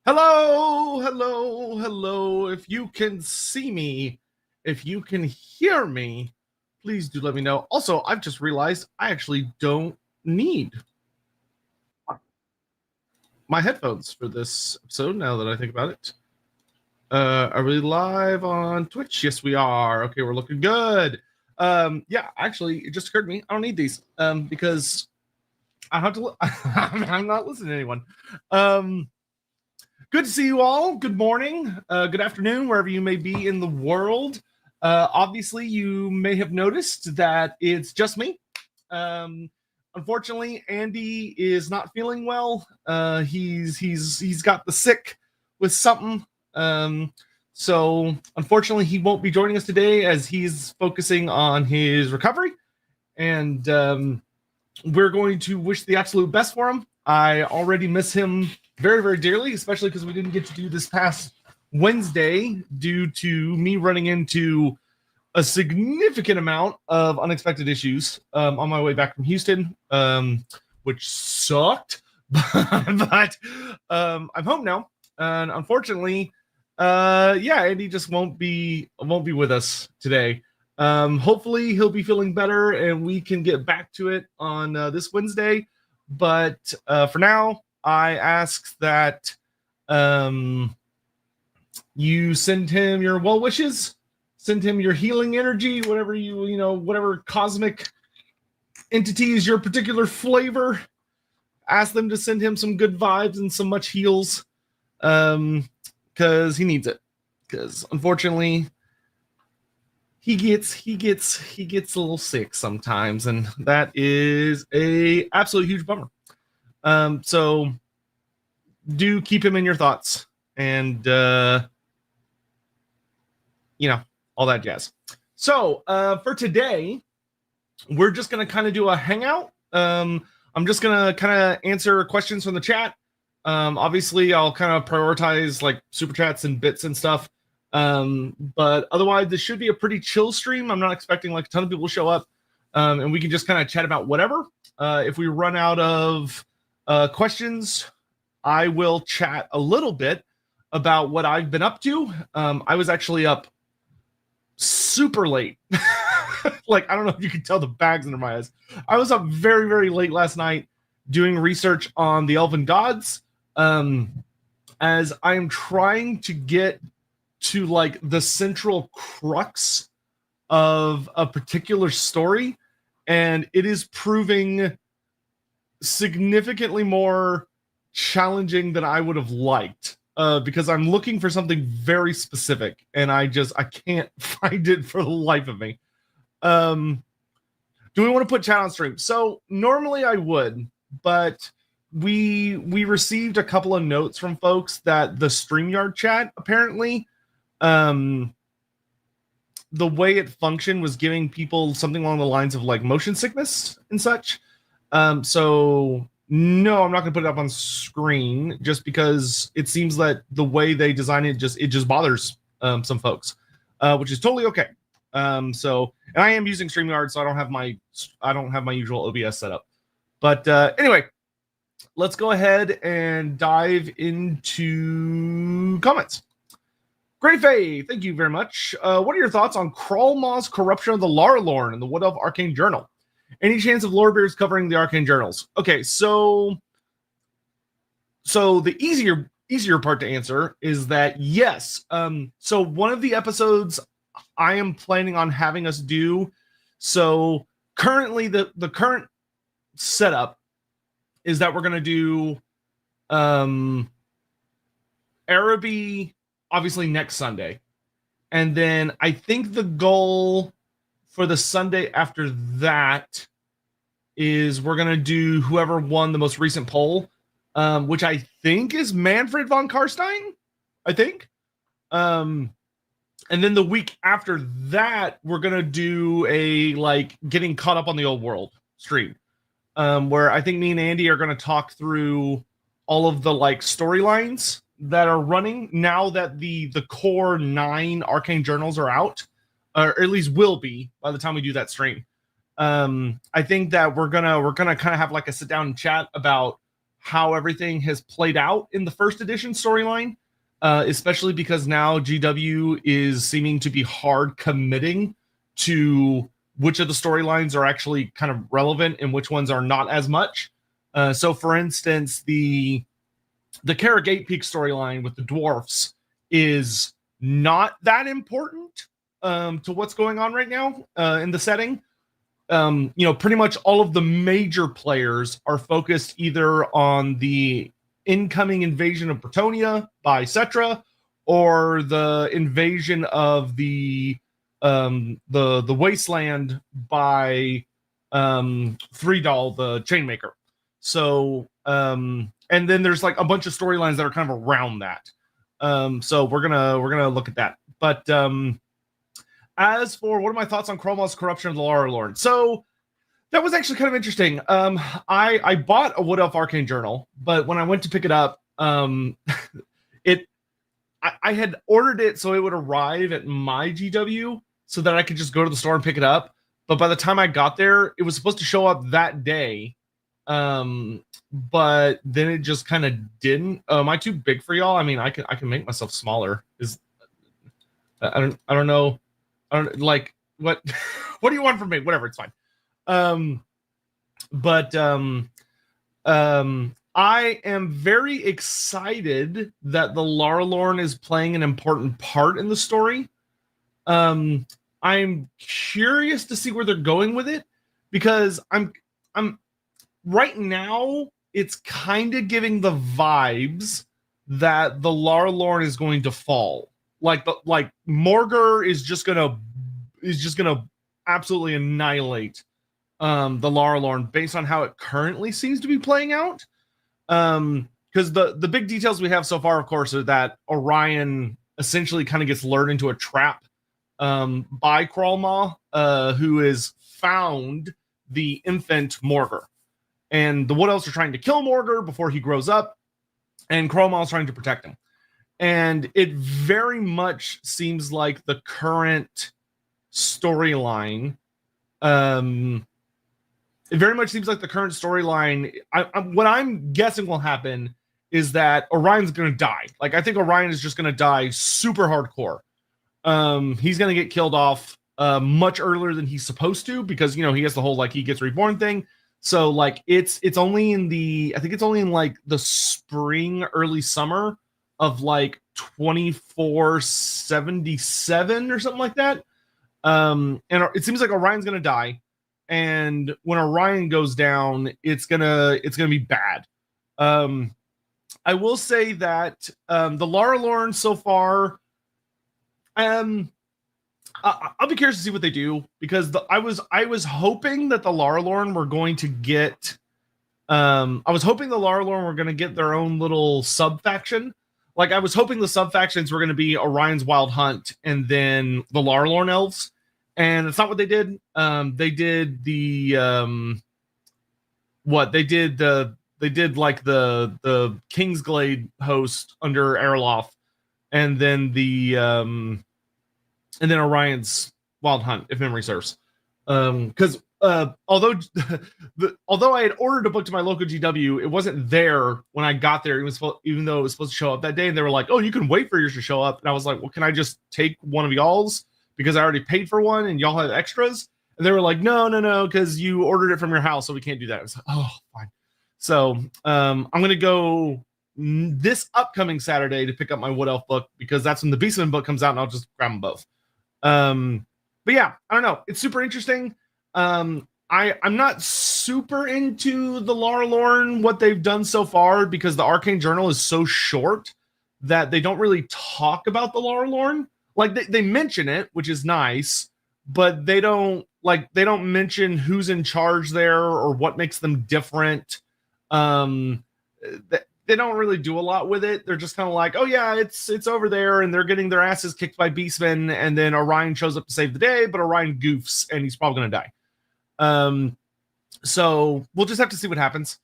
Hello, hello, hello. If you can see me, if you can hear me, please do let me know. Also, I've just realized I actually don't need my headphones for this episode now that I think about it. Are we live on Twitch? Yes, we are. Okay, we're looking good. Yeah, actually, it just occurred to me I don't need these because I have to. I'm not listening to anyone. Good to see you all. Good morning, good afternoon, wherever you may be in the world. Obviously, you may have noticed that it's just me. Unfortunately, Andy is not feeling well. He's got the sick with something. So unfortunately, he won't be joining us today as he's focusing on his recovery. And we're going to wish the absolute best for him. I already miss him very, very dearly, especially because we didn't get to do this past Wednesday due to me running into a significant amount of unexpected issues on my way back from Houston, which sucked. but I'm home now, and unfortunately, Andy just won't be with us today. Hopefully, he'll be feeling better, and we can get back to it on this Wednesday. But for now, I ask that you send him your well wishes, send him your healing energy, whatever whatever cosmic entities your particular flavor. Ask them to send him some good vibes and some much heals, because he needs it. Because unfortunately, he gets a little sick sometimes, and that is a absolute huge bummer. So do keep him in your thoughts, and all that jazz. So for today, we're just gonna kind of do a hangout. I'm just gonna kind of answer questions from the chat. Obviously, I'll kind of prioritize like super chats and bits and stuff. But otherwise, this should be a pretty chill stream. I'm not expecting like a ton of people to show up, and we can just kind of chat about whatever. If we run out of questions, I will chat a little bit about what I've been up to. I was actually up super late. Like, I don't know if you can tell the bags under my eyes. I was up very, very late last night doing research on the Elven gods, as I am trying to get to like the central crux of a particular story, and it is proving significantly more challenging than I would have liked, because I'm looking for something very specific, and I can't find it for the life of me. Do we want to put chat on stream? So normally I would, but we received a couple of notes from folks that the StreamYard chat apparently, the way it functioned was giving people something along the lines of like motion sickness and such. So no, I'm not going to put it up on screen just because it seems that the way they design it just bothers some folks, which is totally okay. So, and I am using StreamYard, so I don't have my usual OBS setup. But anyway, let's go ahead and dive into comments. Great Faye, thank you very much. What are your thoughts on Kralmaw's corruption of the Laurelorn in the Wood Elf Arcane Journal? Any chance of Lorebeards covering the Arcane Journals? Okay, so the easier part to answer is that yes. So one of the episodes I am planning on having us do. So currently, the current setup is that we're going to do Araby obviously next Sunday, and then I think the goal for the Sunday after that is we're going to do whoever won the most recent poll, which I think is Manfred von Karstein, I think. And then the week after that, we're going to do a like getting caught up on the old world stream, where I think me and Andy are going to talk through all of the like storylines that are running now that the core 9 Arcane Journals are out, or at least will be by the time we do that stream. I think that we're gonna kind of have like a sit down and chat about how everything has played out in the first edition storyline, especially because now GW is seeming to be hard committing to which of the storylines are actually kind of relevant and which ones are not as much. So, for instance, the Kara Gatepeak storyline with the Dwarfs is not that important to what's going on right now in the setting. Pretty much all of the major players are focused either on the incoming invasion of Bretonia by Cetra or the invasion of the wasteland by Threedal, the Chainmaker. So, and then there's like a bunch of storylines that are kind of around that. So we're gonna look at that. But as for what are my thoughts on Cromwell's corruption of the Laurelorn? So that was actually kind of interesting. I bought a Wood Elf Arcane Journal, but when I went to pick it up, I had ordered it so it would arrive at my GW so that I could just go to the store and pick it up. But by the time I got there, it was supposed to show up that day. But then it just kind of didn't. Am I too big for y'all? I mean, I can make myself smaller. I don't know. I don't like what what do you want from me? Whatever, it's fine. I am very excited that the Laurelorn is playing an important part in the story. I'm curious to see where they're going with it, because I'm right now it's kind of giving the vibes that the Laurelorn is going to fall. Like Morgur is just gonna absolutely annihilate the Laurelorn based on how it currently seems to be playing out. Because the big details we have so far, of course, are that Orion essentially kind of gets lured into a trap by Kralmaw, who has found the infant Morgur. And the Wood Elves are trying to kill Morgur before he grows up, and Kralmaw is trying to protect him. And it very much seems like the current storyline. It very much seems like the current storyline. What I'm guessing will happen is that Orion's going to die. Like, I think Orion is just going to die super hardcore. He's going to get killed off much earlier than he's supposed to, because, he has the whole, like, he gets reborn thing. So, like, it's only in the spring, early summer of, like, 2477 or something like that. And it seems like Orion's going to die. And when Orion goes down, it's gonna be bad. I will say that the Laurelorn so far, I'll be curious to see what they do, because I was hoping that the Laurelorn were going to get their own little sub faction. Like, I was hoping the sub factions were going to be Orion's Wild Hunt and then the Laurelorn Elves. And it's not what they did. They did the Kingsglade host under Erlof, and then Orion's Wild Hunt, if memory serves. Because although I had ordered a book to my local GW, it wasn't there when I got there. Even though it was supposed to show up that day, and they were like, "Oh, you can wait for yours to show up." And I was like, "Well, can I just take one of y'all's? Because I already paid for one and y'all have extras." And they were like, no, because you ordered it from your house, so we can't do that. I was like, oh, fine. So I'm going to go this upcoming Saturday to pick up my Wood Elf book, because that's when the Beastman book comes out, and I'll just grab them both. But yeah, I don't know. It's super interesting. I'm not super into the Laurelorn, what they've done so far, because the Arcane Journal is so short that they don't really talk about the Laurelorn. Like, they mention it, which is nice, but they don't mention who's in charge there or what makes them different. They don't really do a lot with it. They're just kind of like, oh yeah, it's over there, and they're getting their asses kicked by beastmen, and then Orion shows up to save the day, but Orion goofs and he's probably gonna die. So we'll just have to see what happens.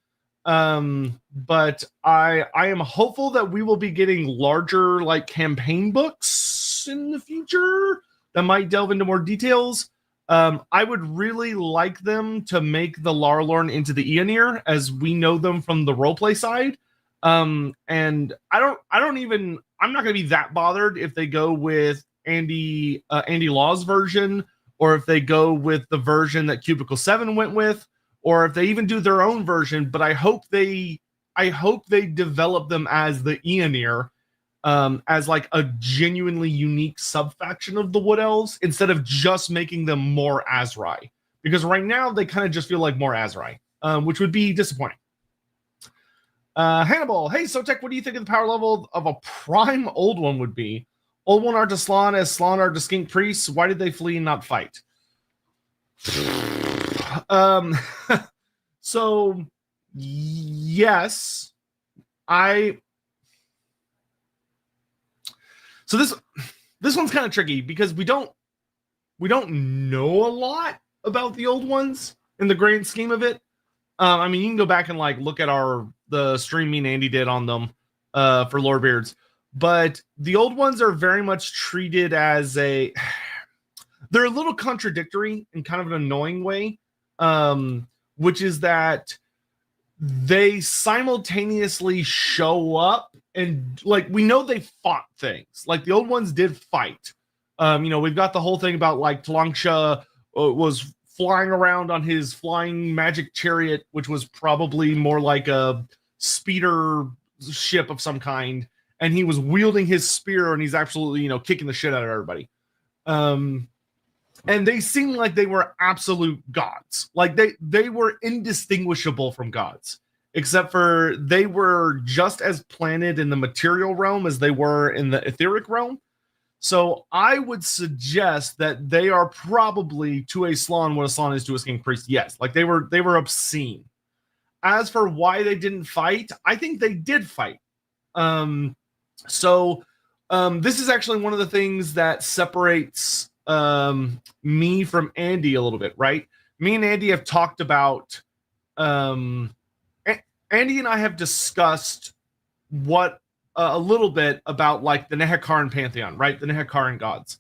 But I am hopeful that we will be getting larger, like, campaign books in the future that might delve into more details. I would really like them to make the Laurelorn into the Eonir as we know them from the roleplay side. And I'm not going to be that bothered if they go with Andy Law's version, or if they go with the version that Cubicle 7 went with, or if they even do their own version. But I hope they develop them as the Eonir, as like a genuinely unique subfaction of the Wood Elves, instead of just making them more Azrai. Because right now they kind of just feel like more Azrai, which would be disappointing. Hannibal, hey Sotek, what do you think of the power level of a prime Old One would be? Old One are to Slann as Slann are to Skink priests. Why did they flee and not fight? So yes, So this one's kind of tricky because we don't know a lot about the Old Ones in the grand scheme of it. I mean, you can go back and like look at the stream me and Andy did on them for Lorebeards, but the Old Ones are very much treated as they're a little contradictory in kind of an annoying way, which is that they simultaneously show up and like we know they fought things. Like the Old Ones did fight. We've got the whole thing about like Talangsha was flying around on his flying magic chariot, which was probably more like a speeder ship of some kind, and he was wielding his spear and he's absolutely kicking the shit out of everybody. And they seemed like they were absolute gods. Like they were indistinguishable from gods, except for they were just as planted in the material realm as they were in the etheric realm. So I would suggest that they are probably to a Slann what a Slann is to a Skink priest. Yes, like they were obscene. As for why they didn't fight, I think they did fight. This is actually one of the things that separates me from Andy a little bit, right? Me and Andy have talked about Andy and I have discussed a little bit about like the Nehekharan pantheon, right? The Nehekharan gods.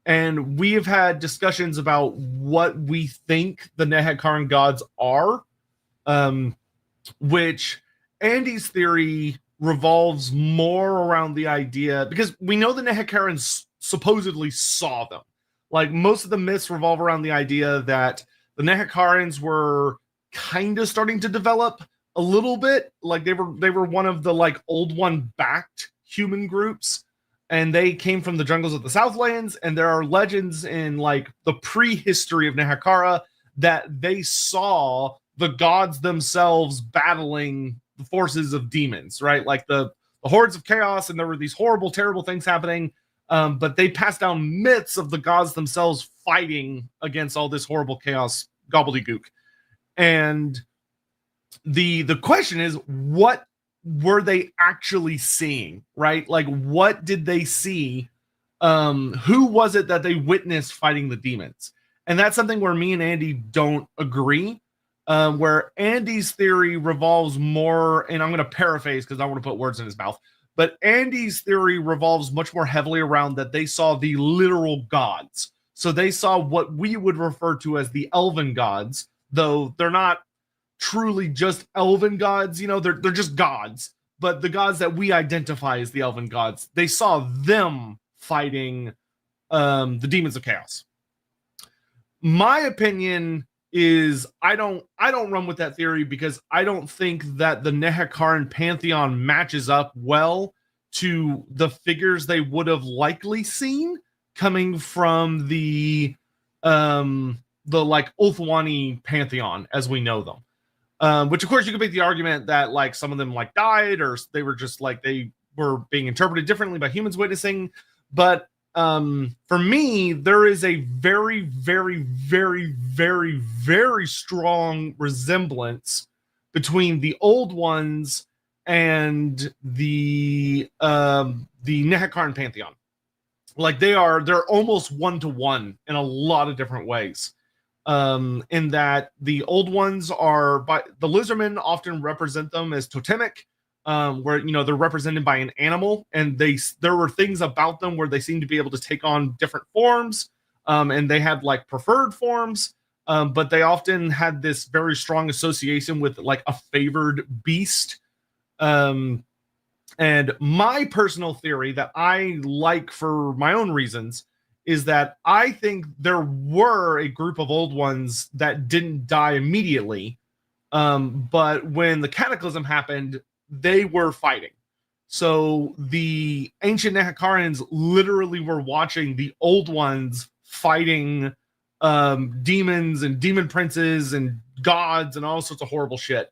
And we have had discussions about what we think the Nehekharan gods are, which Andy's theory revolves more around the idea, because we know the Nehekharans supposedly saw them. Like most of the myths revolve around the idea that the Nehekharans were kind of starting to develop a little bit. Like they were one of the like Old One backed human groups, and they came from the jungles of the Southlands. And there are legends in like the prehistory of Nehekhara that they saw the gods themselves battling the forces of demons, right? Like the hordes of chaos, and there were these horrible, terrible things happening. But they passed down myths of the gods themselves fighting against all this horrible chaos gobbledygook. And the question is, what were they actually seeing, right? Like, what did they see? Who was it that they witnessed fighting the demons? And that's something where me and Andy don't agree. Where Andy's theory revolves more, and I'm going to paraphrase because I want to put words in his mouth, but Andy's theory revolves much more heavily around that they saw the literal gods. So they saw what we would refer to as the Elven gods, though they're not truly just Elven gods. They're just gods, but the gods that we identify as the Elven gods, they saw them fighting the demons of chaos. My opinion is I don't run with that theory, because I don't think that the Nehekharan pantheon matches up well to the figures they would have likely seen coming from the like Ulthwani pantheon as we know them. Which of course you could make the argument that like some of them like died, or they were just like they were being interpreted differently by humans witnessing. But for me, there is a very, very, very, very, very strong resemblance between the Old Ones and the Nehekharan pantheon. Like they're almost one-to-one in a lot of different ways. In that the Old Ones are, by the Lizardmen often represent them as totemic, where they're represented by an animal, and there were things about them where they seem to be able to take on different forms. and they had like preferred forms, but they often had this very strong association with like a favored beast. And my personal theory that I like for my own reasons is that I think there were a group of old ones that didn't die immediately, but when the cataclysm happened, they were fighting. So the ancient Nehekharans literally were watching the old ones fighting demons and demon princes and gods and all sorts of horrible shit,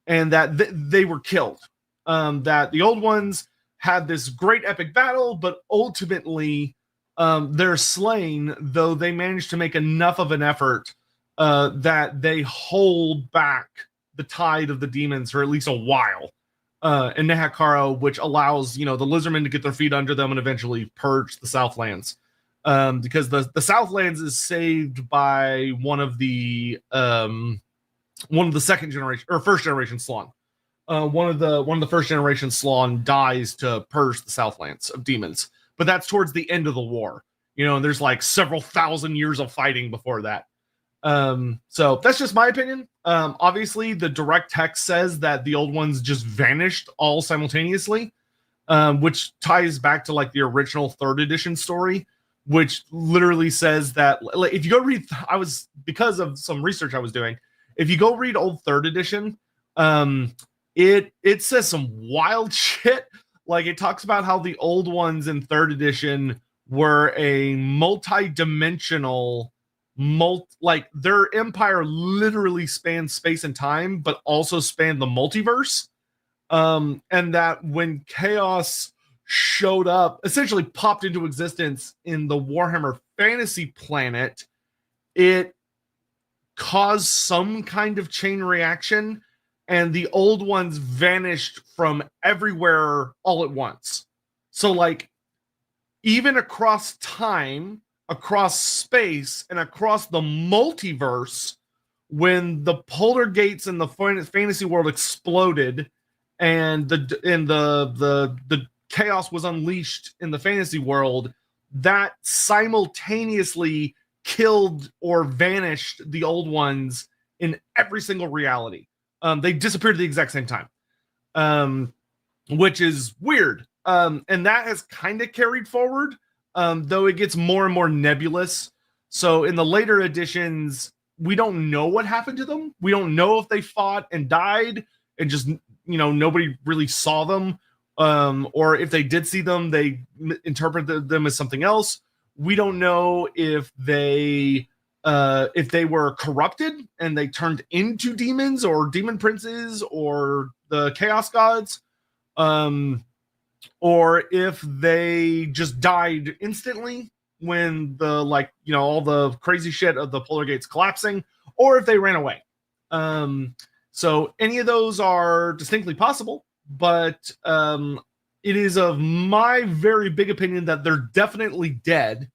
and that they were killed. That the old ones had this great epic battle, but ultimately they're slain, though they managed to make enough of an effort that they hold back the tide of the demons for at least a while in Nehekhara, which allows, the lizardmen to get their feet under them and eventually purge the Southlands. Because the Southlands is saved by one of the second generation or first generation Slawn. One of the first generation Slawn dies to purge the Southlands of demons, but that's towards the end of the war. And there's like several thousand years of fighting before that. So that's just my opinion. Obviously, the direct text says that the old ones just vanished all simultaneously, which ties back to like the original 3rd edition story, which literally says that if you go read, because of some research I was doing, if you go read old 3rd edition, it says some wild shit. Like it talks about how the old ones in 3rd edition were a multi-dimensional like their empire literally spanned space and time, but also spanned the multiverse. And that when chaos showed up, essentially popped into existence in the Warhammer fantasy planet, it caused some kind of chain reaction, and the old ones vanished from everywhere all at once. So like even across time, across space, and across the multiverse, when the polar gates in the fantasy world exploded and the chaos was unleashed in the fantasy world, that simultaneously killed or vanished the old ones in every single reality. They disappeared at the exact same time, which is weird. And that has kind of carried forward, though it gets more and more nebulous. So in the later editions, we don't know what happened to them. We don't know if they fought and died and just, nobody really saw them. Or if they did see them, they interpreted them as something else. We don't know if they were corrupted and they turned into demons or demon princes or the chaos gods, or if they just died instantly when the all the crazy shit of the polar gates collapsing, or if they ran away. So any of those are distinctly possible, but it is of my very big opinion that they're definitely dead.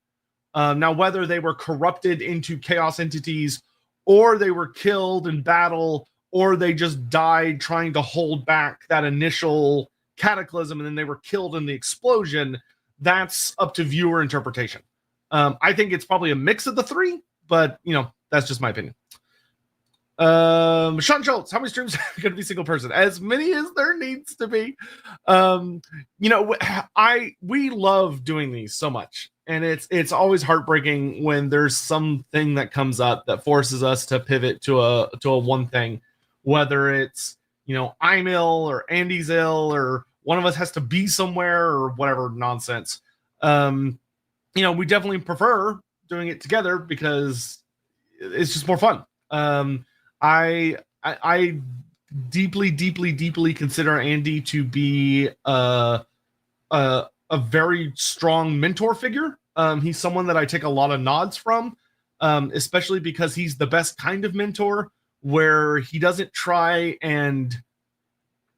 Now, whether they were corrupted into chaos entities, or they were killed in battle, or they just died trying to hold back that initial cataclysm and then they were killed in the explosion, that's up to viewer interpretation. I think it's probably a mix of the three, but that's just my opinion. Sean Schultz, how many streams are going to be single person? As many as there needs to be. We love doing these so much, and it's always heartbreaking when there's something that comes up that forces us to pivot to a one thing, whether it's I'm ill or Andy's ill or one of us has to be somewhere or whatever nonsense. We definitely prefer doing it together because it's just more fun. I deeply consider Andy to be a very strong mentor figure. He's someone that I take a lot of nods from, especially because he's the best kind of mentor, where he doesn't try and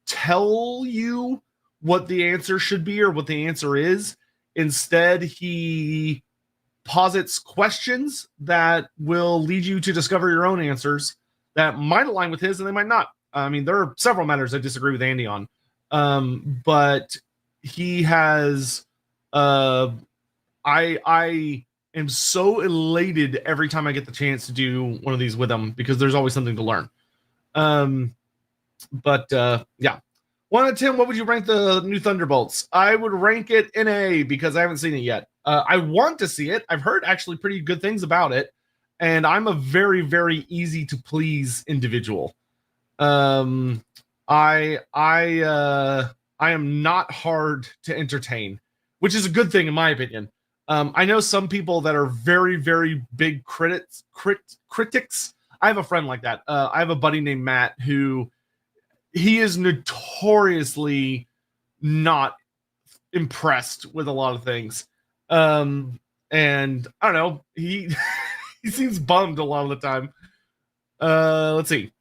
tell you what the answer should be or what the answer is. Instead, he posits questions that will lead you to discover your own answers that might align with his and they might not. I mean, there are several matters I disagree with Andy on, but he has I am so elated every time I get the chance to do one of these with them because there's always something to learn. Yeah. 1 out of 10, what would you rank the new Thunderbolts? I would rank it in A because I haven't seen it yet. I want to see it. I've heard actually pretty good things about it, and I'm a very, very easy to please individual. I am not hard to entertain, which is a good thing in my opinion. I know some people that are very, very big critics. I have a friend like that. I have a buddy named Matt who he is notoriously not impressed with a lot of things. And I don't know, he he seems bummed a lot of the time. Let's see.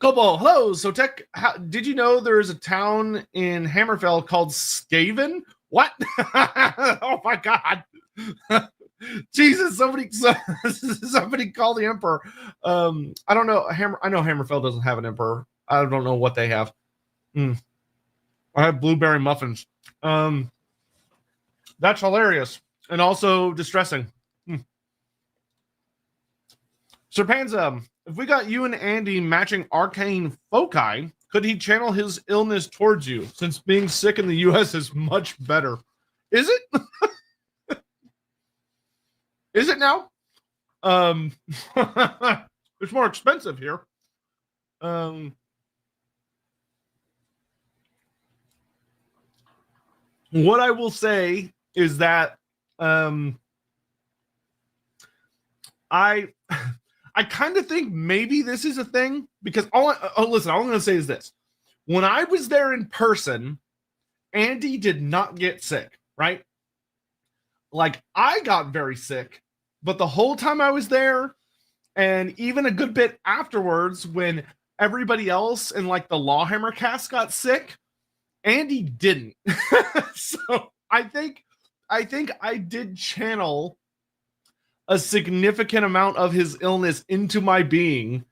Kobo, hello, Sotek. Did you know there is a town in Hammerfell called Skaven? What? Oh my god. Jesus, somebody call the Emperor. I don't know. I know Hammerfell doesn't have an Emperor. I don't know what they have. I have blueberry muffins. That's hilarious and also distressing. Sir Panza, if we got you and Andy matching arcane foci, could he channel his illness towards you? Since being sick in the US is much better. Is it? Is it now? It's more expensive here. What I will say is that I kind of think maybe this is a thing because listen, all I'm going to say is this. When I was there in person, Andy did not get sick, right? Like, I got very sick, but the whole time I was there, and even a good bit afterwards, when everybody else in like the LAWhammer cast got sick, Andy didn't. So I think I did channel a significant amount of his illness into my being,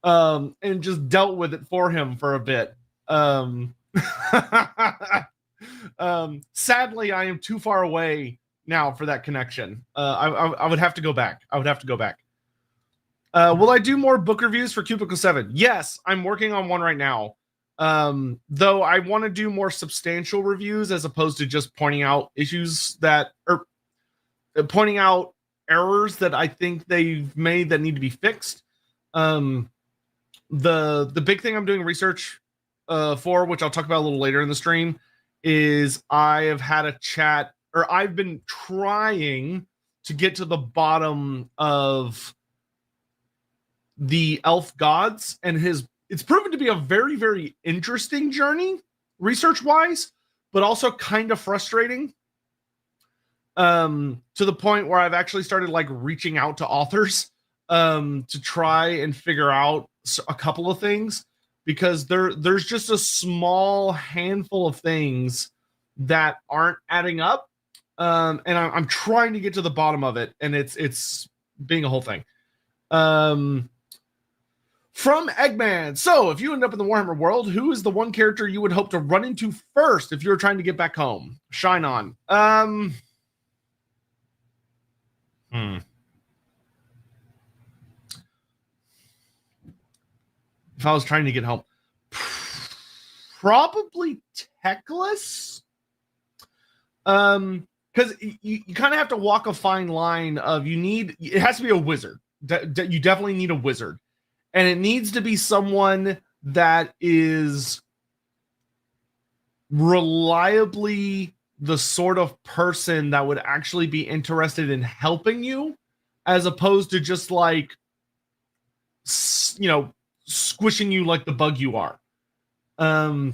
and just dealt with it for him for a bit. Sadly, I am too far away now for that connection. I would have to go back. Will I do more book reviews for Cubicle 7? Yes, I'm working on one right now. Though I want to do more substantial reviews as opposed to just pointing out issues or pointing out errors that I think they've made that need to be fixed. The big thing I'm doing research for, which I'll talk about a little later in the stream, is I have had a chat, or I've been trying to get to the bottom of the elf gods and it's proven to be a very, very interesting journey research wise, but also kind of frustrating. To the point where I've actually started like reaching out to authors to try and figure out a couple of things, because there's just a small handful of things that aren't adding up, and I'm trying to get to the bottom of it, and it's being a whole thing. From Eggman, so if you end up in the Warhammer world, who is the one character you would hope to run into first if you were trying to get back home? Shine on. If I was trying to get home, probably Teclis. Because you kind of have to walk a fine line of it has to be a wizard. You definitely need a wizard. And it needs to be someone that is reliably the sort of person that would actually be interested in helping you, as opposed to just like, squishing you like the bug you are. Teclis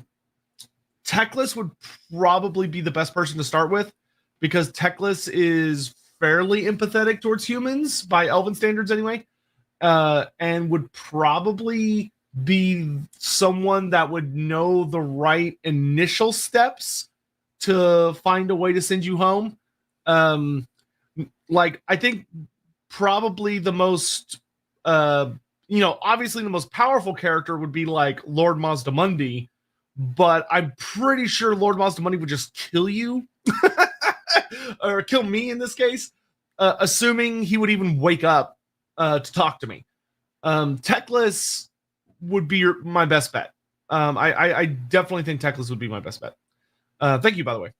would probably be the best person to start with, because Teclis is fairly empathetic towards humans by Elven standards anyway. And would probably be someone that would know the right initial steps to find a way to send you home. Like, I think probably the most, obviously the most powerful character would be like Lord Mazdamundi, but I'm pretty sure Lord Mazdamundi would just kill you or kill me in this case. assuming he would even wake up to talk to me. Techless would be my best bet. I definitely think Techless would be my best bet. Thank you, by the way.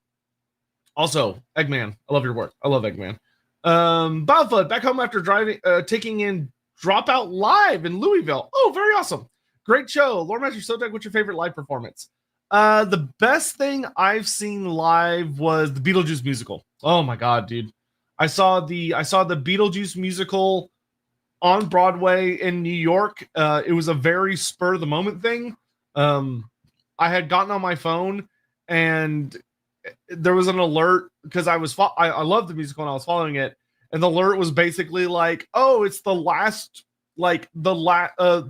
Also, Eggman, I love your work. I love Eggman. Bowfoot, back home after taking in Dropout live in Louisville. Oh, very awesome. Great show. Loremaster of Sotek, what's your favorite live performance? The best thing I've seen live was the Beetlejuice musical. Oh my god, dude. I saw the Beetlejuice musical on Broadway in New York. It was a very spur of the moment thing. I had gotten on my phone and there was an alert because I love the musical and I was following it, and the alert was basically like, oh, it's the last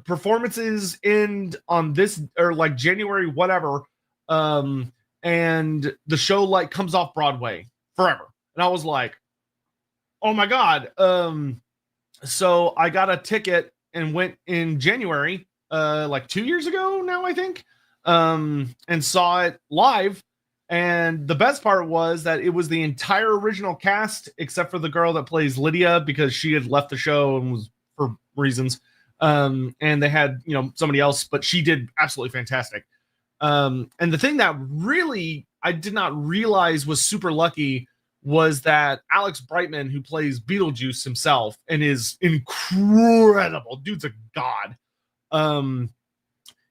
performances end on this, or like January whatever, and the show like comes off Broadway forever. And I was like, oh my god. So I got a ticket and went in January, like 2 years ago now, I think, and saw it live. And the best part was that it was the entire original cast except for the girl that plays Lydia, because she had left the show and was for reasons. And they had, somebody else, but she did absolutely fantastic. And the thing that really I did not realize was super lucky was that Alex Brightman, who plays Beetlejuice himself and is incredible, dude's a god.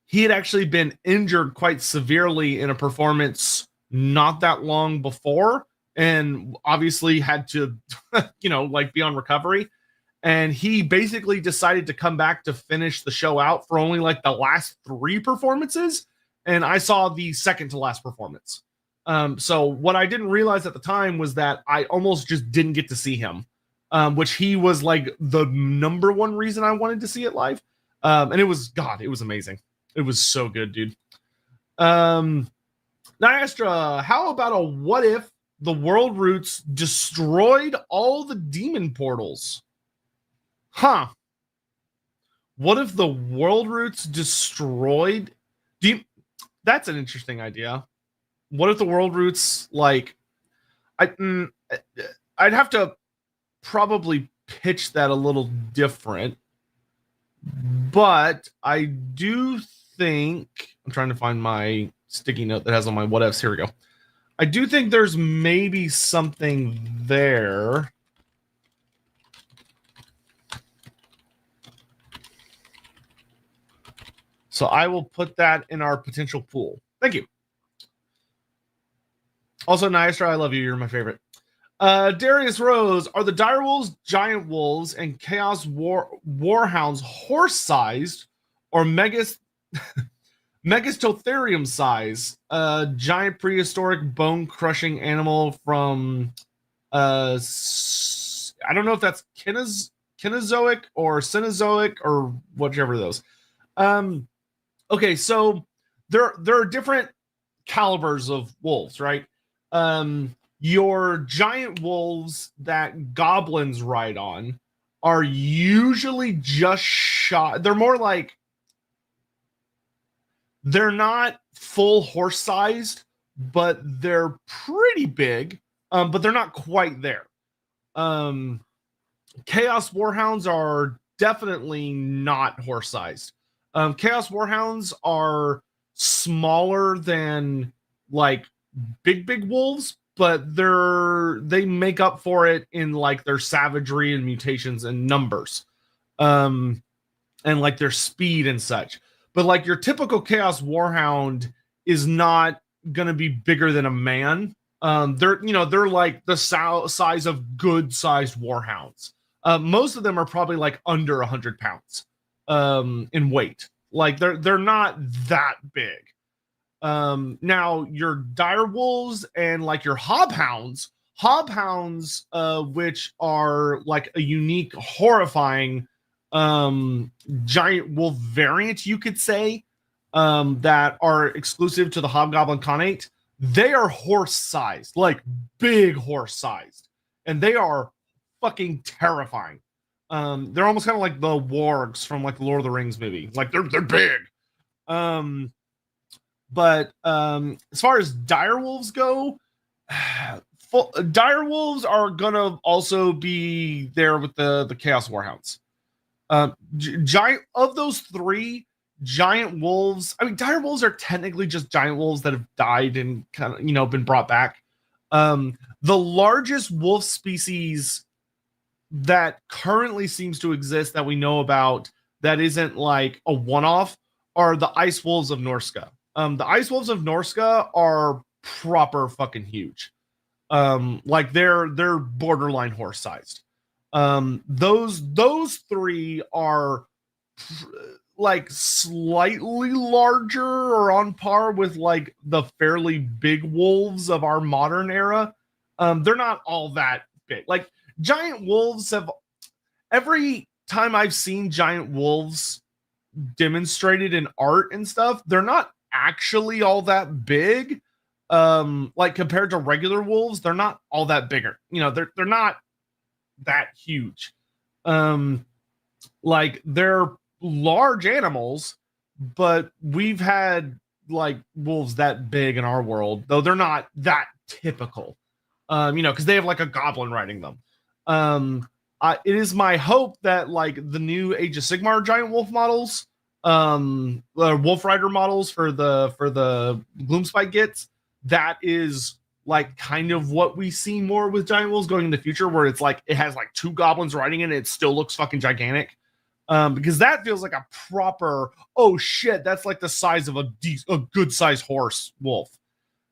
He had actually been injured quite severely in a performance not that long before, and obviously had to, be on recovery. And he basically decided to come back to finish the show out for only like the last 3 performances. And I saw the second to last performance. So what I didn't realize at the time was that I almost just didn't get to see him, which he was like the number one reason I wanted to see it live. And it was amazing. It was so good, dude. Niastra, how about a what if the world roots destroyed all the demon portals? Huh. What if the world roots destroyed? That's an interesting idea. What if the world roots, like, I'd have to probably pitch that a little different, but I do think, I'm trying to find my sticky note that has on my what ifs. Here we go. I do think there's maybe something there. So I will put that in our potential pool. Thank you. Also, Niastra, I love you. You're my favorite. Darius Rose, are the direwolves giant wolves and chaos warhounds horse-sized or Megastotherium size, giant prehistoric bone-crushing animal from, I don't know if that's Kenozoic or Cenozoic or whichever of those. Okay, so there are different calibers of wolves, right? Your giant wolves that goblins ride on are usually just shot. They're more like, they're not full horse sized, but they're pretty big, but they're not quite there. Chaos Warhounds are definitely not horse sized. Chaos Warhounds are smaller than like big wolves, but they make up for it in like their savagery and mutations and numbers, and like their speed and such. But like your typical Chaos Warhound is not gonna be bigger than a man. They're like the size of good sized warhounds. Most of them are probably like under 100 pounds in weight. Like they're not that big. Now your dire wolves and like your hobhounds, which are like a unique, horrifying giant wolf variant, you could say, that are exclusive to the Hobgoblin Khanate. They are horse sized, like big horse sized, and they are fucking terrifying. They're almost kind of like the wargs from like the Lord of the Rings movie. Like they're big. But as far as dire wolves go, dire wolves are gonna also be there with the Chaos Warhounds. Giant of those three, giant wolves. I mean, dire wolves are technically just giant wolves that have died and kind of been brought back. The largest wolf species that currently seems to exist that we know about that isn't like a one-off are the Ice Wolves of Norska. The Ice Wolves of Norska are proper fucking huge. Like they're borderline horse sized. Those three are like slightly larger or on par with like the fairly big wolves of our modern era. They're not all that big. Like giant wolves have, every time I've seen giant wolves demonstrated in art and stuff, they're not actually all that big. Like compared to regular wolves, they're not all that bigger. They're not that huge. Like they're large animals, but we've had like wolves that big in our world, though they're not that typical. Because they have like a goblin riding them. It is my hope that like the new Age of Sigmar giant wolf models, wolf rider models for the Gloomspite gets, that is like kind of what we see more with giant wolves going in the future, where it's like it has like two goblins riding it and it still looks fucking gigantic. Because that feels like a proper, oh shit, that's like the size of a good sized horse wolf.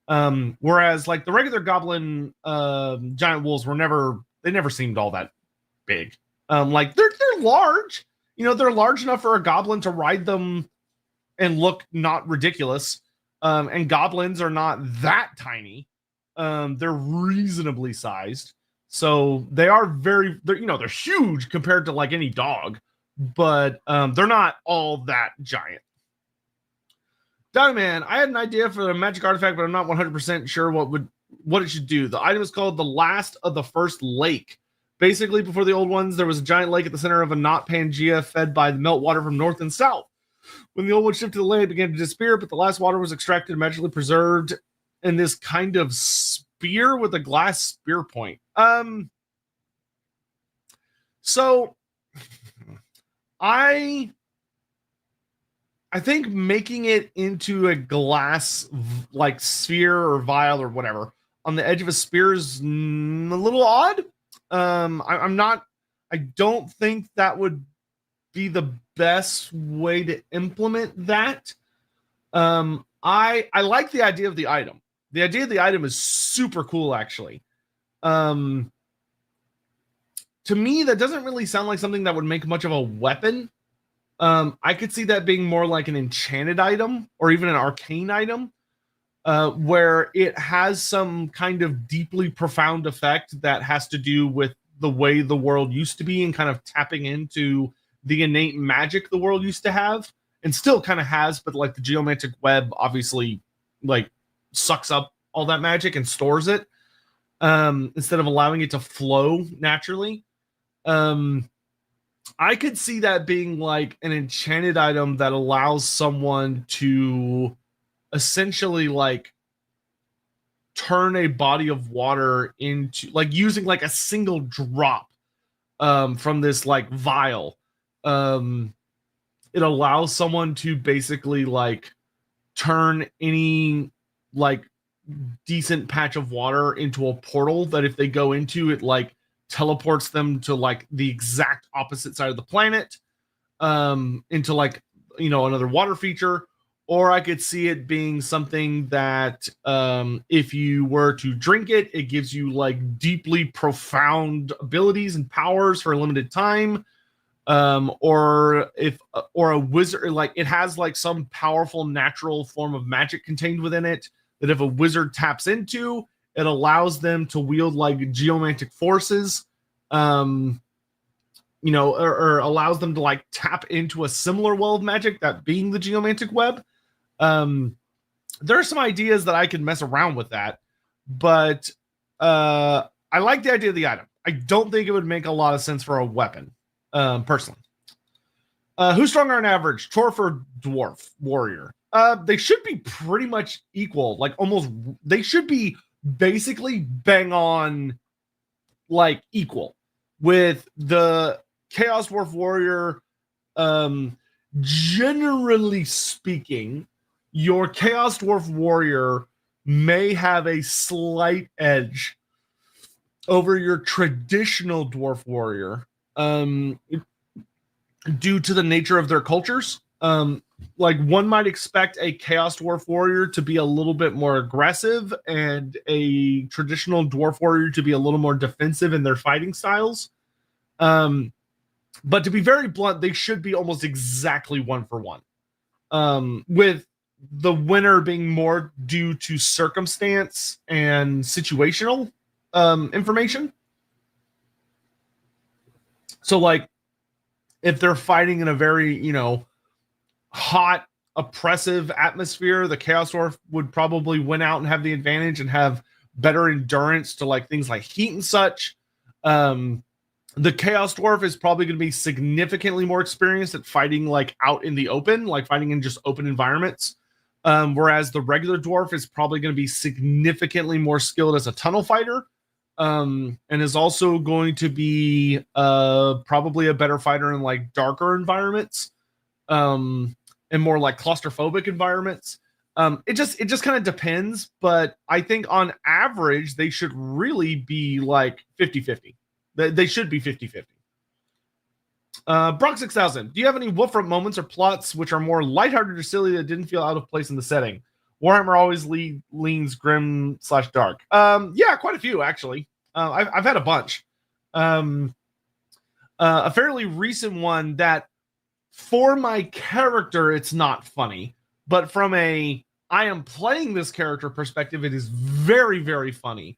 Whereas like the regular goblin giant wolves never seemed all that big. Like they're large, they're large enough for a goblin to ride them and look not ridiculous. And goblins are not that tiny. They're reasonably sized. So they're huge compared to like any dog, but they're not all that giant. Diamond, I had an idea for a magic artifact, but I'm not 100% sure what it should do. The item is called the Last of the First Lake. Basically, before the old ones, there was a giant lake at the center of a not Pangea fed by the meltwater from north and south. When the old one shifted to the lake, it began to disappear, but the last water was extracted and magically preserved in this kind of spear with a glass spear point. So I think making it into a glass like sphere or vial or whatever on the edge of a spear is a little odd. I don't think that would be the best way to implement that. I like the idea of the item. The idea of the item is super cool, actually. To me, that doesn't really sound like something that would make much of a weapon. I could see that being more like an enchanted item or even an arcane item, where it has some kind of deeply profound effect that has to do with the way the world used to be and kind of tapping into the innate magic the world used to have and still kind of has, but like the geomantic web obviously like sucks up all that magic and stores it instead of allowing it to flow naturally. I could see that being like an enchanted item that allows someone to essentially like turn a body of water into like using like a single drop from this like vial. It allows someone to basically like turn any like decent patch of water into a portal that if they go into it, like teleports them to like the exact opposite side of the planet, into like, another water feature. Or I could see it being something that if you were to drink it, it gives you like deeply profound abilities and powers for a limited time. Or a wizard, like it has like some powerful natural form of magic contained within it that if a wizard taps into, it allows them to wield like geomantic forces, or allows them to like tap into a similar well of magic, that being the geomantic web. There are some ideas that I could mess around with that, but I like the idea of the item. I don't think it would make a lot of sense for a weapon, personally. Who's stronger on average, Dwarf or Dwarf warrior? They should be pretty much equal. Like almost, they should be basically bang on like equal with the Chaos Dwarf Warrior. Generally speaking, your Chaos Dwarf Warrior may have a slight edge over your traditional Dwarf Warrior, due to the nature of their cultures. Like one might expect a Chaos Dwarf Warrior to be a little bit more aggressive and a traditional Dwarf Warrior to be a little more defensive in their fighting styles. But to be very blunt, they should be almost exactly 1-for-1. With the winner being more due to circumstance and situational information. So like if they're fighting in a very, hot, oppressive atmosphere, the Chaos Dwarf would probably win out and have the advantage and have better endurance to like things like heat and such. The Chaos Dwarf is probably going to be significantly more experienced at fighting like out in the open, like fighting in just open environments. Whereas the regular Dwarf is probably going to be significantly more skilled as a tunnel fighter. And is also going to be probably a better fighter in like darker environments, and more like claustrophobic environments. It just kind of depends, but I think on average they should really be like 50-50. They should be 50-50. Brock 6000, do you have any Wolfrup moments or plots which are more lighthearted or silly that didn't feel out of place in the setting? Warhammer always leans grim/dark. Yeah, quite a few actually. I've had a bunch. A fairly recent one that, for my character, it's not funny, but from I am playing this character perspective, it is very, very funny.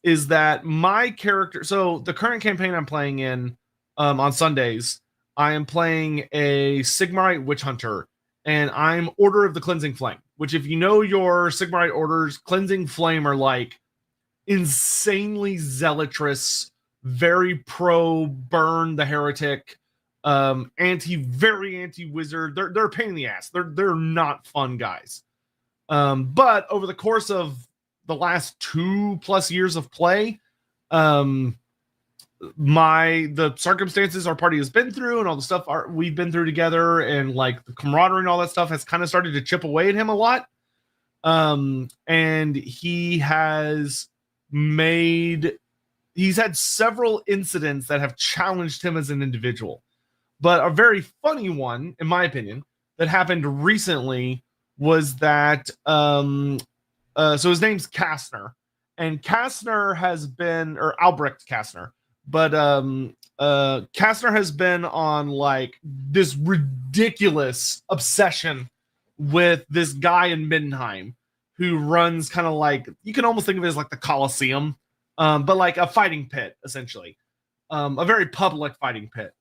Is that my character? So the current campaign I'm playing in, on Sundays, I am playing a Sigmarite witch hunter, and I'm Order of the Cleansing Flame. Which, if you know your Sigmarite orders, Cleansing Flame are like insanely zealotrous, very pro burn the heretic, very anti wizard. They're a pain in the ass. They're not fun guys. But over the course of the last 2+ years of play, the circumstances our party has been through and all the stuff we've been through together, and like the camaraderie and all that stuff has kind of started to chip away at him a lot. And he's had several incidents that have challenged him as an individual. But a very funny one, in my opinion, that happened recently was that, so his name's Kastner, and Kastner has been, or Albrecht Kastner, but Kastner has been on like this ridiculous obsession with this guy in Middenheim who runs kind of like, you can almost think of it as like the Colosseum, but like a fighting pit, essentially, a very public fighting pit.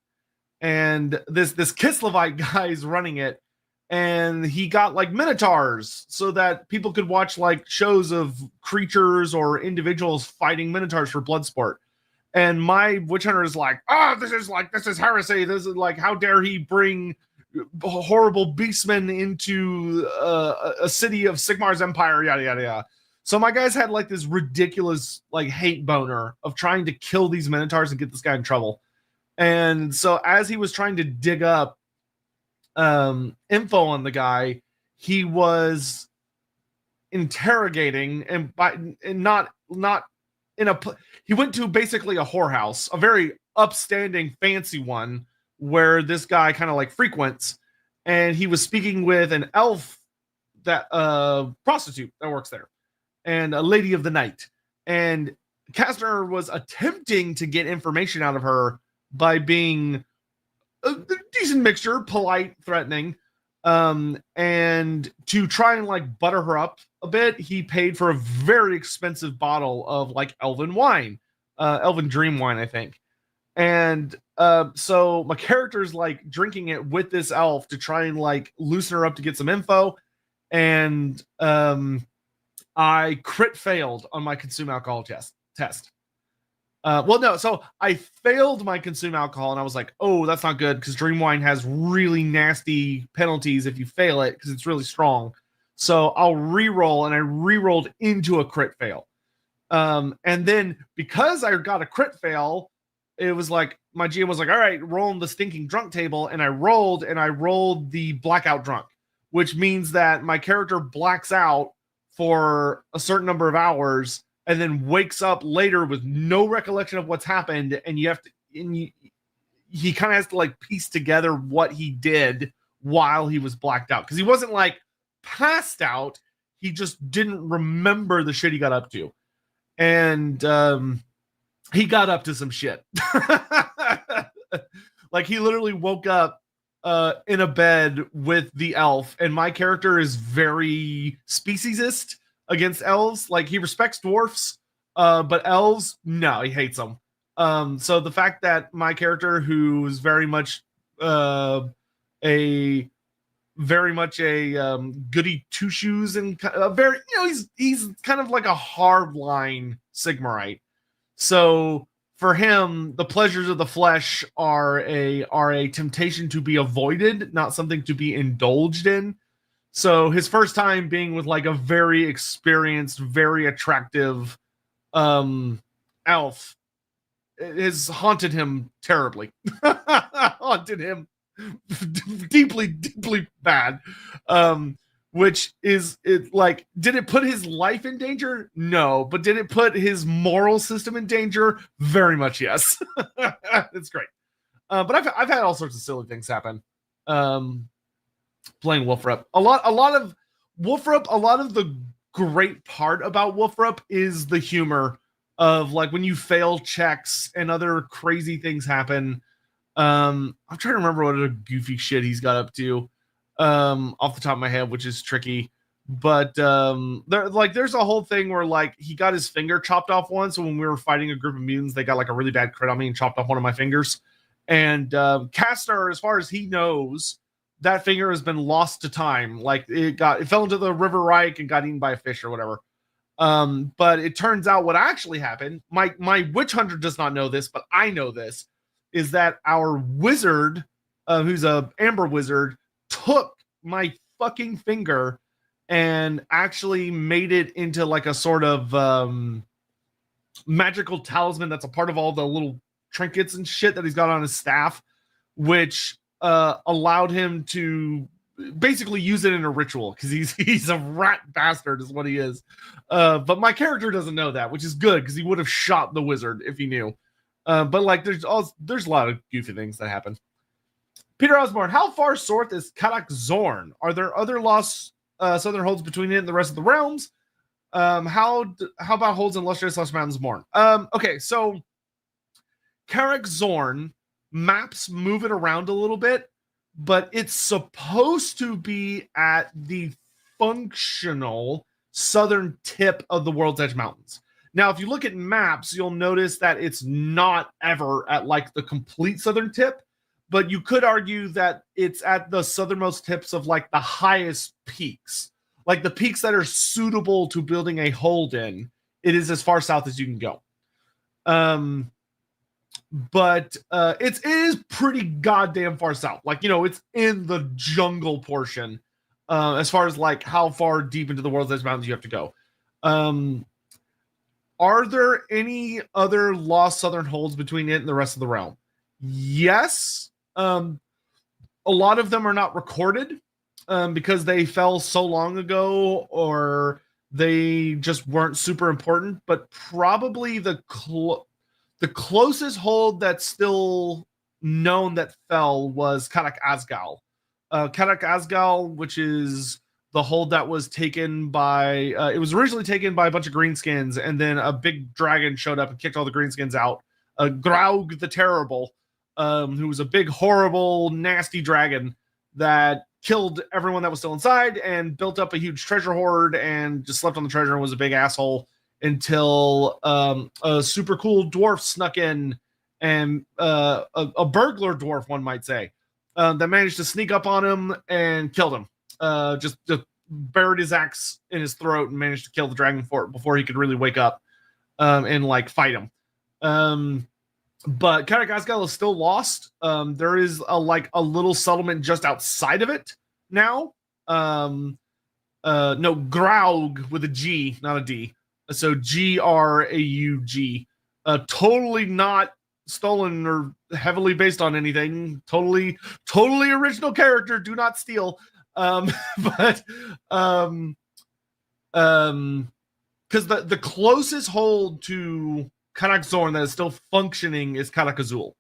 And this Kislevite guy is running it, and he got like minotaurs so that people could watch like shows of creatures or individuals fighting minotaurs for blood sport. And my witch hunter is like, this is heresy. This is like, how dare he bring horrible beastmen into a city of Sigmar's empire, yada yada yada. So my guys had like this ridiculous like hate boner of trying to kill these minotaurs and get this guy in trouble. And so as he was trying to dig up info on the guy, he was interrogating, and he went to basically a whorehouse, a very upstanding fancy one, where this guy kind of like frequents, and he was speaking with an elf, that prostitute that works there, and a lady of the night. And Kastner was attempting to get information out of her by being a decent mixture, polite, threatening, and to try and like butter her up a bit, he paid for a very expensive bottle of like elven wine, elven dream wine, I think. And so my character's like drinking it with this elf to try and like loosen her up to get some info. And I crit failed on my consume alcohol test. So I failed my consume alcohol, and I was like, oh, that's not good, because dream wine has really nasty penalties if you fail it, because it's really strong. So I'll re-roll, and I re-rolled into a crit fail. And then because I got a crit fail, it was like my GM was like, all right, roll on the stinking drunk table. And I rolled the blackout drunk, which means that my character blacks out for a certain number of hours and then wakes up later with no recollection of what's happened. And he kind of has to like piece together what he did while he was blacked out. Cause he wasn't like passed out. He just didn't remember the shit he got up to. And he got up to some shit. Like he literally woke up in a bed with the elf, and my character is very speciesist against elves. Like he respects dwarfs, but elves, no, he hates them. So the fact that my character, who's very much a goody two shoes and very, he's kind of like a hard line Sigmarite. So for him, the pleasures of the flesh are a temptation to be avoided, not something to be indulged in. So his first time being with like a very experienced, very attractive elf has haunted him terribly. Haunted him deeply, deeply bad. Which is it like, did it put his life in danger? No. But did it put his moral system in danger? Very much yes. It's great. But I've had all sorts of silly things happen. Playing Wolfrup. A lot of Wolfrup, a lot of the great part about Wolfrup is the humor of like when you fail checks and other crazy things happen. I'm trying to remember what other goofy shit he's got up to. Off the top of my head, which is tricky, but there's a whole thing where like he got his finger chopped off once. So when we were fighting a group of mutants, they got like a really bad crit on me and chopped off one of my fingers. And Castor, as far as he knows, that finger has been lost to time. Like it fell into the River Reich and got eaten by a fish or whatever. But it turns out what actually happened. My witch hunter does not know this, but I know this, is that our wizard, who's a amber wizard, took my fucking finger and actually made it into like a sort of magical talisman that's a part of all the little trinkets and shit that he's got on his staff, which allowed him to basically use it in a ritual, because he's a rat bastard is what he is. But my character doesn't know that, which is good, because he would have shot the wizard if he knew. But like there's a lot of goofy things that happen. Peter Osborne, how far north is Karak Zorn? Are there other lost southern holds between it and the rest of the realms? How about holds in Lustrous Mountains Morn? Okay, so Karak Zorn maps move it around a little bit, but it's supposed to be at the functional southern tip of the World's Edge Mountains. Now, if you look at maps, you'll notice that it's not ever at like the complete southern tip. But you could argue that it's at the southernmost tips of like the highest peaks, like the peaks that are suitable to building a hold in. It is as far south as you can go. But it is pretty goddamn far south. Like, it's in the jungle portion as far as like how far deep into the World's Edge Mountains you have to go. Are there any other lost southern holds between it and the rest of the realm? Yes. A lot of them are not recorded because they fell so long ago, or they just weren't super important. But probably the closest hold that's still known that fell was Karak Azgal. Karak Azgal, which is the hold that was taken by, it was originally taken by a bunch of greenskins, and then a big dragon showed up and kicked all the greenskins out. Graug the Terrible, who was a big, horrible, nasty dragon that killed everyone that was still inside and built up a huge treasure hoard and just slept on the treasure and was a big asshole until a super cool dwarf snuck in, and a burglar dwarf, one might say, that managed to sneak up on him and killed him. Just buried his axe in his throat and managed to kill the dragon before he could really wake up and like fight him. But Karak Azgal is still lost. There is a little settlement just outside of it now. no, Graug with a G, not a D. So Graug. Totally not stolen or heavily based on anything. Totally original character. Do not steal. But because the closest hold to Karak Zorn that is still functioning is Karak Azul.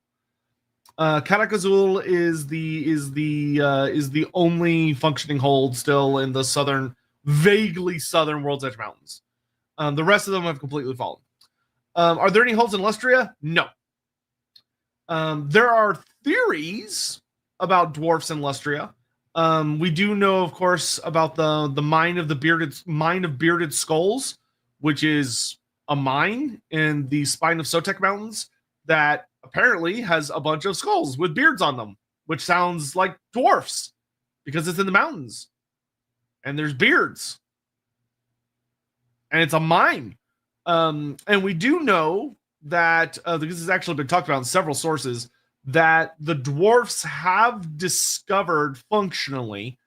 Karak Azul is the only functioning hold still in the vaguely southern World's Edge Mountains. The rest of them have completely fallen. Are there any holds in Lustria? No. There are theories about dwarfs in Lustria. We do know, of course, about the mine of bearded skulls, which is a mine in the spine of Sotek Mountains that apparently has a bunch of skulls with beards on them, which sounds like dwarfs because it's in the mountains and there's beards and it's a mine. And we do know that this has actually been talked about in several sources, that the dwarfs have discovered functionally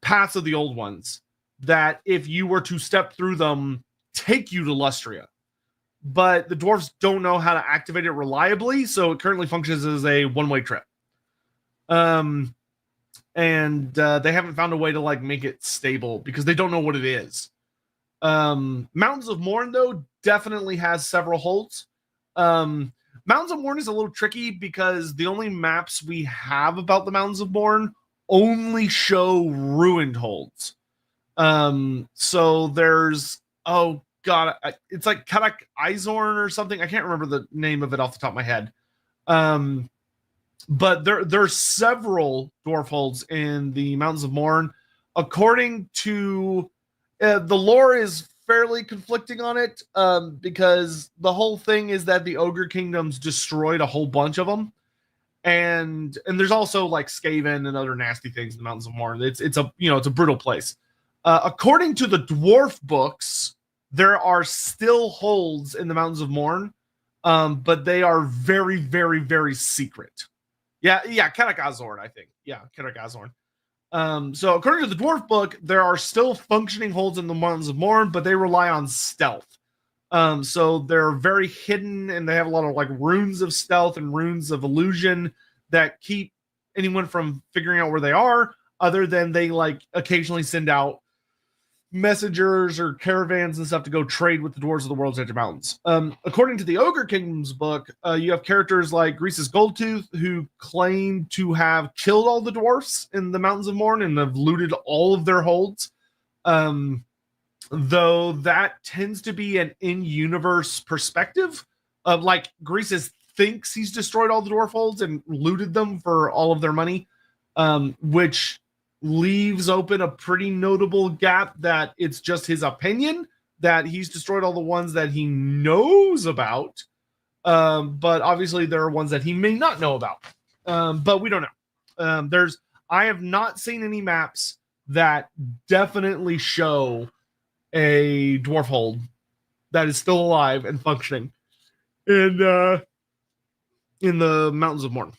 paths of the old ones that if you were to step through them, take you to Lustria. But the dwarfs don't know how to activate it reliably, so it currently functions as a one-way trip. And they haven't found a way to like make it stable because they don't know what it is. Mountains of Morn, though, definitely has several holds. Mountains of Morn is a little tricky because the only maps we have about the Mountains of Morn only show ruined holds. So there's, oh god, it's like Karak Izorn or something. I can't remember the name of it off the top of my head. But there's several dwarf holds in the Mountains of Morn. According to the lore is fairly conflicting on it, because the whole thing is that the Ogre Kingdoms destroyed a whole bunch of them, and there's also like Skaven and other nasty things in the Mountains of Morn. It's a brutal place. According to the dwarf books, there are still holds in the Mountains of Morn, but they are very, very, very secret. Yeah, Karak Azorn, I think. Yeah, Karak Azorn. So according to the dwarf book, there are still functioning holds in the Mountains of Morn, but they rely on stealth. So they're very hidden, and they have a lot of like runes of stealth and runes of illusion that keep anyone from figuring out where they are, other than they like occasionally send out messengers or caravans and stuff to go trade with the dwarves of the World's Edge Mountains. According to the Ogre Kingdom's book, you have characters like Grease's Goldtooth who claim to have killed all the dwarfs in the Mountains of Morn and have looted all of their holds. Though that tends to be an in-universe perspective of like Grease's thinks he's destroyed all the dwarf holds and looted them for all of their money, which leaves open a pretty notable gap that it's just his opinion that he's destroyed all the ones that he knows about. But obviously there are ones that he may not know about. But we don't know. I have not seen any maps that definitely show a dwarf hold that is still alive and functioning in the Mountains of Morn.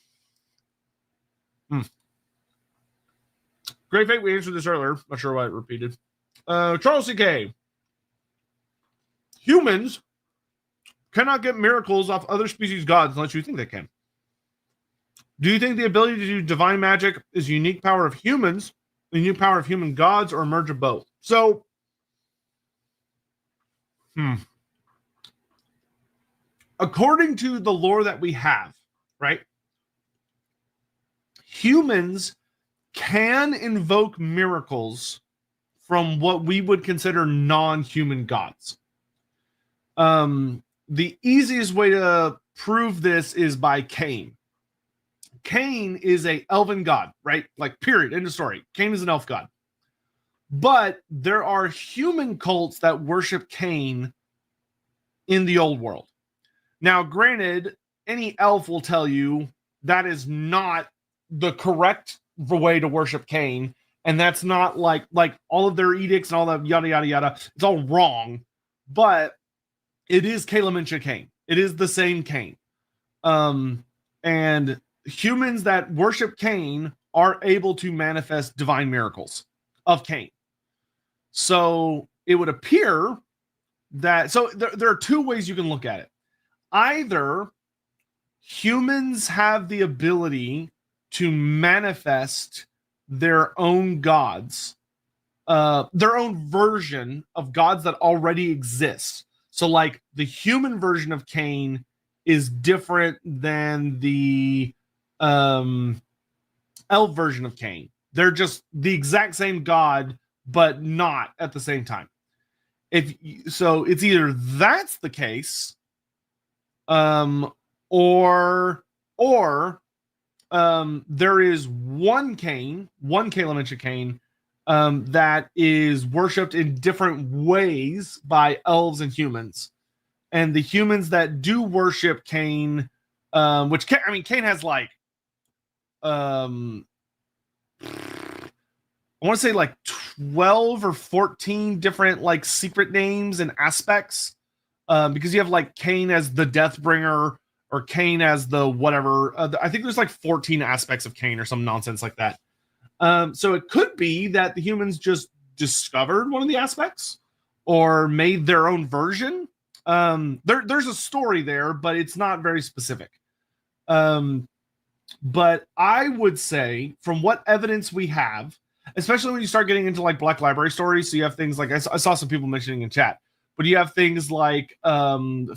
Great Fate, we answered this earlier. Not sure why it repeated. Charles C.K. Humans cannot get miracles off other species gods unless you think they can. Do you think the ability to do divine magic is a unique power of humans, a unique power of human gods, or a merge of both? So, according to the lore that we have, right? Humans can invoke miracles from what we would consider non-human gods. The easiest way to prove this is by Cain. Cain is a elven god, right? Like, period, end of story. Cain is an elf god. But there are human cults that worship Cain in the old world. Now, granted, any elf will tell you that is not the correct way to worship Cain, and that's not like all of their edicts and all that yada yada yada. It's all wrong, but it is Kalamentia Cain. It is the same Cain. And humans that worship Cain are able to manifest divine miracles of Cain. So it would appear that, so there are two ways you can look at it. Either humans have the ability to manifest their own gods, their own version of gods that already exist. So like the human version of Cain is different than the elf version of Cain. They're just the exact same god, but not at the same time. If so, it's either that's the case, or there is one Kalamancha Cain, that is worshipped in different ways by elves and humans. And the humans that do worship Cain, which Cain has like, I want to say like 12 or 14 different like secret names and aspects, because you have like Cain as the Deathbringer, or Cain as the whatever. I think there's like 14 aspects of Cain or some nonsense like that. So it could be that the humans just discovered one of the aspects or made their own version. There's a story there, but it's not very specific. But I would say, from what evidence we have, especially when you start getting into like Black Library stories, so you have things like, I saw some people mentioning in chat, but you have things like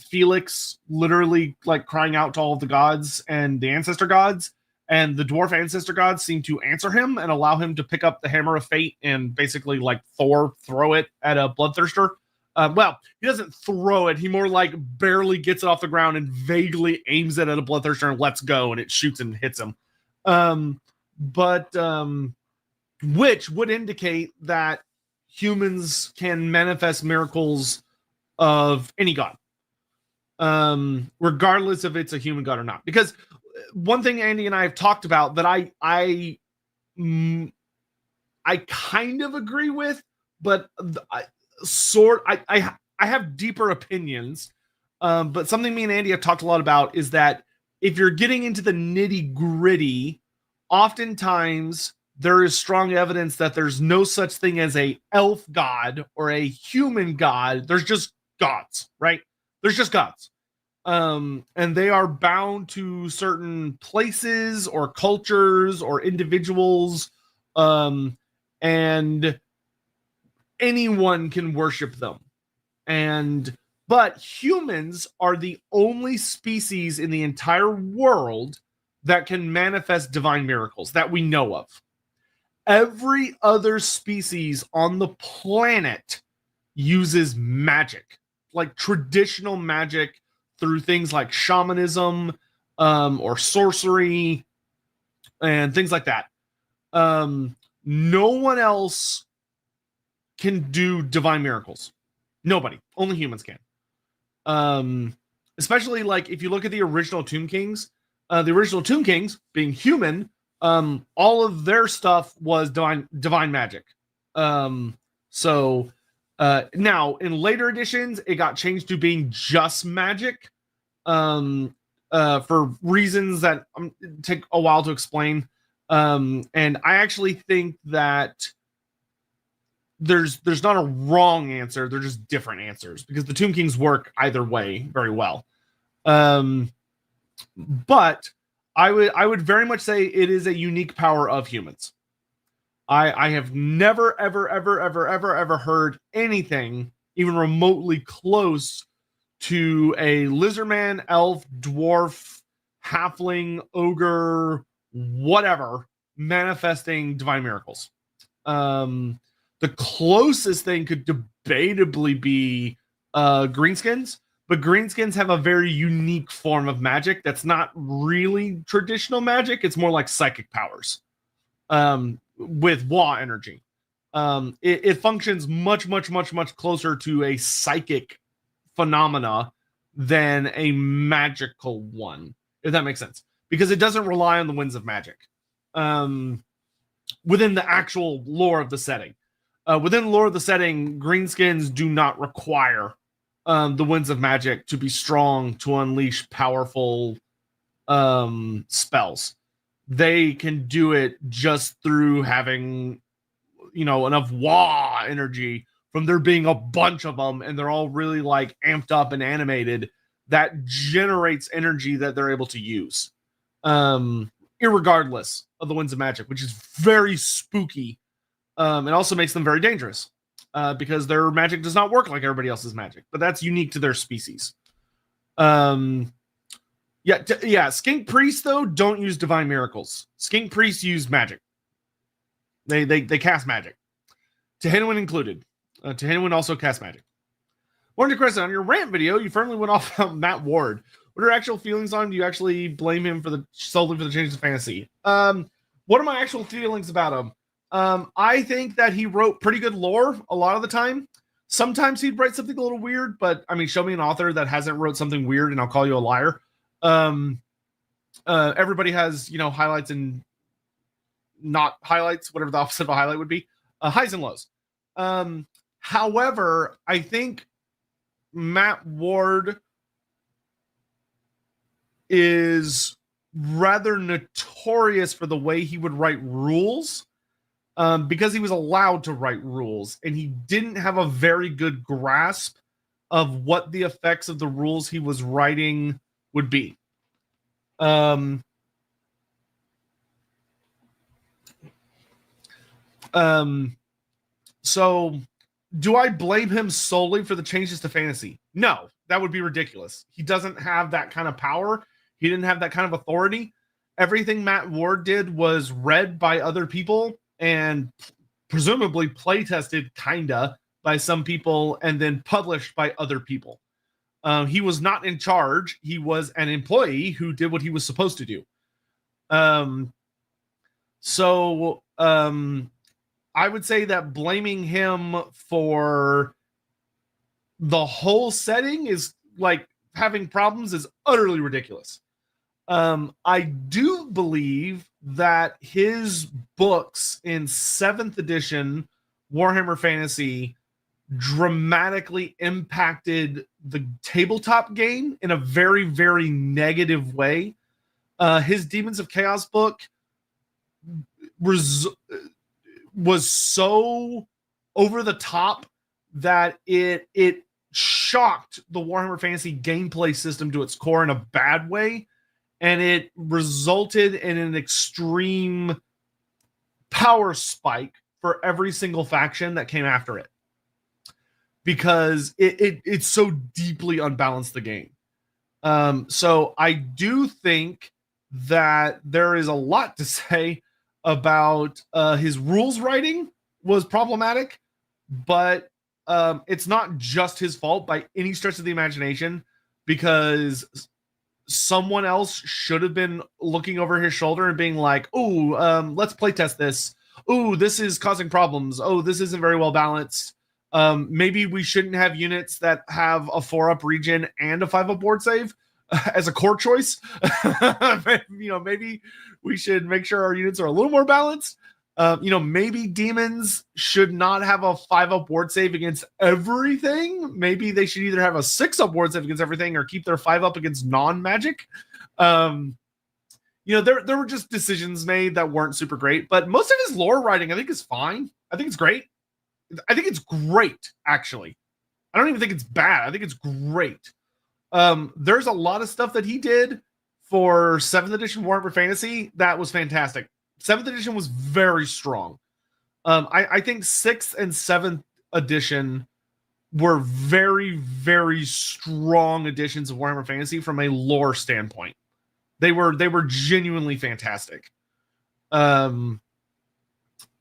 Felix literally like crying out to all of the gods and the ancestor gods, and the dwarf ancestor gods seem to answer him and allow him to pick up the hammer of fate and basically like Thor throw it at a bloodthirster. Well, he doesn't throw it. He more like barely gets it off the ground and vaguely aims it at a bloodthirster and lets go, and it shoots and hits him. Which would indicate that humans can manifest miracles of any god, regardless if it's a human god or not. Because one thing Andy and I have talked about that I kind of agree with, but I have deeper opinions. But something me and Andy have talked a lot about is that if you're getting into the nitty gritty, oftentimes there is strong evidence that there's no such thing as a elf god or a human god. There's just gods, right? There's just gods. And they are bound to certain places or cultures or individuals. And anyone can worship them. But humans are the only species in the entire world that can manifest divine miracles that we know of. Every other species on the planet uses magic, like traditional magic, through things like shamanism, or sorcery and things like that. No one else can do divine miracles. Nobody. Only humans can. Especially like if you look at the original Tomb Kings, being human, all of their stuff was divine magic. So now in later editions, it got changed to being just magic, for reasons that take a while to explain. And I actually think that there's not a wrong answer. They're just different answers, because the Tomb Kings work either way very well. But I would very much say it is a unique power of humans. I have never, ever heard anything even remotely close to a lizardman, elf, dwarf, halfling, ogre, whatever, manifesting divine miracles. The closest thing could debatably be greenskins, but greenskins have a very unique form of magic that's not really traditional magic. It's more like psychic powers, with Wa energy. It functions much closer to a psychic phenomena than a magical one, if that makes sense, because it doesn't rely on the winds of magic within the actual lore of the setting. Within the lore of the setting, greenskins do not require the winds of magic to be strong to unleash powerful spells. They can do it just through having enough wah energy from there being a bunch of them, and they're all really like amped up and animated. That generates energy that they're able to use, irregardless of the winds of magic, which is very spooky. It also makes them very dangerous because their magic does not work like everybody else's magic, but that's unique to their species. Skink priests though don't use divine miracles. Skink priests use magic. They cast magic. Tehennwyn included. Tehennwyn also cast magic. Warren DeCrescent, on your rant video, you firmly went off on Matt Ward. What are your actual feelings on him? Do you actually blame him solely for the changes to fantasy? What are my actual feelings about him? I think that he wrote pretty good lore a lot of the time. Sometimes he'd write something a little weird, but I mean, show me an author that hasn't wrote something weird and I'll call you a liar. Everybody has, highlights and not highlights, whatever the opposite of a highlight would be, highs and lows. However, I think Matt Ward is rather notorious for the way he would write rules, because he was allowed to write rules and he didn't have a very good grasp of what the effects of the rules he was writing would be. So do I blame him solely for the changes to fantasy? No, that would be ridiculous. He doesn't have that kind of power. He didn't have that kind of authority. Everything Matt Ward did was read by other people and presumably play tested kinda by some people and then published by other people. He was not in charge. He was an employee who did what he was supposed to do. I would say that blaming him for the whole setting is like having problems is utterly ridiculous. I do believe that his books in 7th edition Warhammer Fantasy dramatically impacted the tabletop game in a very, very negative way. His Demons of Chaos book was so over the top that it shocked the Warhammer Fantasy gameplay system to its core in a bad way, and it resulted in an extreme power spike for every single faction that came after it, because it so deeply unbalanced the game. So I do think that there is a lot to say about his rules writing was problematic, but it's not just his fault by any stretch of the imagination, because someone else should have been looking over his shoulder and being like, let's play test this. This is causing problems. This isn't very well balanced. Maybe we shouldn't have units that have a 4-up regen and a 5-up board save as a core choice. Maybe we should make sure our units are a little more balanced. Maybe demons should not have a 5-up ward save against everything. Maybe they should either have a 6-up ward save against everything or keep their 5-up against non-magic. There were just decisions made that weren't super great, but most of his lore writing, I think, is fine. I think it's great. I think it's great, actually. I don't even think it's bad. I think it's great. There's a lot of stuff that he did for 7th edition Warhammer Fantasy that was fantastic. 7th edition was very strong. I think 6th and 7th edition were very, very strong editions of Warhammer Fantasy from a lore standpoint. They were genuinely fantastic. 8th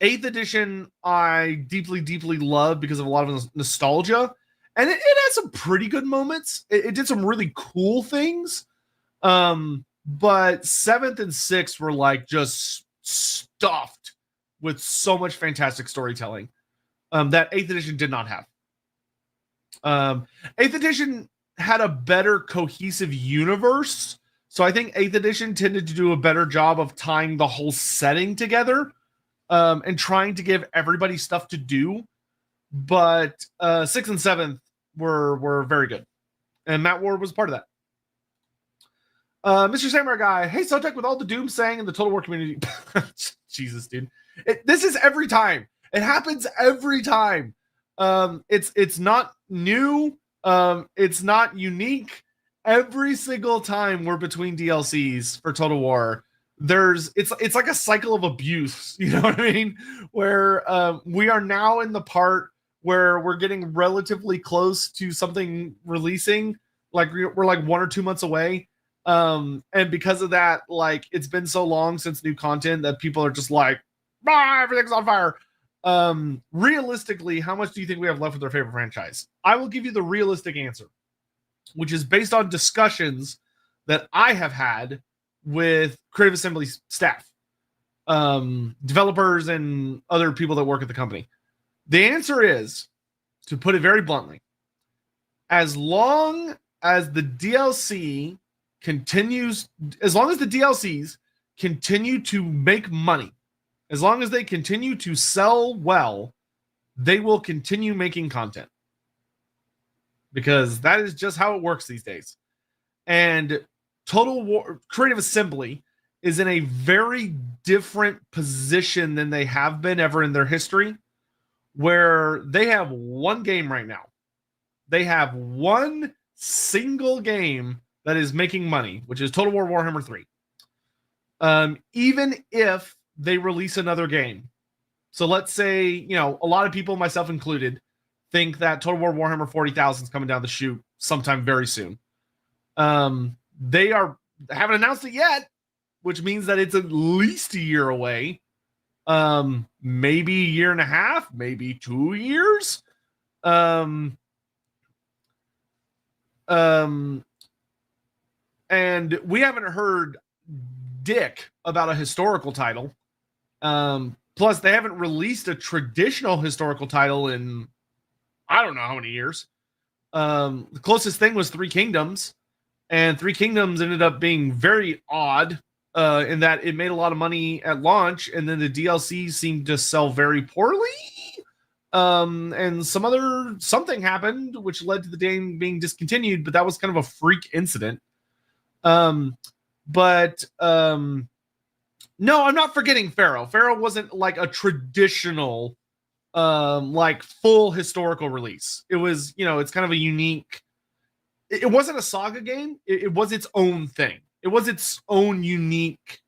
edition I deeply, deeply love because of a lot of nostalgia. And it had some pretty good moments. It did some really cool things. But 7th and 6th were like just stuffed with so much fantastic storytelling that 8th edition did not have. 8th edition had a better cohesive universe. So I think 8th edition tended to do a better job of tying the whole setting together and trying to give everybody stuff to do. But 6th and 7th were very good. And Matt Ward was part of that. Mr. Samurai Guy, hey, Sotek, with all the doom saying in the Total War community. Jesus, dude. This is every time. It happens every time. It's not new. It's not unique. Every single time we're between DLCs for Total War, it's like a cycle of abuse. You know what I mean? Where we are now in the part where we're getting relatively close to something releasing. Like we're like 1 or 2 months away. And because of that, like it's been so long since new content that people are just like, everything's on fire. Realistically, how much do you think we have left with our favorite franchise? I will give you the realistic answer, which is based on discussions that I have had with Creative Assembly staff, developers, and other people that work at the company. The answer is, to put it very bluntly, as long as the DLC continues, as long as the DLCs continue to make money, as long as they continue to sell well, they will continue making content. Because that is just how it works these days. And Total War Creative Assembly is in a very different position than they have been ever in their history, where they have one game right now. They have one single game that is making money, which is Total War Warhammer 3. Even if they release another game. So let's say, you know, a lot of people, myself included, think that Total War Warhammer 40,000 is coming down the chute sometime very soon. They haven't announced it yet, which means that it's at least a year away. Maybe a year and a half, maybe 2 years. And we haven't heard dick about a historical title. Plus, they haven't released a traditional historical title in I don't know how many years. The closest thing was Three Kingdoms, and Three Kingdoms ended up being very odd in that it made a lot of money at launch, and then the DLC seemed to sell very poorly. And something happened which led to the game being discontinued, but that was kind of a freak incident. No, I'm not forgetting Pharaoh. Pharaoh wasn't like a traditional like full historical release. It was, you know, it's kind of a unique, it wasn't a saga game. It was its own thing. It was its own unique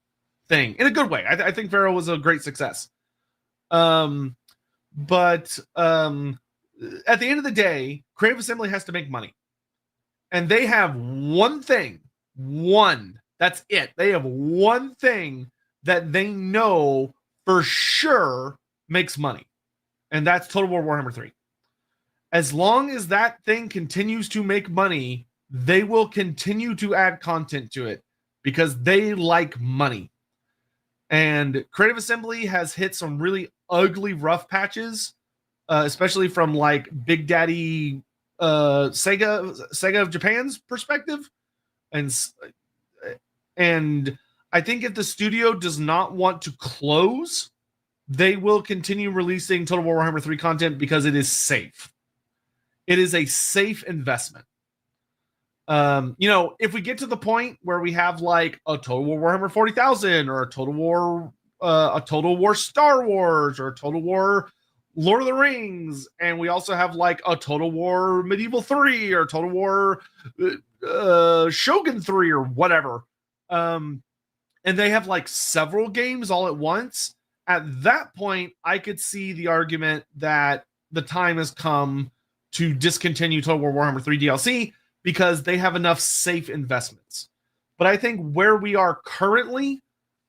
thing in a good way. I think Pharaoh was a great success. But at the end of the day, Creative Assembly has to make money. And they have one thing. That's it. They have one thing that they know for sure makes money. And that's Total War Warhammer 3. As long as that thing continues to make money, they will continue to add content to it because they like money. And Creative Assembly has hit some really ugly rough patches, especially from like Big Daddy Sega of Japan's perspective. And I think if the studio does not want to close, they will continue releasing Total War Warhammer 3 content because it is safe. It is a safe investment. You know, if we get to the point where we have like a Total War Warhammer 40,000 or a Total War Star Wars or a Total War Lord of the Rings, and we also have like a Total War Medieval 3 or Total War Shogun 3 or whatever, and they have like several games all at once, at that point, I could see the argument that the time has come to discontinue Total War Warhammer 3 DLC because they have enough safe investments. But I think where we are currently,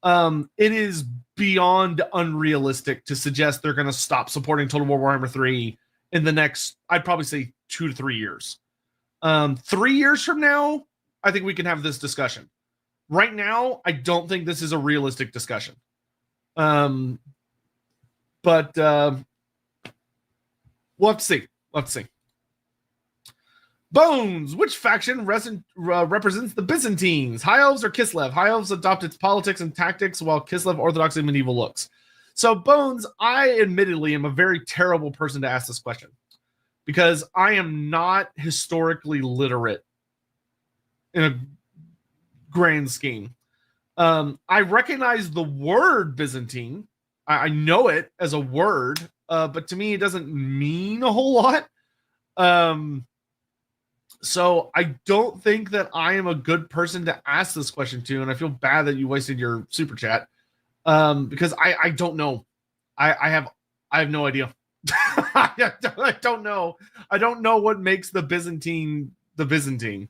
it is beyond unrealistic to suggest they're going to stop supporting Total War Warhammer 3 in the next, I'd probably say 2 to 3 years. 3 years from now, I think we can have this discussion. Right now, I don't think this is a realistic discussion. But we'll have to see. Bones, which faction represents the Byzantines? High Elves or Kislev? High Elves adopt its politics and tactics, while Kislev orthodox and medieval looks. So, Bones, I admittedly am a very terrible person to ask this question because I am not historically literate in a grand scheme. I recognize the word Byzantine. I know it as a word. but to me, it doesn't mean a whole lot. So I don't think that I am a good person to ask this question to, and I feel bad that you wasted your super chat, because I don't know. I have no idea. I don't know. I don't know what makes the Byzantine the Byzantine.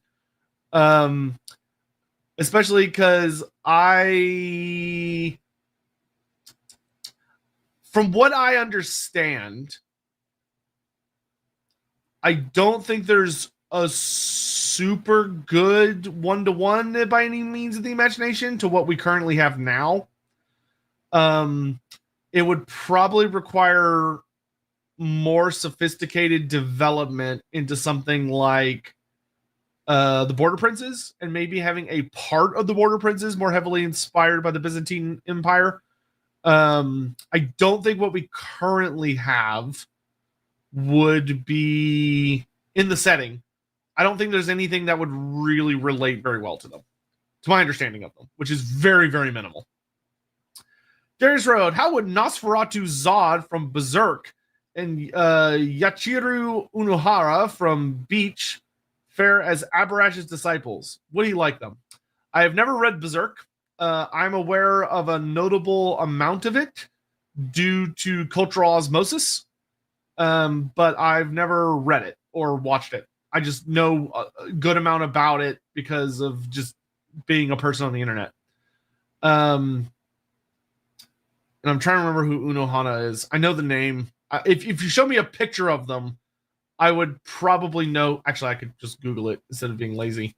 Especially because from what I understand, I don't think there's a super good one-to-one by any means of the imagination to what we currently have now. It would probably require more sophisticated development into something like the Border Princes, and maybe having a part of the Border Princes more heavily inspired by the Byzantine Empire. I don't think what we currently have would be in the setting. I don't think there's anything that would really relate very well to them, to my understanding of them, which is very, very minimal. Darius Road, how would Nosferatu Zod from Berserk and Yachiru Unohara from Beach fare as Abhorash's disciples? Would he like them? I have never read Berserk. I'm aware of a notable amount of it due to cultural osmosis, but I've never read it or watched it. I just know a good amount about it because of just being a person on the internet. And I'm trying to remember who Unohana is. I know the name. If you show me a picture of them, I would probably know. Actually, I could just Google it instead of being lazy.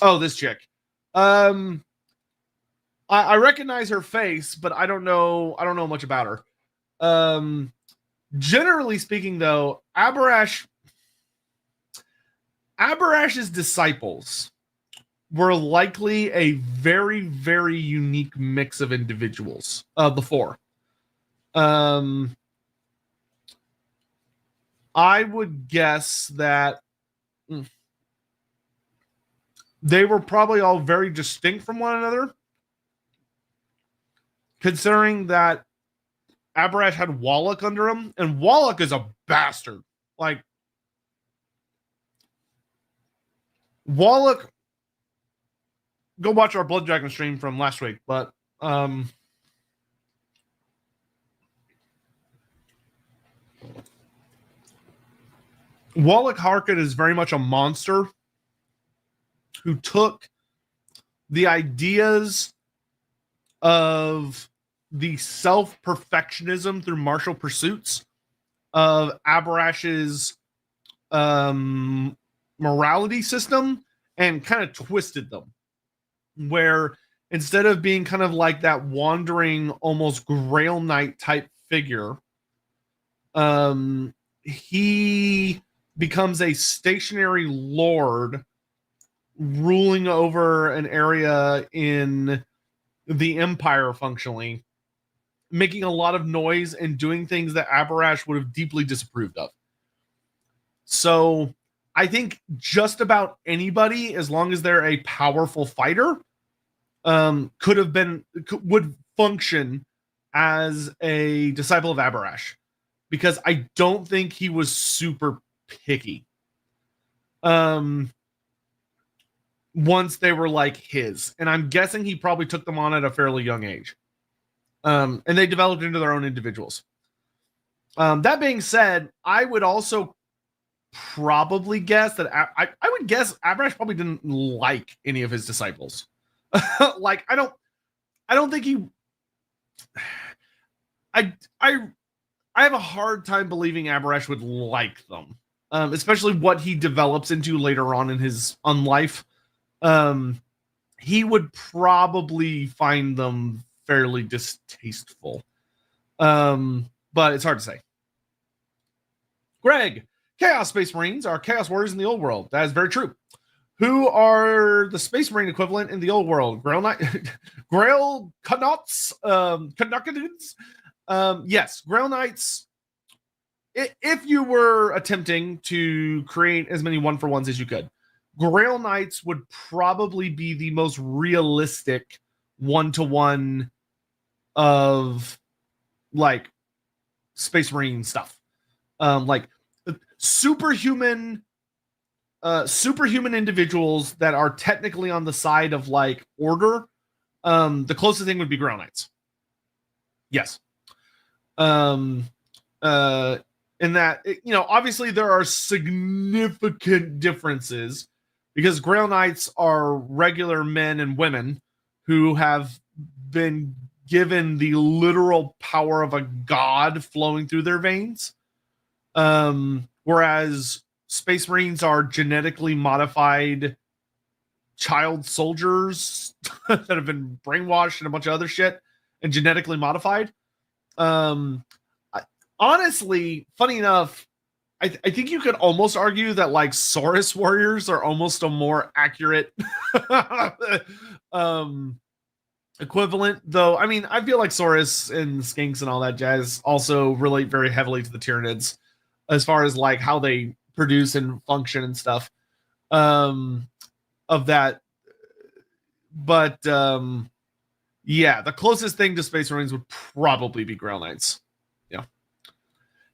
Oh, this chick. I recognize her face, but I don't know much about her. Generally speaking, though, Abhorash's disciples were likely a very, very unique mix of individuals of the four. I would guess that they were probably all very distinct from one another, considering that Abhorash had Walach under him, and Walach is a bastard. Like, Walach, go watch our Blood Dragon stream from last week, but Walach Harkon is very much a monster who took the ideas of the self-perfectionism through martial pursuits of Abhorash's morality system and kind of twisted them, where instead of being kind of like that wandering, almost Grail Knight type figure, he becomes a stationary lord ruling over an area in the Empire, functionally making a lot of noise and doing things that Abhorash would have deeply disapproved of. So I think just about anybody, as long as they're a powerful fighter, would function as a disciple of Abhorash, because I don't think he was super picky. Once they were like his, and I'm guessing he probably took them on at a fairly young age. And they developed into their own individuals. That being said, I would also probably guess that I would guess Abhorash probably didn't like any of his disciples. Like, I don't think he. I have a hard time believing Abhorash would like them, especially what he develops into later on in his life. He would probably find them fairly distasteful, but it's hard to say. Greg, Chaos Space Marines are Chaos Warriors in the old world. That is very true. Who are the Space Marine equivalent in the old world? Grail Knight, Grail Knots, Canuckadudes. Yes, Grail Knights. If you were attempting to create as many one-for-ones as you could, Grail Knights would probably be the most realistic 1-to-1 of like Space Marine stuff. Like superhuman individuals that are technically on the side of like order. The closest thing would be Grail Knights. Yes. In that, obviously there are significant differences because Grail Knights are regular men and women who have been given the literal power of a god flowing through their veins. Whereas Space Marines are genetically modified child soldiers that have been brainwashed and a bunch of other shit and genetically modified. Honestly, funny enough, I think you could almost argue that like Saurus warriors are almost a more accurate equivalent, though. I mean, I feel like Saurus and Skinks and all that jazz also relate very heavily to the Tyranids as far as like how they produce and function and stuff of that. But yeah, the closest thing to Space Marines would probably be Grail Knights. Yeah.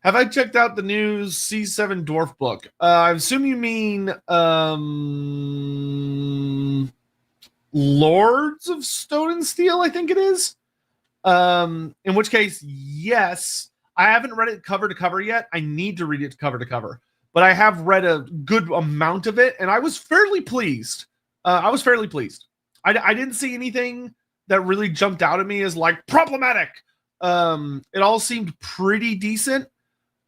Have I checked out the new C7 Dwarf book? I assume you mean Lords of Stone and Steel, I think it is. In which case, yes. I haven't read it cover to cover yet. I need to read it cover to cover. But I have read a good amount of it, and I was fairly pleased. I didn't see anything that really jumped out at me as like problematic. It all seemed pretty decent.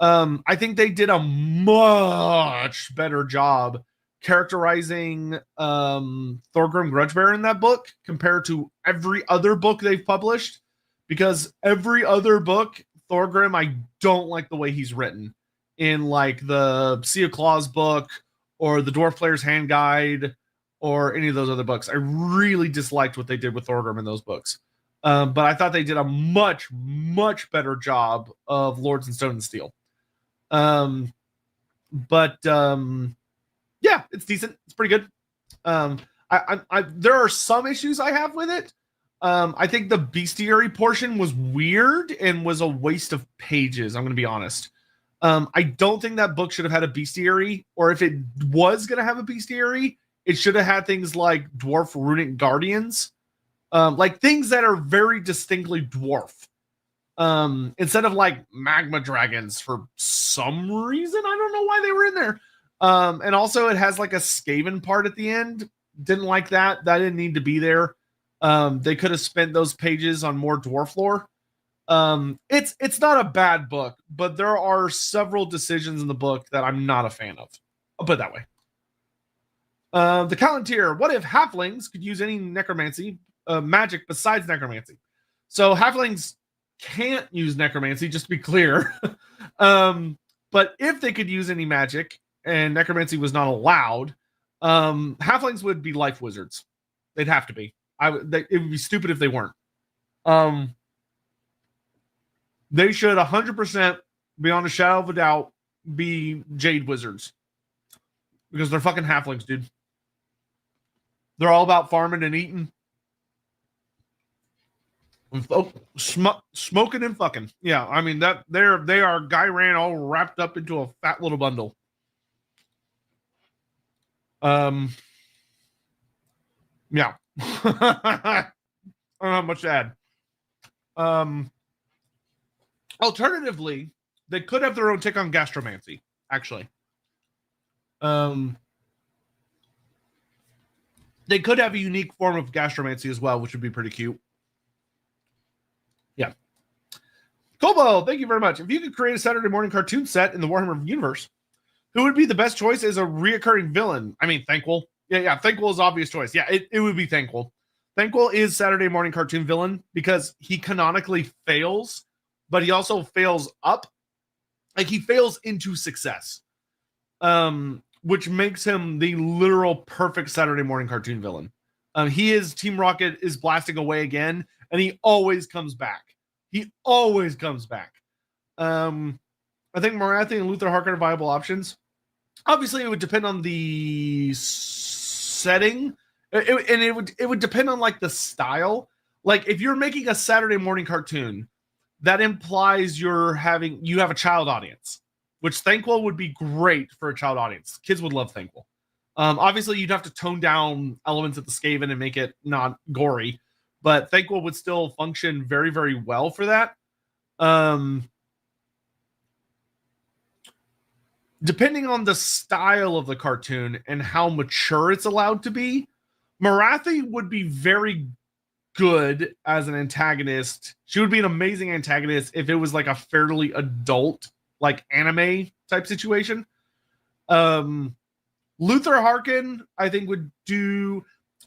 I think they did a much better job characterizing Thorgrim Grudgebearer in that book compared to every other book they've published. Because every other book, Thorgrim, I don't like the way he's written. In like the Sea of Claws book or the Dwarf Player's Hand Guide or any of those other books. I really disliked what they did with Thorgrim in those books. But I thought they did a much, much better job of Lords and Stone and Steel. Yeah, it's decent. It's pretty good. There are some issues I have with it. I think the bestiary portion was weird and was a waste of pages. I'm going to be honest. I don't think that book should have had a bestiary, or if it was going to have a bestiary, it should have had things like dwarf runic guardians, like things that are very distinctly dwarf, instead of like magma dragons for some reason. I don't know why they were in there. And also it has like a Skaven part at the end. Didn't like that. That didn't need to be there. They could have spent those pages on more dwarf lore. It's not a bad book, but there are several decisions in the book that I'm not a fan of. I'll put it that way. The Callantir, what if halflings could use any necromancy magic besides necromancy? So halflings can't use necromancy, just to be clear. But if they could use any magic and necromancy was not allowed, halflings would be life wizards. They'd have to be. It would be stupid if they weren't. They should 100%, beyond a shadow of a doubt, be jade wizards. Because they're fucking halflings, dude. They're all about farming and eating. And smoking and fucking. Yeah, I mean, they are guy ran all wrapped up into a fat little bundle. Yeah. I don't have much to add. Alternatively, they could have their own take on gastromancy, actually. They could have a unique form of gastromancy as well, which would be pretty cute. Yeah. Kobo, thank you very much. If you could create a Saturday morning cartoon set in the Warhammer universe, who would be the best choice as a reoccurring villain? I mean, Thanquol. Yeah, Thanquol is obvious choice. Yeah, it would be Thanquol. Thanquol is Saturday morning cartoon villain because he canonically fails, but he also fails up. Like, he fails into success. Which makes him the literal perfect Saturday morning cartoon villain. He is Team Rocket is blasting away again, and he always comes back. I think Morathi and Luther Harkon are viable options. Obviously, it would depend on the setting, it would depend on like the style. like if you're making a Saturday morning cartoon, that implies you have a child audience, which Thanquol would be great for a child audience. Kids would love Thanquol. Obviously, you'd have to tone down elements of the Skaven and make it not gory, but Thanquol would still function very, very well for that. Depending on the style of the cartoon and how mature it's allowed to be, Morathi would be very good as an antagonist. She would be an amazing antagonist if it was like a fairly adult, like anime type situation. Luther Harkon, I think would do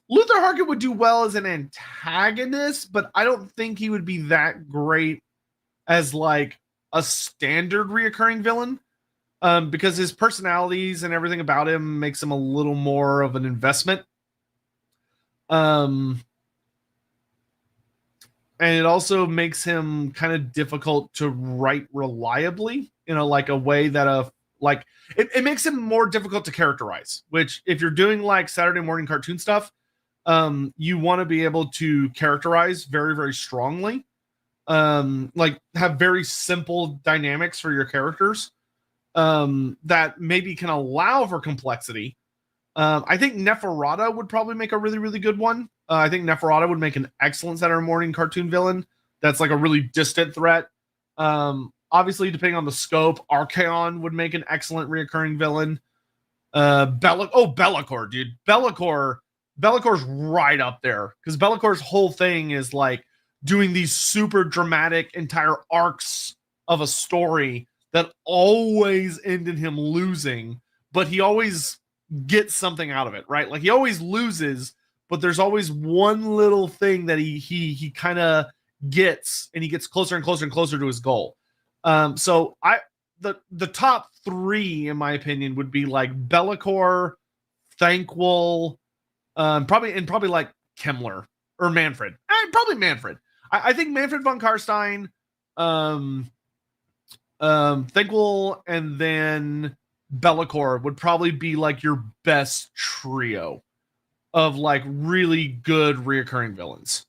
well as an antagonist, but I don't think he would be that great as like a standard reoccurring villain. Because his personalities and everything about him makes him a little more of an investment. And it also makes him kind of difficult to write reliably in a way that it makes him more difficult to characterize, which if you're doing like Saturday morning cartoon stuff, you want to be able to characterize very, very strongly, like have very simple dynamics for your characters, that maybe can allow for complexity. I think Neferata would probably make a really, really good one. I think Neferata would make an excellent Saturday morning cartoon villain that's like a really distant threat. Obviously, depending on the scope, Archaon would make an excellent reoccurring villain. Be'lakor, dude. Be'lakor's right up there, because Be'lakor's whole thing is like doing these super dramatic entire arcs of a story that always end in him losing, but he always gets something out of it, right? Like he always loses, but there's always one little thing that he kind of gets, and he gets closer and closer and closer to his goal. So the top three, in my opinion, would be like Be'lakor, Thanquol, probably like Kemmler or Manfred. Probably Manfred. I think Manfred von Karstein, Thanquol, and then Be'lakor would probably be like your best trio of like really good reoccurring villains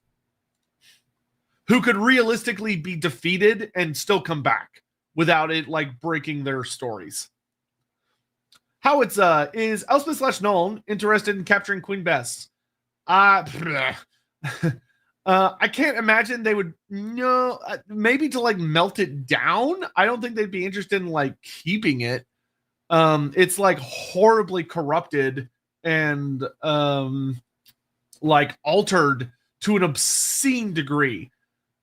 who could realistically be defeated and still come back without it like breaking their stories. How it's is Elspeth/Null interested in capturing Queen Bess? I can't imagine they would. No, maybe to like melt it down. I don't think they'd be interested in like keeping it. It's like horribly corrupted and like altered to an obscene degree.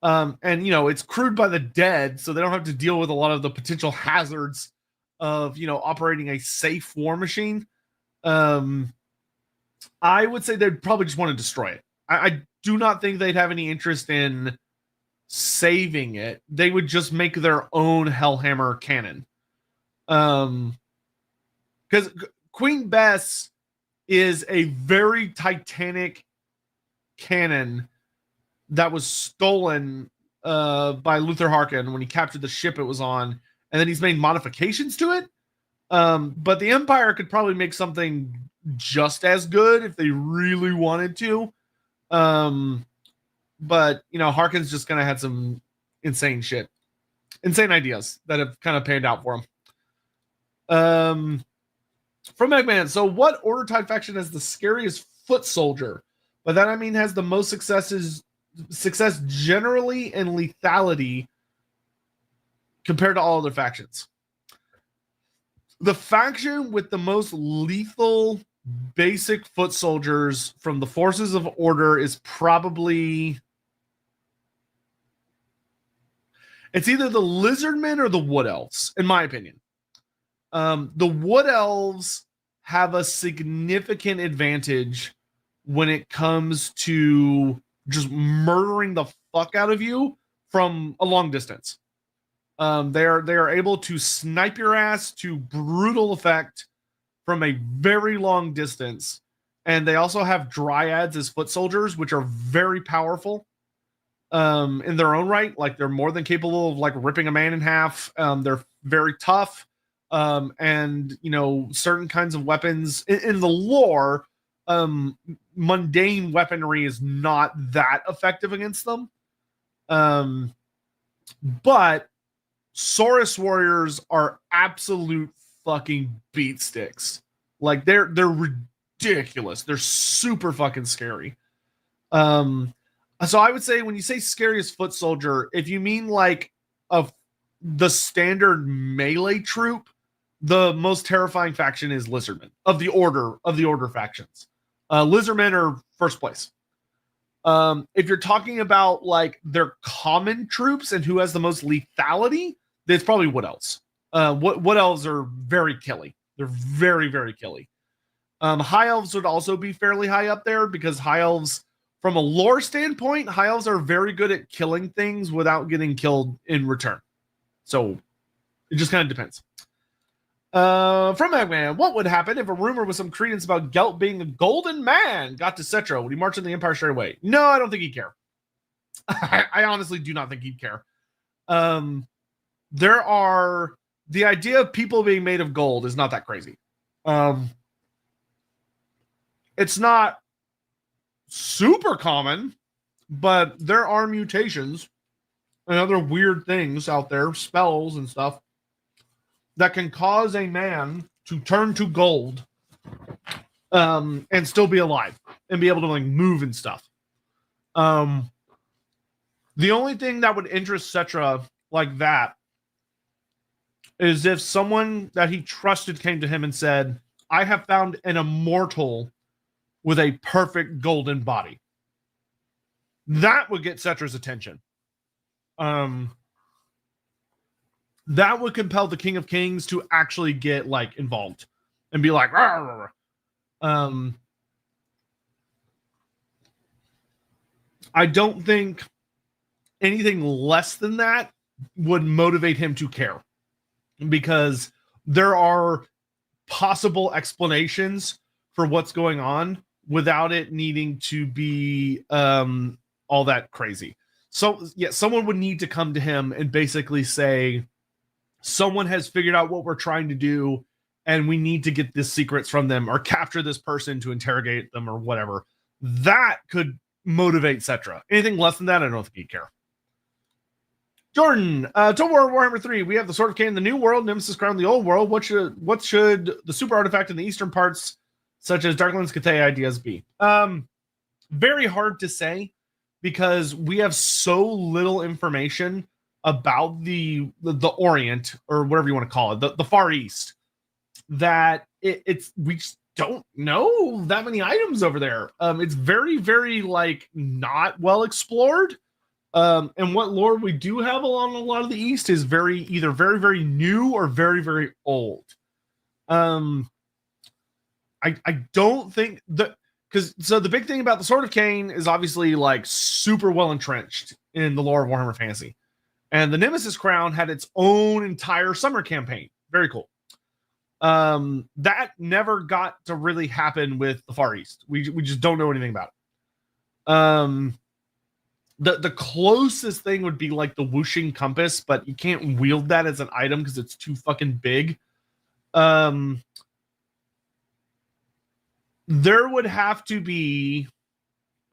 And it's crewed by the dead, so they don't have to deal with a lot of the potential hazards of operating a safe war machine. I would say they'd probably just want to destroy it. I do not think they'd have any interest in saving it. They would just make their own Hellhammer canon. Because Queen Bess is a very Titanic canon that was stolen by Luther Harkon when he captured the ship it was on, and then he's made modifications to it. But the Empire could probably make something just as good if they really wanted to. But Harkon's just gonna have some insane ideas that have kind of panned out for him. From Eggman, so what Order Tide faction has the scariest foot soldier? By that I mean has the most success generally and lethality compared to all other factions. The faction with the most lethal basic foot soldiers from the forces of Order is probably, it's either the Lizardmen or the Wood Elves, in my opinion. The Wood Elves have a significant advantage when it comes to just murdering the fuck out of you from a long distance. They are able to snipe your ass to brutal effect from a very long distance, and they also have dryads as foot soldiers, which are very powerful in their own right. Like they're more than capable of like ripping a man in half. They're very tough, and certain kinds of weapons in the lore. mundane weaponry is not that effective against them. But Saurus warriors are absolute fucking beat sticks. Like they're ridiculous. They're super fucking scary. So I would say when you say scariest foot soldier, if you mean like the standard melee troop, the most terrifying faction is Lizardmen of the order factions. Lizardmen are first place. If you're talking about like their common troops and who has the most lethality, it's probably Wood Elves. Wood Elves are very killy. They're very, very killy. High Elves would also be fairly high up there because High Elves, from a lore standpoint, High Elves are very good at killing things without getting killed in return. So it just kind of depends. From Eggman, what would happen if a rumor with some credence about Gelt being a golden man got to Cetra? Would he march in the Empire straight away? No, I don't think he'd care. I honestly do not think he'd care. The idea of people being made of gold is not that crazy. It's not super common, but there are mutations and other weird things out there, spells and stuff, that can cause a man to turn to gold and still be alive and be able to like move and stuff. The only thing that would interest Cetra like that is if someone that he trusted came to him and said, I have found an immortal with a perfect golden body. That would get Cetra's attention. That would compel the King of Kings to actually get like involved and be like, rawr, rawr. I don't think anything less than that would motivate him to care, because there are possible explanations for what's going on without it needing to be all that crazy. So yeah, someone would need to come to him and basically say, someone has figured out what we're trying to do and we need to get the secrets from them or capture this person to interrogate them or whatever. That could motivate Cetra. Anything less than that, I don't think he'd care. Jordan, Total War Warhammer 3, we have the Sword of Cain in the New World, Nemesis Crown in the Old World. What should the super artifact in the eastern parts, such as Darklands, Cathay ideas be? Very hard to say, because we have so little information about the Orient, or whatever you want to call it, the Far East, that we just don't know that many items over there. It's very, very like not well explored. And what lore we do have along a lot of the East is either very, very new or very, very old. I don't think that, so the big thing about the Sword of Cain is obviously like super well entrenched in the lore of Warhammer Fantasy. And the Nemesis Crown had its own entire summer campaign. Very cool. That never got to really happen with the Far East. We just don't know anything about it. The closest thing would be like the whooshing compass, but you can't wield that as an item because it's too fucking big. There would have to be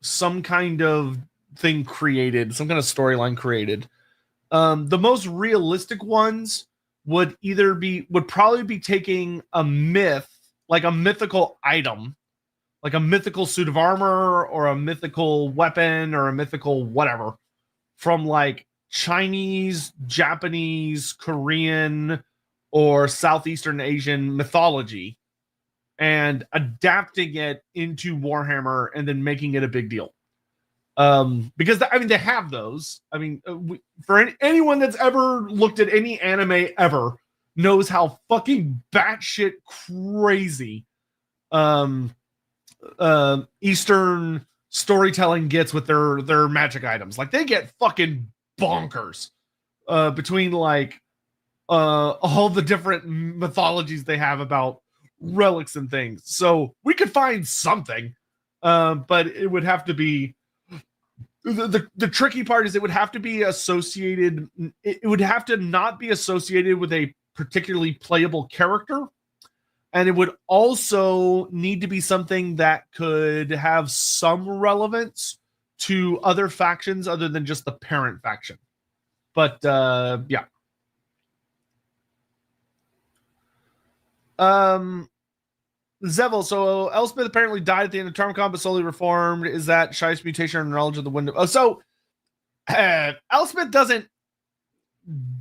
some kind of thing created, some kind of storyline created. The most realistic ones would probably be taking a myth, like a mythical item, like a mythical suit of armor or a mythical weapon or a mythical whatever, from like Chinese, Japanese, Korean, or Southeastern Asian mythology, and adapting it into Warhammer and then making it a big deal. Because they have those. For anyone that's ever looked at any anime ever knows how fucking batshit crazy Eastern storytelling gets with their magic items. Like, they get fucking bonkers between like all the different mythologies they have about relics and things. So we could find something, but it would have to be the tricky part is it would have to be associated. It would have to not be associated with a particularly playable character, And it would also need to be something that could have some relevance to other factions other than just the parent faction. But yeah. Zevil, so Elspeth apparently died at the end of Tarmacon, but slowly reformed. Is that Shy's mutation or knowledge of the window? Oh, so Elspeth doesn't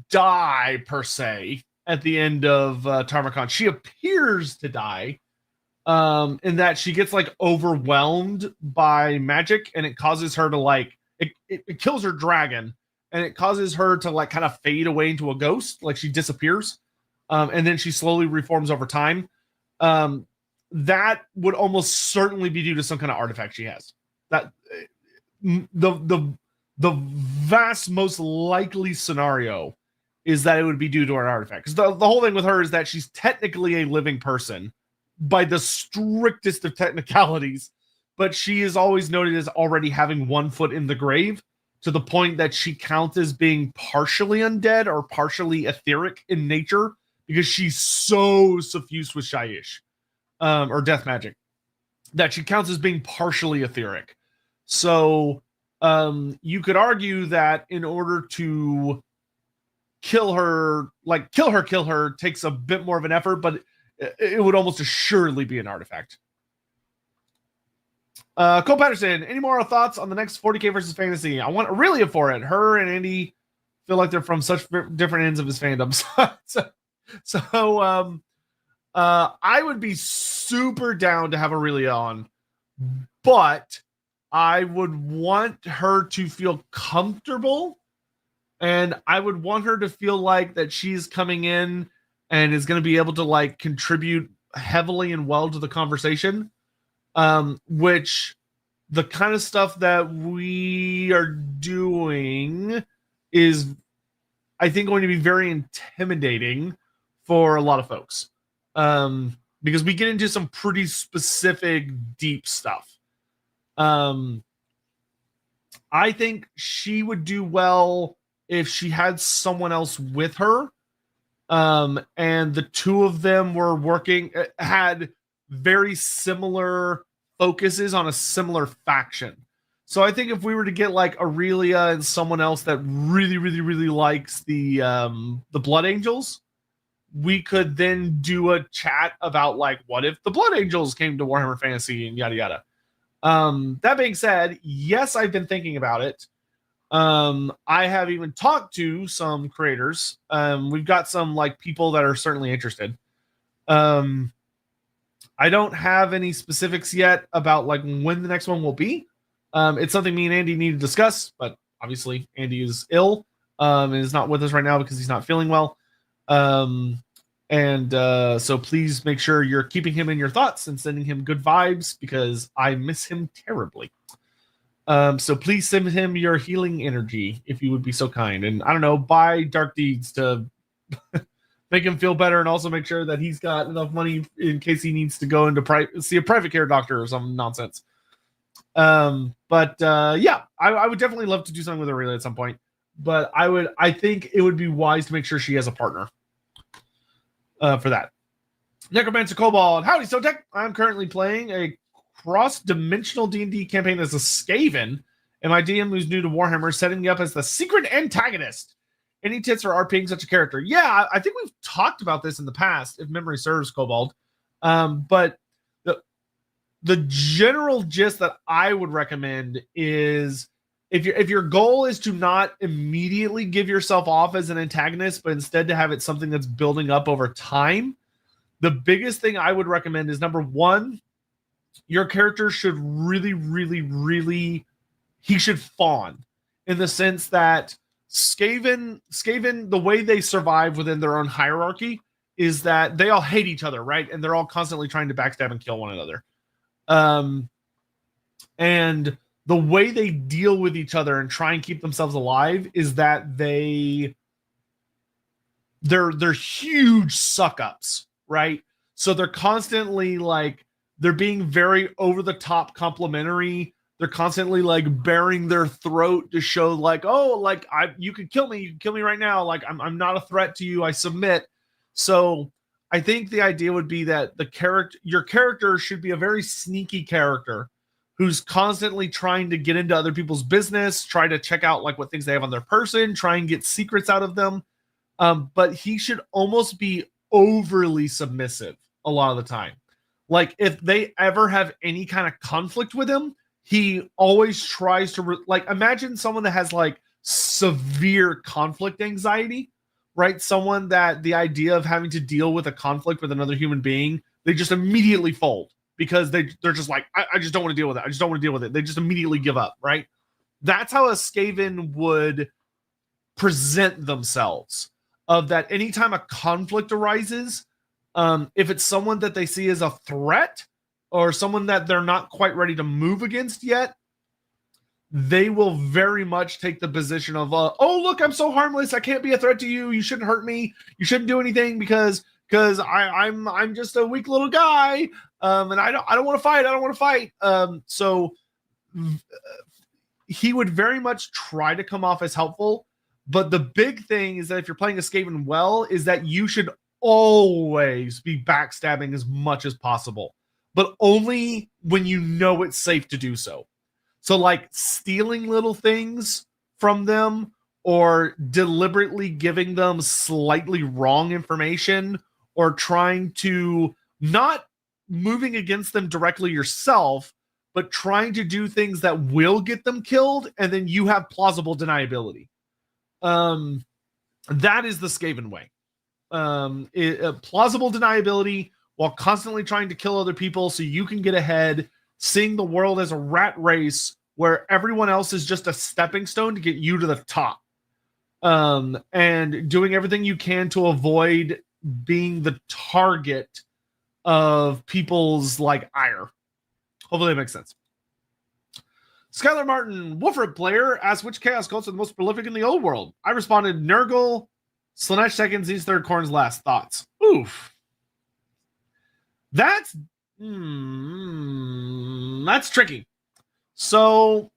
die per se at the end of Tarmacon. She appears to die in that she gets like overwhelmed by magic, and it causes her to like it kills her dragon, and it causes her to like kind of fade away into a ghost, like she disappears, and then she slowly reforms over time. That would almost certainly be due to some kind of artifact she has. That the vast most likely scenario is that it would be due to an artifact. Because the whole thing with her is that she's technically a living person by the strictest of technicalities, but she is always noted as already having one foot in the grave, to the point that she counts as being partially undead or partially etheric in nature, because she's so suffused with Shyish, or death magic, that she counts as being partially etheric. So you could argue that in order to kill her takes a bit more of an effort, but it would almost assuredly be an artifact. Cole Patterson, any more thoughts on the next 40k versus fantasy? I want Aurelia for it. Her and Andy feel like they're from such different ends of his fandom. So I would be super down to have Aurelia on, but I would want her to feel comfortable, and I would want her to feel like that she's coming in and is going to be able to like contribute heavily and well to the conversation, which the kind of stuff that we are doing is, I think, going to be very intimidating for a lot of folks, because we get into some pretty specific, deep stuff. I think she would do well if she had someone else with her, and the two of them were had very similar focuses on a similar faction. So I think if we were to get like Aurelia and someone else that really, really, really likes the Blood Angels, we could then do a chat about like, what if the Blood Angels came to Warhammer Fantasy and yada yada. That being said, yes, I've been thinking about it. I have even talked to some creators. We've got some like people that are certainly interested. I don't have any specifics yet about like when the next one will be. It's something me and Andy need to discuss, but obviously Andy is ill, and is not with us right now because he's not feeling well. So please make sure you're keeping him in your thoughts and sending him good vibes, because I miss him terribly. So please send him your healing energy if you would be so kind. And I don't know, buy Dark Deeds to make him feel better, and also make sure that he's got enough money in case he needs to go into see a private care doctor or some nonsense. Yeah, I would definitely love to do something with Aurelia at some point, but I think it would be wise to make sure she has a partner for that. Necromancer Cobalt, howdy Sotek. I'm currently playing a cross-dimensional D&D campaign as a Skaven, and my DM, who's new to Warhammer, is setting me up as the secret antagonist. Any tips for RPing such a character? Yeah, I think we've talked about this in the past, if memory serves, Cobalt. But the general gist that I would recommend is, if your goal is to not immediately give yourself off as an antagonist, but instead to have it something that's building up over time, the biggest thing I would recommend is, number one, your character should really, really, really, he should fawn, in the sense that Skaven, the way they survive within their own hierarchy is that they all hate each other, right? And they're all constantly trying to backstab and kill one another. And the way they deal with each other and try and keep themselves alive is that they're huge suck-ups, right? So they're constantly like, they're being very over the top complimentary. They're constantly like baring their throat to show like, oh, like you could kill me right now. Like I'm not a threat to you. I submit. So I think the idea would be that your character should be a very sneaky character who's constantly trying to get into other people's business, try to check out like what things they have on their person, try and get secrets out of them. But he should almost be overly submissive a lot of the time. Like if they ever have any kind of conflict with him, he always tries to like imagine someone that has like severe conflict anxiety, right? Someone that the idea of having to deal with a conflict with another human being, they just immediately fold because they're just like, I just don't want to deal with it. I just don't want to deal with it. They just immediately give up, right? That's how a Skaven would present themselves. Of that, anytime a conflict arises, if it's someone that they see as a threat or someone that they're not quite ready to move against yet, they will very much take the position of, oh, look, I'm so harmless. I can't be a threat to you. You shouldn't hurt me. You shouldn't do anything because I'm just a weak little guy. And I don't want to fight. I don't want to fight. So he would very much try to come off as helpful. But the big thing is that if you're playing a Skaven well, is that you should always be backstabbing as much as possible, but only when you know it's safe to do so. So like stealing little things from them or deliberately giving them slightly wrong information or trying to not moving against them directly yourself, but trying to do things that will get them killed. And then you have plausible deniability. That is the Skaven way. Plausible deniability while constantly trying to kill other people so you can get ahead, seeing the world as a rat race where everyone else is just a stepping stone to get you to the top. And doing everything you can to avoid being the target of people's like ire. Hopefully that makes sense. Skylar Martin, Wolfrup player, asked which chaos cults are the most prolific in the old world. I responded, Nurgle, Slaanesh second, Z's third, Khorne's last. Thoughts? Oof. That's tricky. So,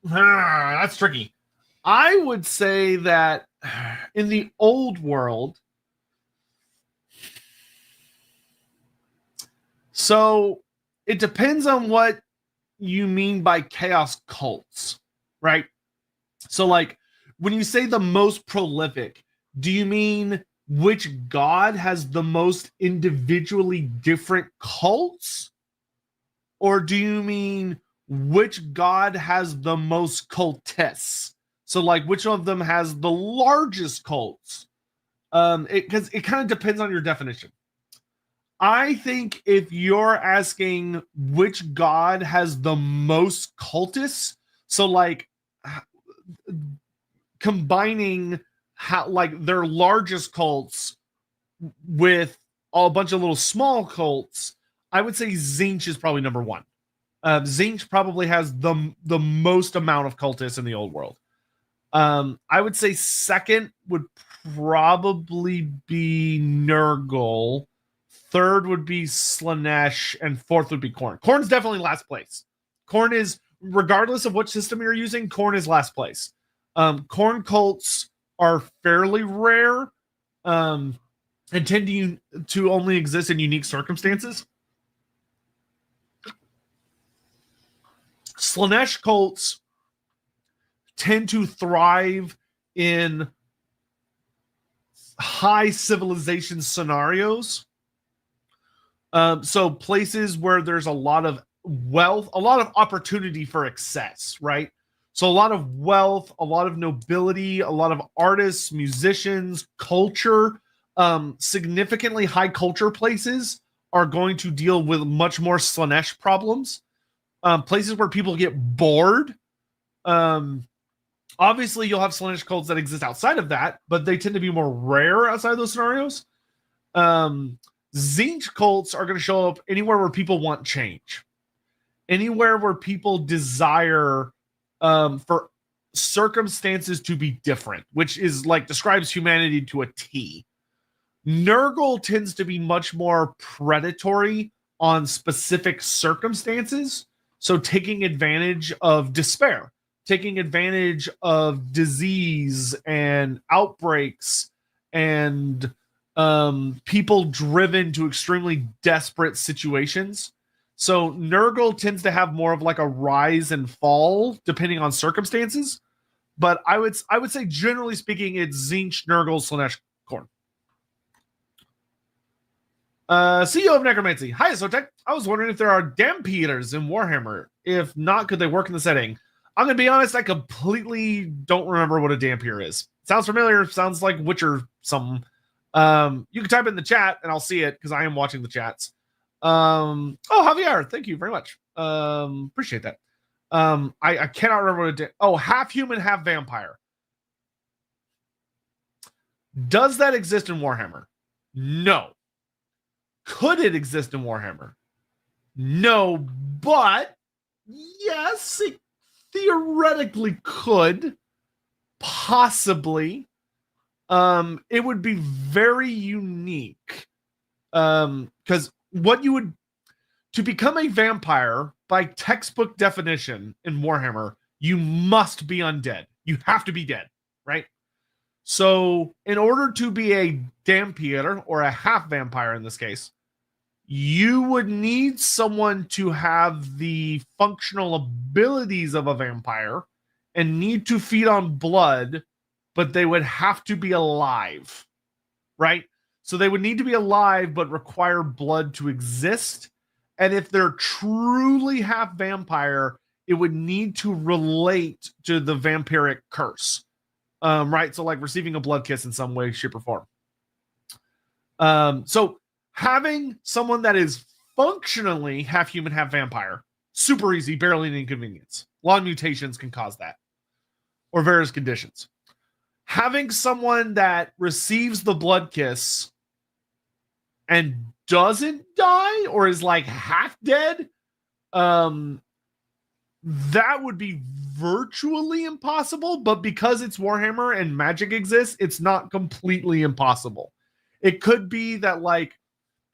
that's tricky. I would say that in the old world, so it depends on what you mean by chaos cults, right? So like when you say the most prolific, do you mean which god has the most individually different cults? Or do you mean which god has the most cultists? So like which of them has the largest cults? Because it kind of depends on your definition. I think if you're asking which god has the most cultists, so like combining how like their largest cults with a bunch of little small cults, I would say Tzeentch is probably number one. Tzeentch probably has the most amount of cultists in the old world. I would say second would probably be Nurgle. Third would be Slaanesh, and fourth would be Khorne. Khorne's definitely last place. Khorne is, regardless of what system you're using, Khorne is last place. Khorne cults are fairly rare and tend to only exist in unique circumstances. Slaanesh cults tend to thrive in high civilization scenarios. So places where there's a lot of wealth, a lot of opportunity for excess, right? So a lot of wealth, a lot of nobility, a lot of artists, musicians, culture, significantly high culture places are going to deal with much more Slaanesh problems. Places where people get bored. Obviously, you'll have Slaanesh cults that exist outside of that, but they tend to be more rare outside of those scenarios. Tzeentch cults are going to show up anywhere where people want change. Anywhere where people desire for circumstances to be different, which is like describes humanity to a T. Nurgle tends to be much more predatory on specific circumstances. So taking advantage of despair, taking advantage of disease and outbreaks and people driven to extremely desperate situations. So Nurgle tends to have more of like a rise and fall depending on circumstances. But I would say generally speaking, it's Tzeentch, Nurgle, Slaanesh, Khorne. CEO of Necromancy. Hi, Sotek. I was wondering if there are Dampeders in Warhammer. If not, could they work in the setting? I'm going to be honest, I completely don't remember what a Dampier is. Sounds familiar. Sounds like Witcher something. You can type it in the chat and I'll see it because I am watching the chats. Oh, Javier, thank you very much. Appreciate that. I cannot remember what it did. Oh, half human, half vampire. Does that exist in Warhammer? No. Could it exist in Warhammer? No, but yes, it theoretically could. Possibly. It would be very unique. Because what you would, to become a vampire, by textbook definition in Warhammer, you must be undead. You have to be dead, right? So in order to be a Dampier, or a half vampire in this case, you would need someone to have the functional abilities of a vampire and need to feed on blood, but they would have to be alive, right? So they would need to be alive, but require blood to exist. And if they're truly half vampire, it would need to relate to the vampiric curse, right? So like receiving a blood kiss in some way, shape, or form. So having someone that is functionally half human, half vampire, super easy, barely an inconvenience. A lot of mutations can cause that, or various conditions. Having someone that receives the blood kiss and doesn't die, or is like half dead, that would be virtually impossible. But because it's Warhammer and magic exists, it's not completely impossible. It could be that, like,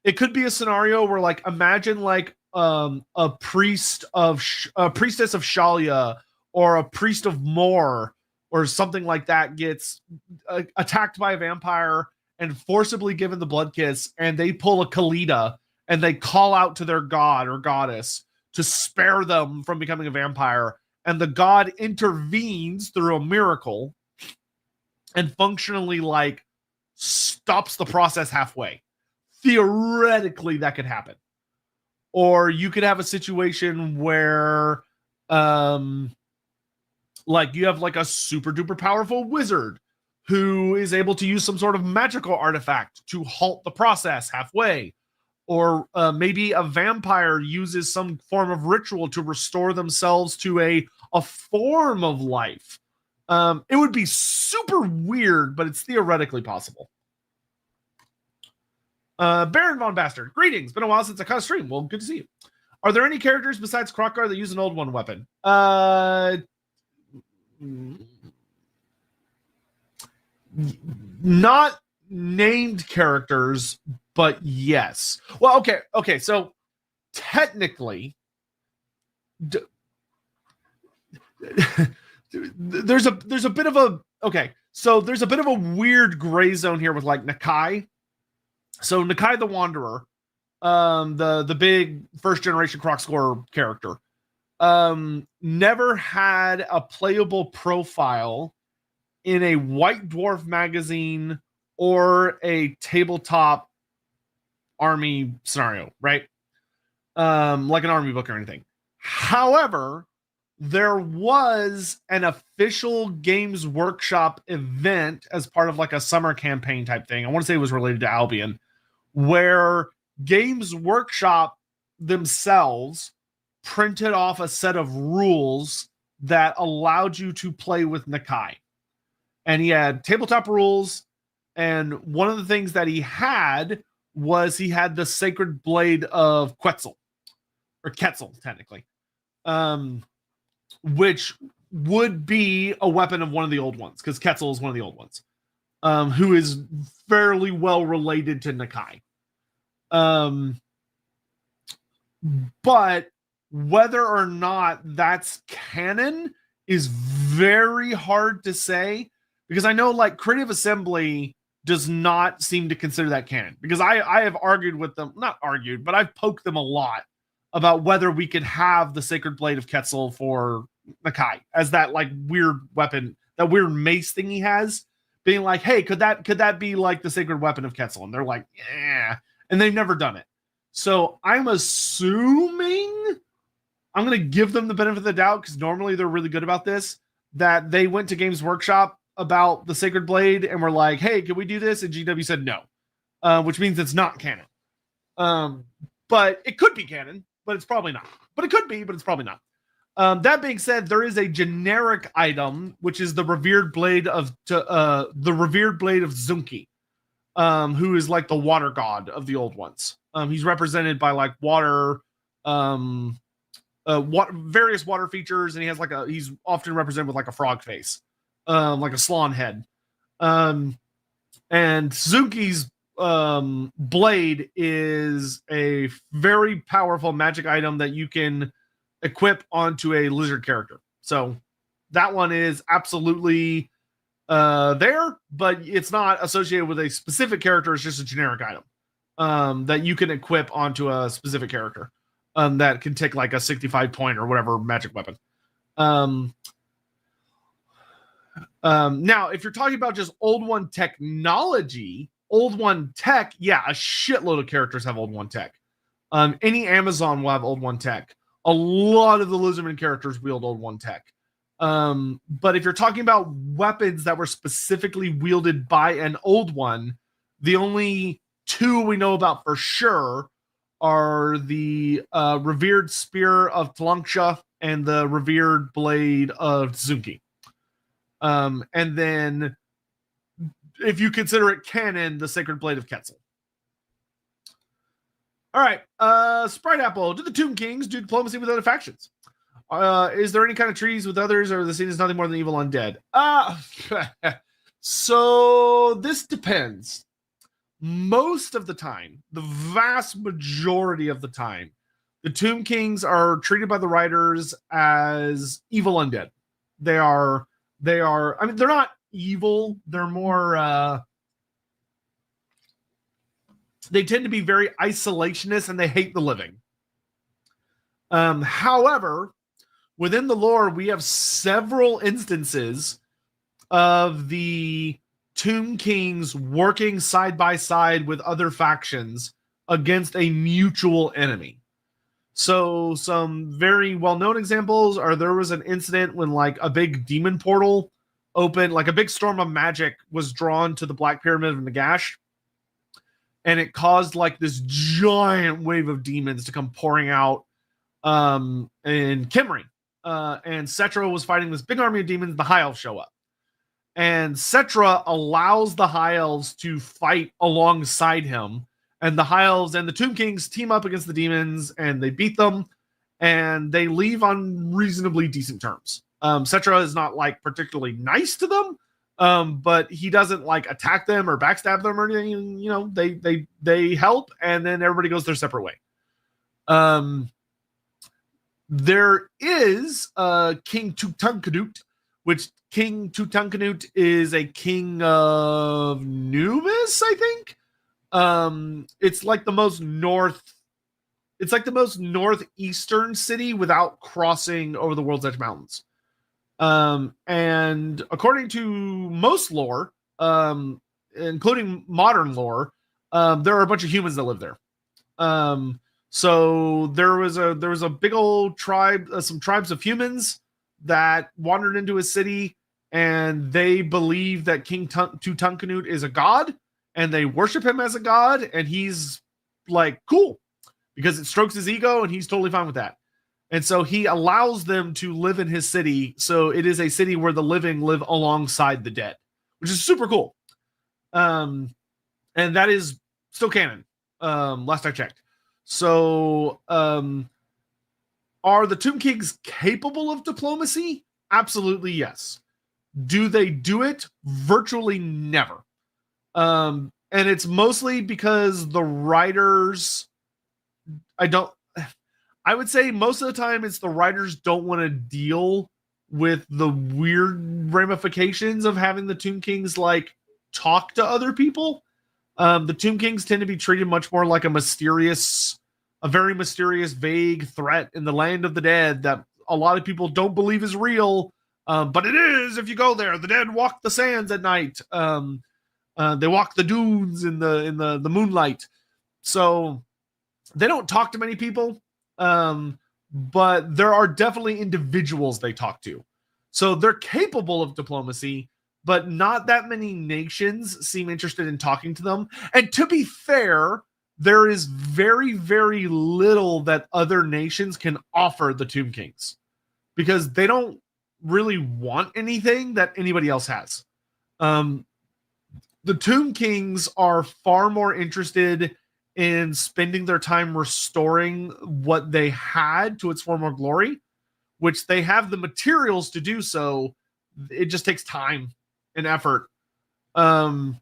it could be a scenario where, like, imagine like a priestess of Shalia or a priest of Mor or something like that gets attacked by a vampire and forcibly given the blood kiss, and they pull a Khalida and they call out to their god or goddess to spare them from becoming a vampire, and the god intervenes through a miracle and functionally like stops the process halfway. Theoretically, that could happen. Or you could have a situation where like you have like a super duper powerful wizard who is able to use some sort of magical artifact to halt the process halfway. Or maybe a vampire uses some form of ritual to restore themselves to a form of life. It would be super weird, but it's theoretically possible. Baron Von Bastard, greetings. Been a while since I caught a stream. Well, good to see you. Are there any characters besides Krokkar that use an old one weapon? Not named characters, but yes. Well, okay. So technically, there's a bit of a there's a bit of a weird gray zone here with like Nakai. So Nakai the Wanderer, the big first generation Kroq character, never had a playable profile in a White Dwarf magazine or a tabletop army scenario, right? Like an army book or anything. However, there was an official Games Workshop event as part of like a summer campaign type thing. I want to say it was related to Albion, where Games Workshop themselves printed off a set of rules that allowed you to play with Nakai. And he had tabletop rules, and one of the things that he had was he had the Sacred Blade of Quetzal, or Quetzal, technically, which would be a weapon of one of the old ones, because Quetzal is one of the old ones, who is fairly well related to Nakai. But whether or not that's canon is very hard to say, because I know like Creative Assembly does not seem to consider that canon, because I have argued with them, not argued, but I've poked them a lot about whether we could have the Sacred Blade of Quetzal for Nakai as that like weird weapon, that weird mace thing he has, being like, hey, could that be like the sacred weapon of Quetzal? And they're like, yeah, and they've never done it. So I'm assuming, I'm going to give them the benefit of the doubt, because normally they're really good about this, that they went to Games Workshop about the Sacred Blade and were like, hey, can we do this? And GW said no, which means it's not canon. But it could be canon, but it's probably not. But it could be, but it's probably not. That being said, there is a generic item, which is the revered blade of Zunki, who is like the water god of the old ones. He's represented by like water, various water features, and he has like he's often represented with like a frog face, like a slan head. And Zunki's blade is a very powerful magic item that you can equip onto a lizard character. So that one is absolutely there, but it's not associated with a specific character. It's just a generic item that you can equip onto a specific character that can take like a 65 point or whatever magic weapon. Now, if you're talking about just Old One technology, Old One tech, yeah, a shitload of characters have Old One tech. Any Amazon will have Old One tech. A lot of the Lizardman characters wield Old One tech. But if you're talking about weapons that were specifically wielded by an Old One, the only two we know about for sure are the revered spear of Tlanksha and the revered blade of Zunki. And then, if you consider it canon, the Sacred Blade of Quetzal. All right, Sprite Apple. Do the Tomb Kings do diplomacy with other factions? Is there any kind of treaties with others, or the scene is nothing more than evil undead? So this depends. Most of the time, the vast majority of the time, the Tomb Kings are treated by the writers as evil undead. They are. I mean, they're not evil. They're more. They tend to be very isolationist, and they hate the living. However, within the lore, we have several instances of the Tomb Kings working side by side with other factions against a mutual enemy. So some very well-known examples are, there was an incident when like a big demon portal opened, like a big storm of magic was drawn to the Black Pyramid of Nagash, and it caused like this giant wave of demons to come pouring out in Kimmery. And Cetra was fighting this big army of demons. The High Elves show up. And Cetra allows the High Elves to fight alongside him. And the High Elves and the Tomb Kings team up against the demons, and they beat them. And they leave on reasonably decent terms. Cetra is not like particularly nice to them. But he doesn't like attack them or backstab them or anything. You know, they help, and then everybody goes their separate way. There is King Tutankhamun, which King Tutankhamun is a king of Nubis, I think. It's like the most northeastern city without crossing over the World's Edge Mountains. And according to most lore, including modern lore, there are a bunch of humans that live there. So there was a big old tribe, some tribes of humans that wandered into a city, and they believe that King Tutankhamun is a god, and they worship him as a god, and he's like, cool, because it strokes his ego, and he's totally fine with that. And so he allows them to live in his city. So it is a city where the living live alongside the dead, which is super cool. And that is still canon. Last I checked. So, are the Tomb Kings capable of diplomacy? Absolutely, yes. Do they do it? Virtually never. And it's mostly because the writers, I would say most of the time it's the writers don't want to deal with the weird ramifications of having the Tomb Kings like talk to other people. The Tomb Kings tend to be treated much more like a very mysterious, vague threat in the land of the dead that a lot of people don't believe is real, but it is. If you go there, the dead walk the sands at night. They walk the dunes in the moonlight. So they don't talk to many people, but there are definitely individuals they talk to. So they're capable of diplomacy, but not that many nations seem interested in talking to them. And to be fair, there is very, very little that other nations can offer the Tomb Kings because they don't really want anything that anybody else has. The Tomb Kings are far more interested in spending their time restoring what they had to its former glory, which they have the materials to do so. It just takes time and effort. And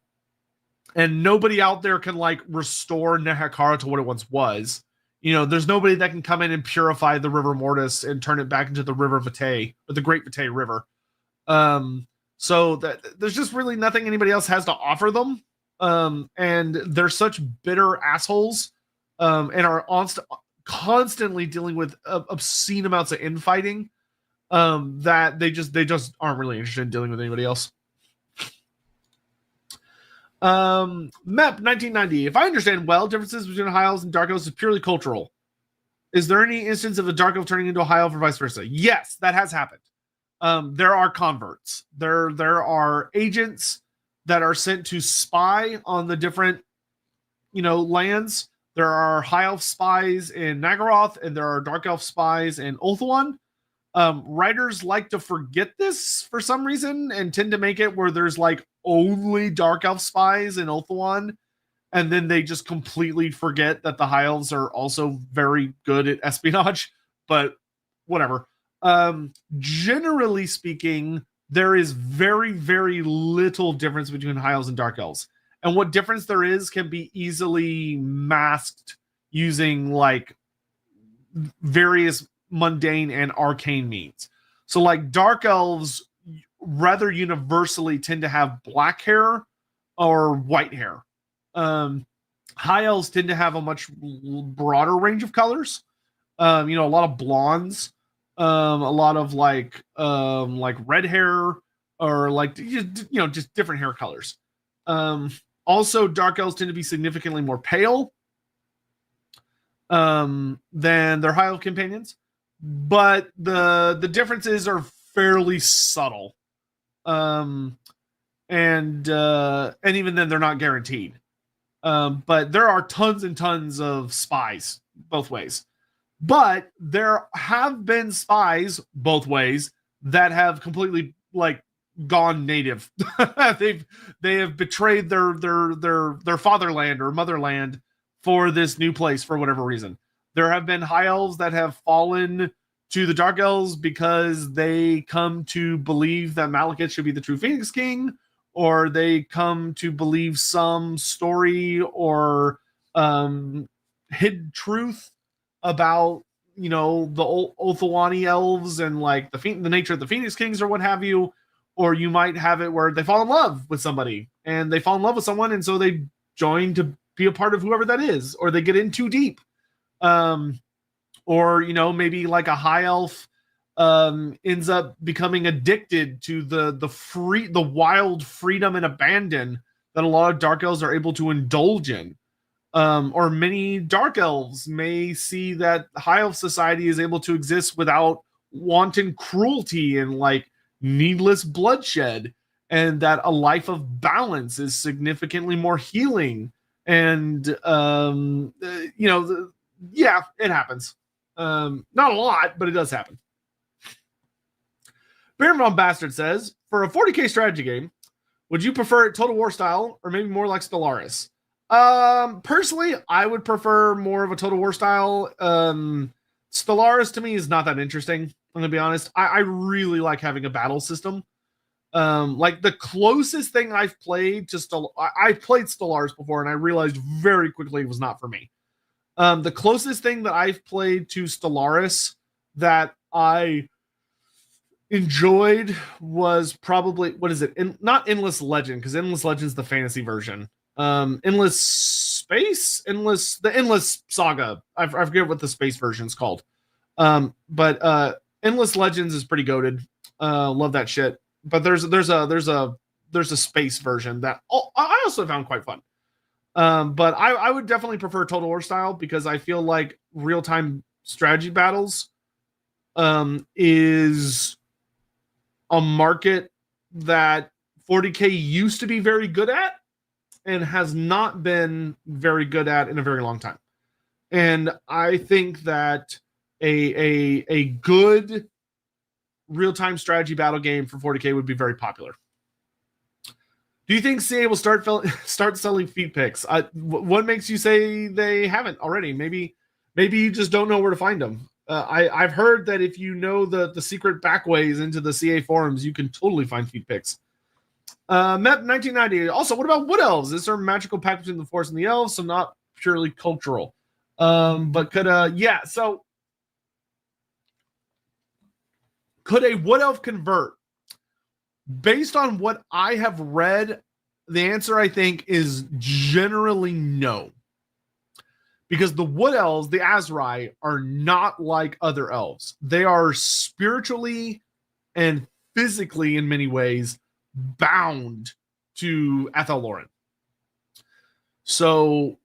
nobody out there can like restore Nehekhara to what it once was. You know, there's nobody that can come in and purify the River Mortis and turn it back into the River Vitae, or the Great Vitae River. So that there's just really nothing anybody else has to offer them. And they're such bitter assholes, and are constantly dealing with obscene amounts of infighting, that they just aren't really interested in dealing with anybody else. MEP 1990. If I understand well, differences between high elves and dark elves is purely cultural. Is there any instance of a dark elf turning into a high elf or vice versa? Yes, that has happened. There are converts. There are agents that are sent to spy on the different, lands. There are high elf spies in Nagaroth, and there are dark elf spies in Ulthuan. Writers like to forget this for some reason and tend to make it where there's like only dark elf spies in Ulthuan, and then they just completely forget that the high elves are also very good at espionage. But whatever. Generally speaking, there is very, very little difference between high elves and dark elves. And what difference there is can be easily masked using like various mundane and arcane means. So like dark elves rather universally tend to have black hair or white hair. High elves tend to have a much broader range of colors. A lot of blondes, a lot of like red hair, or like just different hair colors. Also, dark elves tend to be significantly more pale than their high elf companions, but the differences are fairly subtle. And even then, they're not guaranteed. But there are tons and tons of spies both ways. But there have been spies both ways that have completely like gone native. they have betrayed their fatherland or motherland for this new place for whatever reason. There have been high elves that have fallen to the dark elves because they come to believe that Malekith should be the true Phoenix King, or they come to believe some story or hidden truth about the Ulthuani elves and like the nature of the Phoenix Kings or what have you. Or you might have it where they fall in love with somebody, and they fall in love with someone, and so they join to be a part of whoever that is, or they get in too deep. Or maybe like a high elf ends up becoming addicted to the wild freedom and abandon that a lot of dark elves are able to indulge in. Or many dark elves may see that high elf society is able to exist without wanton cruelty and like needless bloodshed, and that a life of balance is significantly more healing. And it happens. Not a lot, but it does happen. Beermon Bastard says, for a 40k strategy game, would you prefer it Total War style or maybe more like Stellaris? Personally, I would prefer more of a Total War style. Stellaris to me is not that interesting. I'm gonna be honest. I really like having a battle system. Like the closest thing I've played to I played Stellaris before, and I realized very quickly it was not for me. The closest thing that I've played to Stellaris that I enjoyed was probably, what is it? Not Endless Legend, because Endless Legend's the fantasy version. Endless Space, the Endless Saga. I forget what the space version is called. But Endless Legends is pretty goated. Love that shit. But there's a space version that I also found quite fun. But I would definitely prefer Total War style, because I feel like real-time strategy battles is a market that 40K used to be very good at and has not been very good at in a very long time. And I think that a good real-time strategy battle game for 40K would be very popular. Do you think CA will start selling feet picks? What makes you say they haven't already? Maybe you just don't know where to find them. I've heard that if you know the secret backways into the CA forums, you can totally find feet picks. MEP 1990. Also, what about Wood Elves? Is there a magical pact between the Force and the Elves? So not purely cultural. But could a Wood Elf convert? Based on what I have read, the answer, I think, is generally no. Because the Wood Elves, the Azrai, are not like other elves. They are spiritually and physically, in many ways, bound to Laurelorn. So,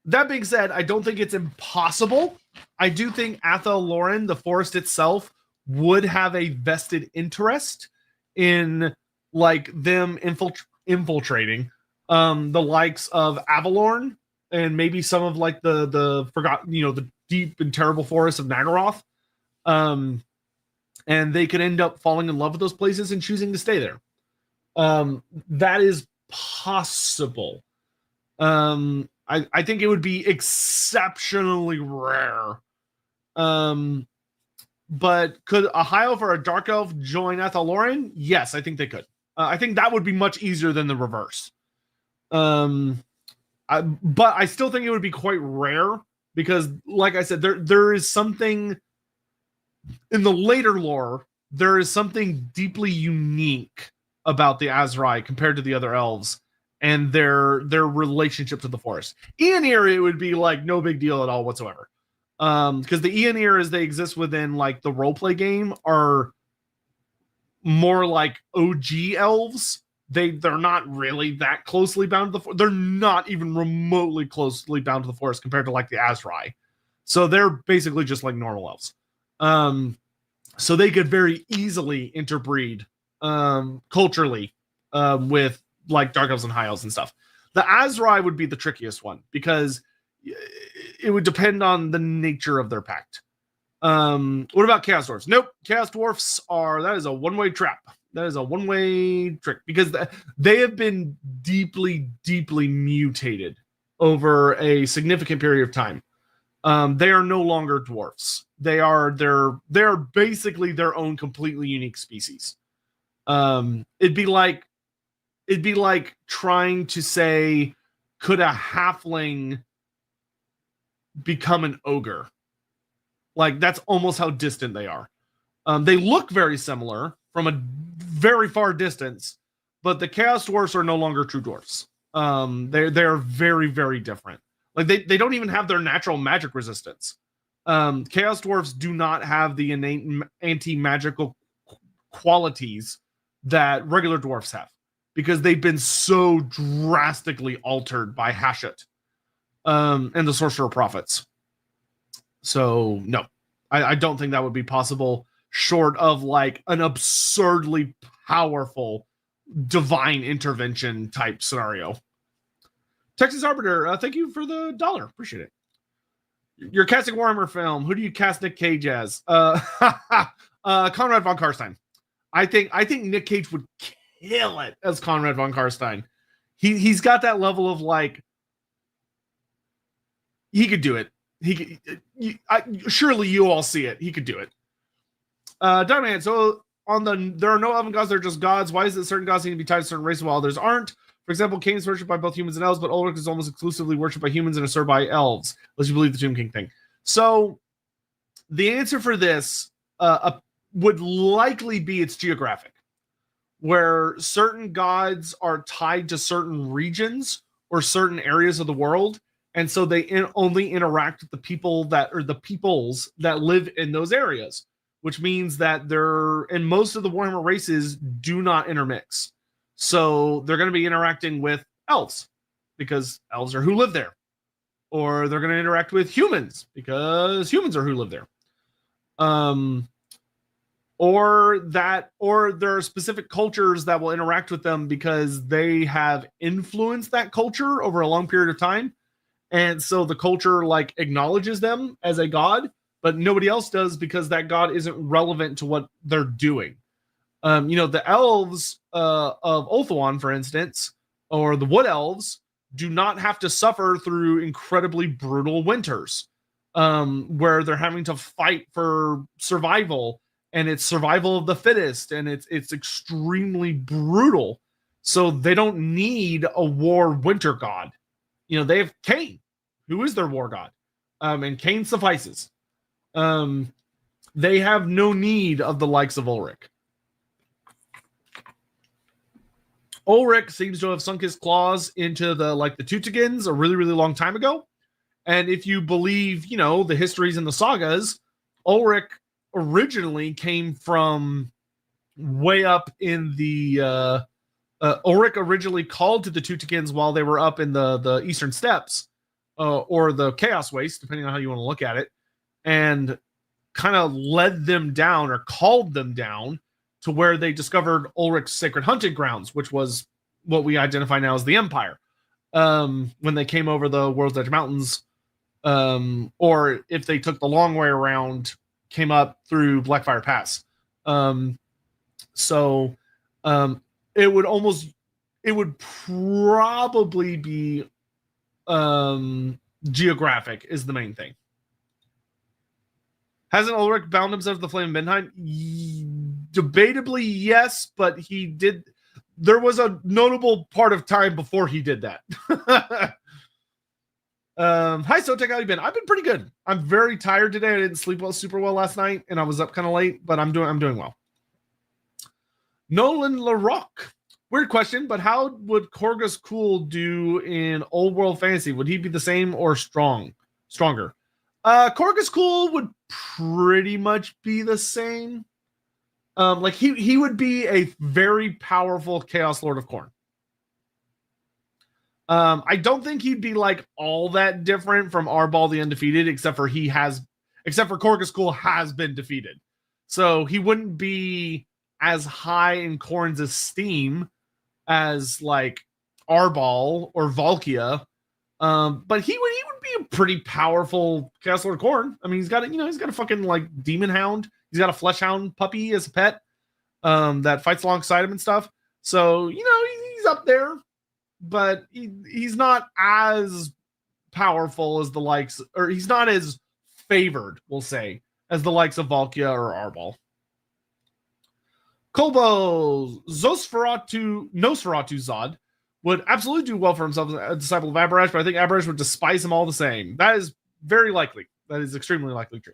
that being said, I don't think it's impossible. I do think Laurelorn, the forest itself, would have a vested interest in like them infiltrating the likes of Avalorn and maybe some of like the forgotten, the deep and terrible forests of Nagaroth. And they could end up falling in love with those places and choosing to stay there. That is possible. I think it would be exceptionally rare. But could a High Elf or a Dark Elf join Laurelorn? Yes, I think they could. I think that would be much easier than the reverse. But I still think it would be quite rare because, like I said, there is something in the later lore. There is something deeply unique about the Azrai compared to the other elves and their relationship to the forest. Aeonir, it would be like no big deal at all whatsoever. Because the Aeonir, as they exist within like the roleplay game, are more like OG elves. They're not really that closely bound to the forest. They're not even remotely closely bound to the forest compared to like the Azrai. So they're basically just like normal elves. So they could very easily interbreed culturally with like Dark Elves and High Elves and stuff. The Azrai would be the trickiest one because it would depend on the nature of their pact. What about Chaos Dwarfs? Nope. Chaos Dwarfs that is a one-way trap. That is a one-way trick because they have been deeply, deeply mutated over a significant period of time. They are no longer dwarfs. They're basically their own completely unique species. It'd be like trying to say, could a halfling become an ogre? Like that's almost how distant they are. They look very similar from a very far distance, but the Chaos Dwarfs are no longer true dwarfs. They're very, very different. Like they don't even have their natural magic resistance. Chaos Dwarfs do not have the innate anti-magical qualities that regular dwarfs have because they've been so drastically altered by Hashut and the Sorcerer Prophets. So no, I don't think that would be possible short of like an absurdly powerful divine intervention type scenario. Texas Arbiter, thank you for the $1. Appreciate it. You're casting Warhammer film. Who do you cast Nick Cage as? Conrad von Karstein. I think Nick Cage would kill it as Conrad von Karstein. He's got that level of like he could do it. Surely you all see it. He could do it. Diamond. So there are no elven gods. They're just gods. Why is it certain gods need to be tied to certain races while others aren't? For example, Cain is worshipped by both humans and elves, but Ulrich is almost exclusively worshipped by humans and is served by elves. Unless you believe the Tomb King thing. So the answer for this, would likely be it's geographic, where certain gods are tied to certain regions or certain areas of the world, and so they only interact with the people that or the peoples that live in those areas, which means that they're and most of the Warhammer races do not intermix. So they're going to be interacting with elves because elves are who live there, or they're going to interact with humans because humans are who live there. Or there are specific cultures that will interact with them because they have influenced that culture over a long period of time. And so the culture like acknowledges them as a god, but nobody else does because that god isn't relevant to what they're doing. The elves of Ulthuan, for instance, or the wood elves do not have to suffer through incredibly brutal winters, where they're having to fight for survival, and it's survival of the fittest, and it's extremely brutal. So they don't need a war winter god. They have Cain, who is their war god, and Cain suffices. They have no need of the likes of Ulrich. Ulrich seems to have sunk his claws into the Teutogens a really, really long time ago. And if you believe, the histories and the sagas, Ulrich originally came from way up in the Ulrich originally called to the Teutogens while they were up in the eastern steppes, or the Chaos Waste, depending on how you want to look at it, and kind of led them down or called them down to where they discovered Ulrich's sacred hunting grounds, which was what we identify now as the Empire, when they came over the World's Edge Mountains, or if they took the long way around, came up through Blackfire Pass. It would probably be geographic is the main thing. Hasn't Ulrich bound himself to the Flame of Midnight? Debatably, yes, but he did. There was a notable part of time before he did that. Hi, Sotek, how you been? I've been pretty good. I'm very tired today. I didn't sleep super well last night, and I was up kind of late, but I'm doing well. Nolan LaRock. Weird question, but how would Korgus Cool do in old world fantasy? Would he be the same or stronger? Korgus Cool would pretty much be the same. He would be a very powerful Chaos Lord of Khorne. I don't think he'd be all that different from Arbal the Undefeated, except for Korgus Cool has been defeated. So he wouldn't be as high in Khorne's esteem as Arbal or Valkia. But he would be a pretty powerful Chaos Lord of Khorne. I mean, he's got a fucking demon hound. He's got a flesh hound puppy as a pet, that fights alongside him and stuff. So, he's up there, but he's not as powerful as the likes, or he's not as favored, we'll say, as the likes of Valkia or Arbal. Kolbo Nosferatu Zod would absolutely do well for himself as a disciple of Abhorash, but I think Abhorash would despise him all the same. That is very likely. That is extremely likely true.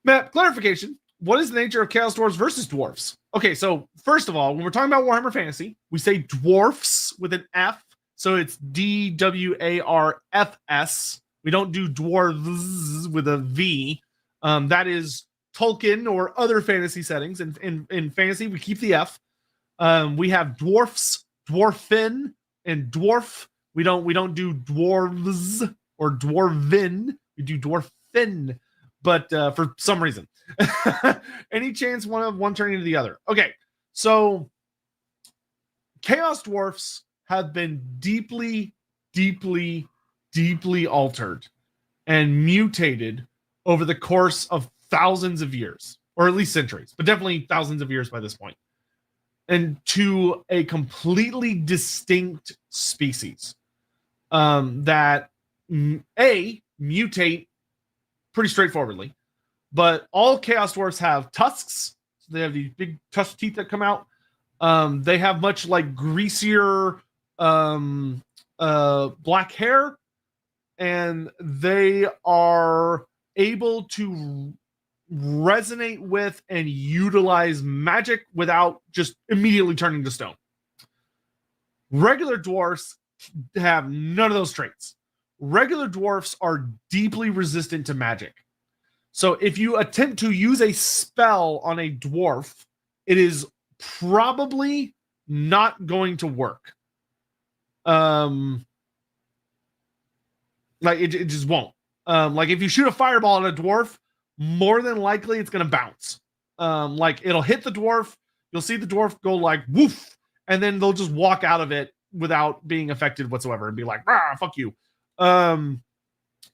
Matt, clarification. What is the nature of Chaos Dwarves versus Dwarfs? Okay, so first of all, when we're talking about Warhammer Fantasy, we say Dwarfs with an F, so it's DWARFS. We don't do Dwarves with a V. That is Tolkien or other fantasy settings. In fantasy, we keep the F. We have Dwarfs, Dwarfin, and Dwarf. We don't do Dwarves or Dwarvin. We do Dwarfin. But for some reason, any chance one turning into the other. Okay, so Chaos Dwarfs have been deeply, deeply, deeply altered and mutated over the course of thousands of years, or at least centuries, but definitely thousands of years by this point, and to a completely distinct species that mutate pretty straightforwardly. But all Chaos Dwarfs have tusks. So they have these big tusk teeth that come out. They have much greasier black hair, and they are able to resonate with and utilize magic without just immediately turning to stone. Regular dwarfs have none of those traits. Regular dwarfs are deeply resistant to magic. So if you attempt to use a spell on a dwarf, it is probably not going to work. Like it just won't. Like if you shoot a fireball at a dwarf, more than likely it's going to bounce. Like it'll hit the dwarf. You'll see the dwarf go like woof, and then they'll just walk out of it without being affected whatsoever and be like, ah, fuck you.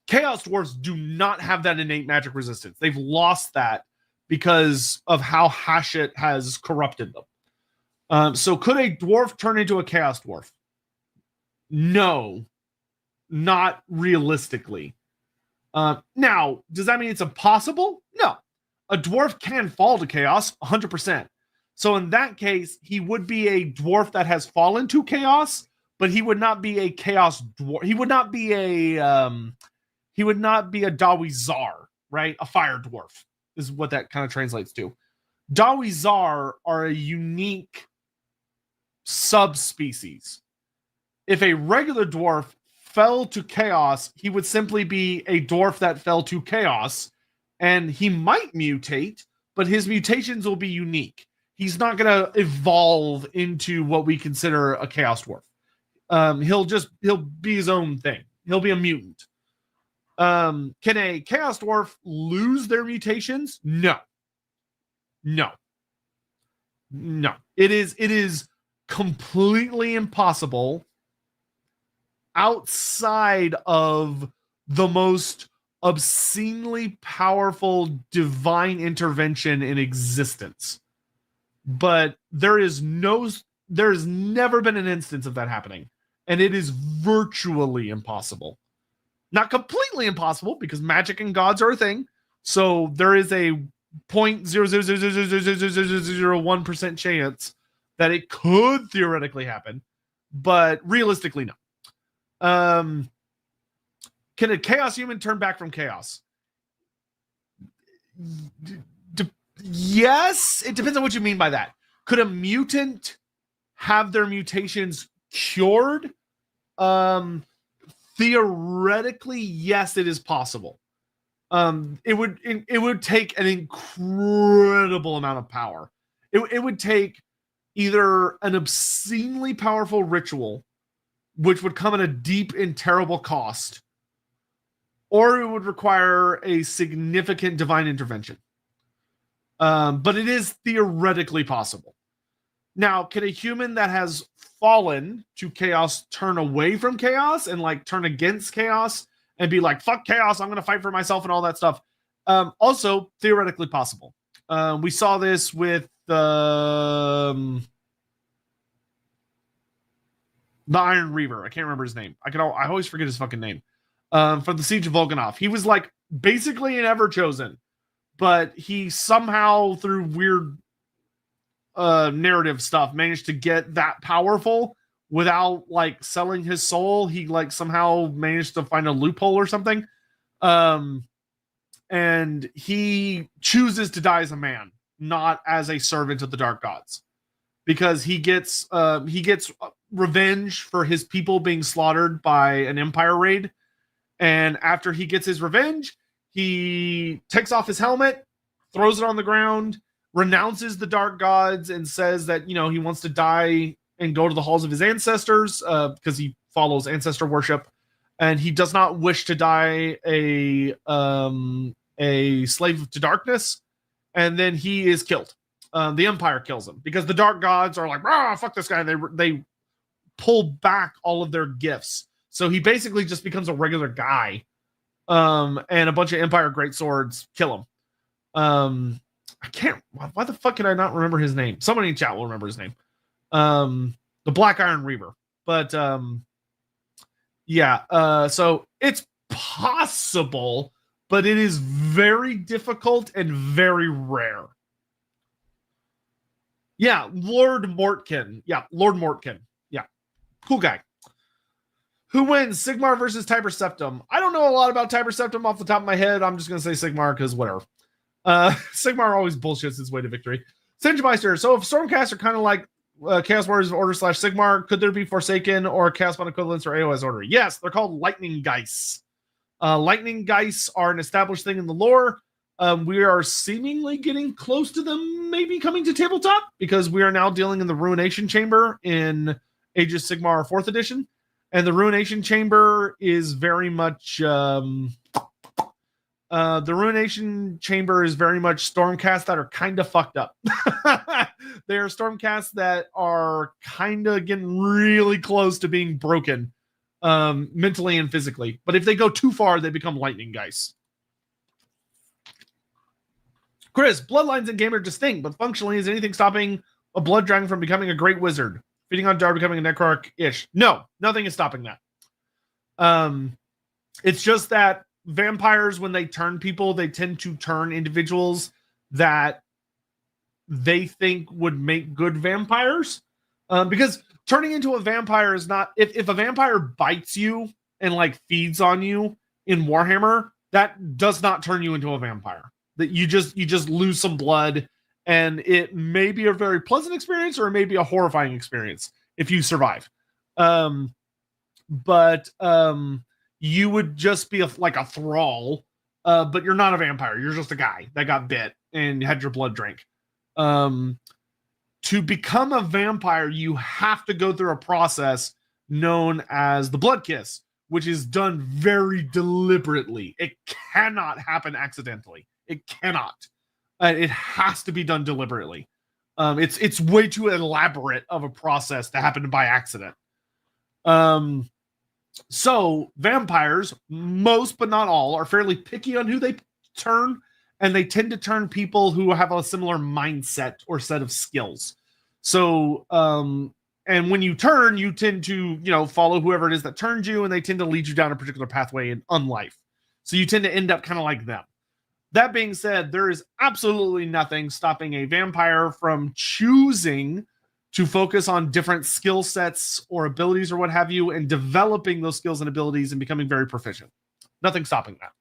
Chaos dwarfs do not have that innate magic resistance. They've lost that because of how Hashit has corrupted them. So could a dwarf turn into a chaos dwarf? No, not realistically. Now, does that mean it's impossible? No. A dwarf can fall to chaos 100%. So in that case, he would be a dwarf that has fallen to chaos, but he would not be a chaos dwarf. He would not be a Dawizar, right? A fire dwarf is what that kind of translates to. Dawizar are a unique subspecies. If a regular dwarf fell to chaos, he would simply be a dwarf that fell to chaos, and he might mutate, but his mutations will be unique. He's not going to evolve into what we consider a chaos dwarf. He'll be his own thing. He'll be a mutant. Can a chaos dwarf lose their mutations? No. It is completely impossible outside of the most obscenely powerful divine intervention in existence. But there has never been an instance of that happening. And it is virtually impossible. Not completely impossible, because magic and gods are a thing. So there is a 0.0000001% chance that it could theoretically happen. But realistically, no. Can a chaos human turn back from chaos? Yes, it depends on what you mean by that. Could a mutant have their mutations cured? Theoretically, yes, it is possible. It would take an incredible amount of power. It would take either an obscenely powerful ritual, which would come at a deep and terrible cost, or it would require a significant divine intervention. But it is theoretically possible. Now, can a human that has fallen to chaos turn away from chaos and like turn against chaos and be like, fuck chaos, I'm going to fight for myself and all that stuff? Also theoretically possible. We saw this with the Iron Reaver. I can't remember his name. I always forget his fucking name. From the Siege of Volganov. He was like basically an Everchosen, but he somehow through weird narrative stuff managed to get that powerful without like selling his soul. He like somehow managed to find a loophole or something. And he chooses to die as a man, not as a servant of the dark gods, because he gets revenge for his people being slaughtered by an empire raid. And after he gets his revenge, he takes off his helmet, throws it on the ground, renounces the dark gods, and says that, you know, he wants to die and go to the halls of his ancestors because he follows ancestor worship, and he does not wish to die a slave to darkness. And then he is killed. The Empire kills him because the dark gods are like, ah, fuck this guy. And they pull back all of their gifts. So he basically just becomes a regular guy. And a bunch of Empire greatswords kill him. I can't. Why the fuck can I not remember his name? Somebody in chat will remember his name. The Black Iron Reaver. But yeah. So it's possible, but it is very difficult and very rare. Yeah, Lord Mortkin. Yeah, Lord Mortkin. Yeah, cool guy. Who wins, Sigmar versus Tiber Septim? I don't know a lot about Tiber Septim off the top of my head. I'm just going to say Sigmar because whatever. Sigmar always bullshits his way to victory. Singemeister, so if Stormcast are kind of like Chaos Warriors of Order / Sigmar, could there be Forsaken or Chaos Bond equivalents or AOS Order? Yes, they're called Lightning Geists. Lightning Geists are an established thing in the lore. We are seemingly getting close to them maybe coming to tabletop because we are now dealing in the Ruination Chamber in Age of Sigmar 4th edition. And the Ruination Chamber is very much the Ruination Chamber is very much Stormcasts that are kind of fucked up. They are Stormcasts that are kind of getting really close to being broken mentally and physically. But if they go too far, they become Lightning Geists. Chris, bloodlines in game are distinct, but functionally, is anything stopping a blood dragon from becoming a great wizard? Feeding on Dar, becoming a necroarch-ish? No, nothing is stopping that. It's just that vampires, when they turn people, they tend to turn individuals that they think would make good vampires. Because turning into a vampire is not... If a vampire bites you and like feeds on you in Warhammer, that does not turn you into a vampire. That you just lose some blood, and it may be a very pleasant experience or it may be a horrifying experience if you survive. But you would just be like a thrall, but you're not a vampire. You're just a guy that got bit and had your blood drank. To become a vampire, you have to go through a process known as the blood kiss, which is done very deliberately. It cannot happen accidentally. It cannot. It has to be done deliberately. It's way too elaborate of a process to happen by accident. So vampires, most but not all, are fairly picky on who they turn, and they tend to turn people who have a similar mindset or set of skills. So, and when you turn, you tend to, follow whoever it is that turns you, and they tend to lead you down a particular pathway in unlife. So you tend to end up kind of like them. That being said, there is absolutely nothing stopping a vampire from choosing to focus on different skill sets or abilities or what have you, and developing those skills and abilities and becoming very proficient. Nothing stopping that.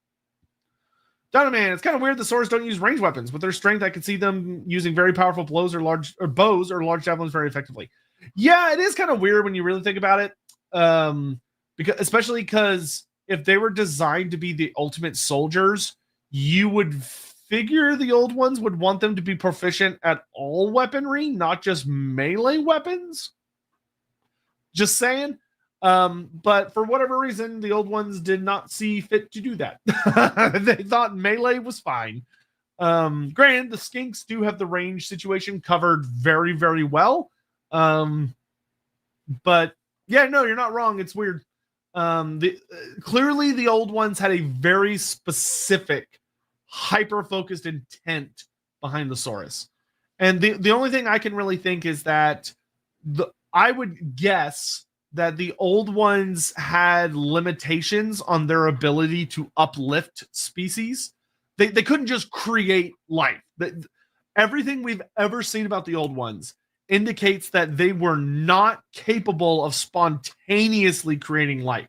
Donoman, it's kind of weird the swords don't use ranged weapons. With their strength, I can see them using very powerful bows or large javelins very effectively. Yeah, it is kind of weird when you really think about it. Especially because if they were designed to be the ultimate soldiers, you would figure the old ones would want them to be proficient at all weaponry, not just melee weapons. Just saying. But for whatever reason, the old ones did not see fit to do that. They thought melee was fine. Granted, the Skinks do have the range situation covered very, very well. But yeah, no, you're not wrong. It's weird. Clearly the old ones had a very specific, hyper-focused intent behind the Saurus. And the only thing I can really think is that I would guess that the old ones had limitations on their ability to uplift species. They couldn't just create life. Everything we've ever seen about the old ones indicates that they were not capable of spontaneously creating life.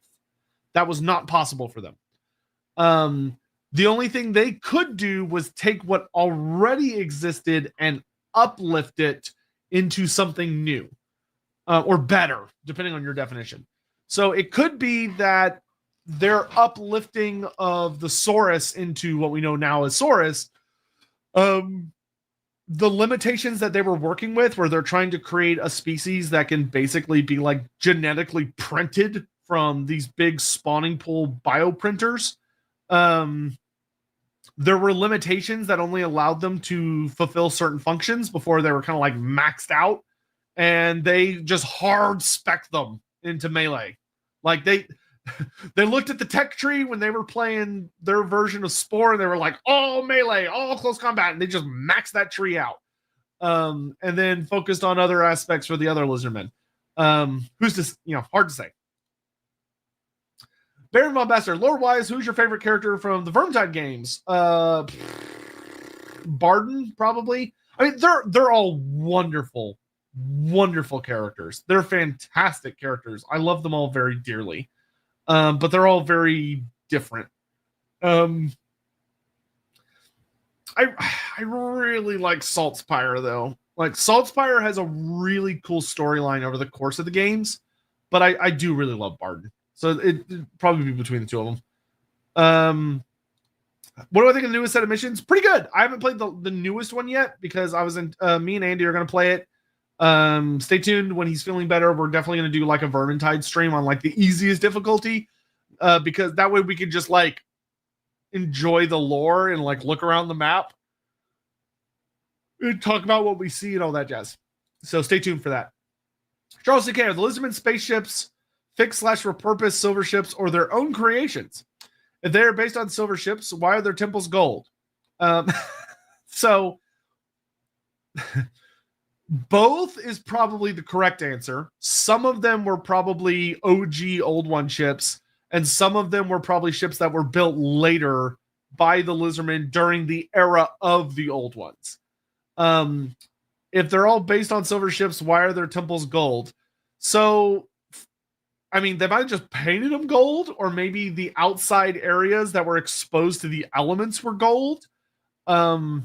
That was not possible for them. The only thing they could do was take what already existed and uplift it into something new. Or better, depending on your definition. So it could be that their uplifting of the Saurus into what we know now as Saurus, the limitations that they were working with, where they're trying to create a species that can basically be like genetically printed from these big spawning pool bioprinters, there were limitations that only allowed them to fulfill certain functions before they were kind of like maxed out. And they just hard spec them into melee. Like they looked at the tech tree when they were playing their version of Spore, and they were like, all melee, all close combat, and they just maxed that tree out. And then focused on other aspects for the other lizardmen. Who's this? Hard to say. Baron Von Besser, lore-wise, who's your favorite character from the Vermintide games? Barden, probably. I mean, they're all wonderful characters. They're fantastic characters. I love them all very dearly. But they're all very different. I I really like Saltspire though. Like Saltspire has a really cool storyline over the course of the games, but I do really love Barden. So it'd probably be between the two of them. What do I think of the newest set of missions? Pretty good. I haven't played the newest one yet because I was in. Me and Andy are going to play it. Stay tuned when he's feeling better. We're definitely going to do like a Vermintide stream on like the easiest difficulty, because that way we can just like enjoy the lore and like look around the map and talk about what we see and all that jazz. So stay tuned for that. Charles DK, are the Lizardmen spaceships fixed/repurposed silver ships or their own creations? If they're based on silver ships, why are their temples gold? So both is probably the correct answer. Some of them were probably OG Old One ships, and some of them were probably ships that were built later by the Lizardmen during the era of the Old Ones. If they're all based on silver ships, why are their temples gold? So, I mean, they might have just painted them gold, or maybe the outside areas that were exposed to the elements were gold. The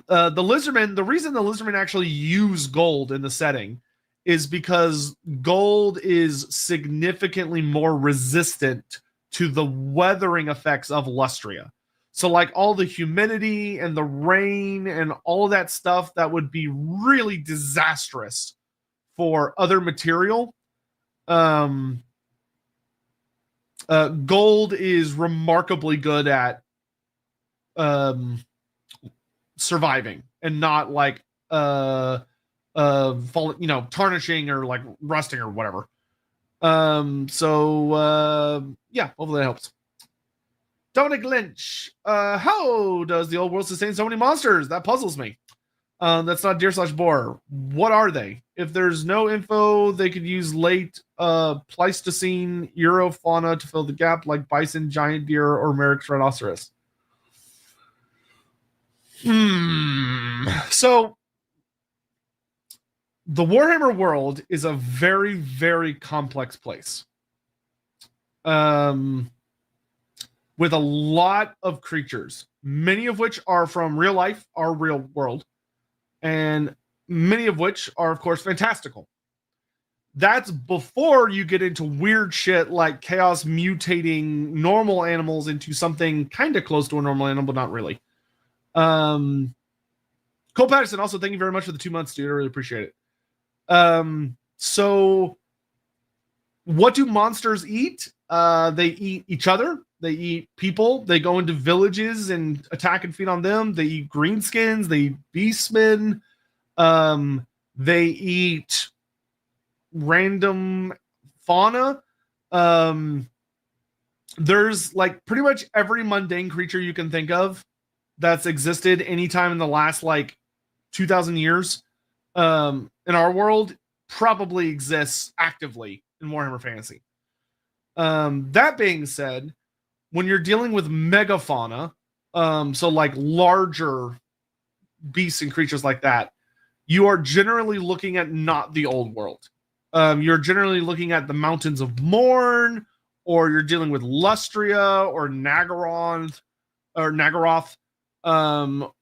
Lizardmen, the reason the Lizardmen actually use gold in the setting is because gold is significantly more resistant to the weathering effects of Lustria. So like all the humidity and the rain and all of that stuff that would be really disastrous for other material. Gold is remarkably good at surviving and not like tarnishing or like rusting or whatever. Yeah, hopefully that helps. Dominic Lynch, how does the old world sustain so many monsters? That puzzles me. That's not deer/boar. What are they? If there's no info, they could use late Pleistocene Eurofauna to fill the gap, like bison, giant deer, or Merrick's rhinoceros. So the Warhammer world is a very, very complex place. With a lot of creatures, many of which are from real life, our real world, and many of which are, of course, fantastical. That's before you get into weird shit like chaos mutating normal animals into something kind of close to a normal animal, but not really. Cole Patterson, also, thank you very much for the 2 months, dude. I really appreciate it. So what do monsters eat? They eat each other. They eat people. They go into villages and attack and feed on them. They eat greenskins. They eat beastmen. They eat random fauna. There's like pretty much every mundane creature you can think of that's existed anytime in the last like 2,000 years in our world probably exists actively in Warhammer Fantasy. That being said, when you're dealing with megafauna, so like larger beasts and creatures like that, you are generally looking at not the old world. You're generally looking at the Mountains of Morn, or you're dealing with Lustria or Nagaroth,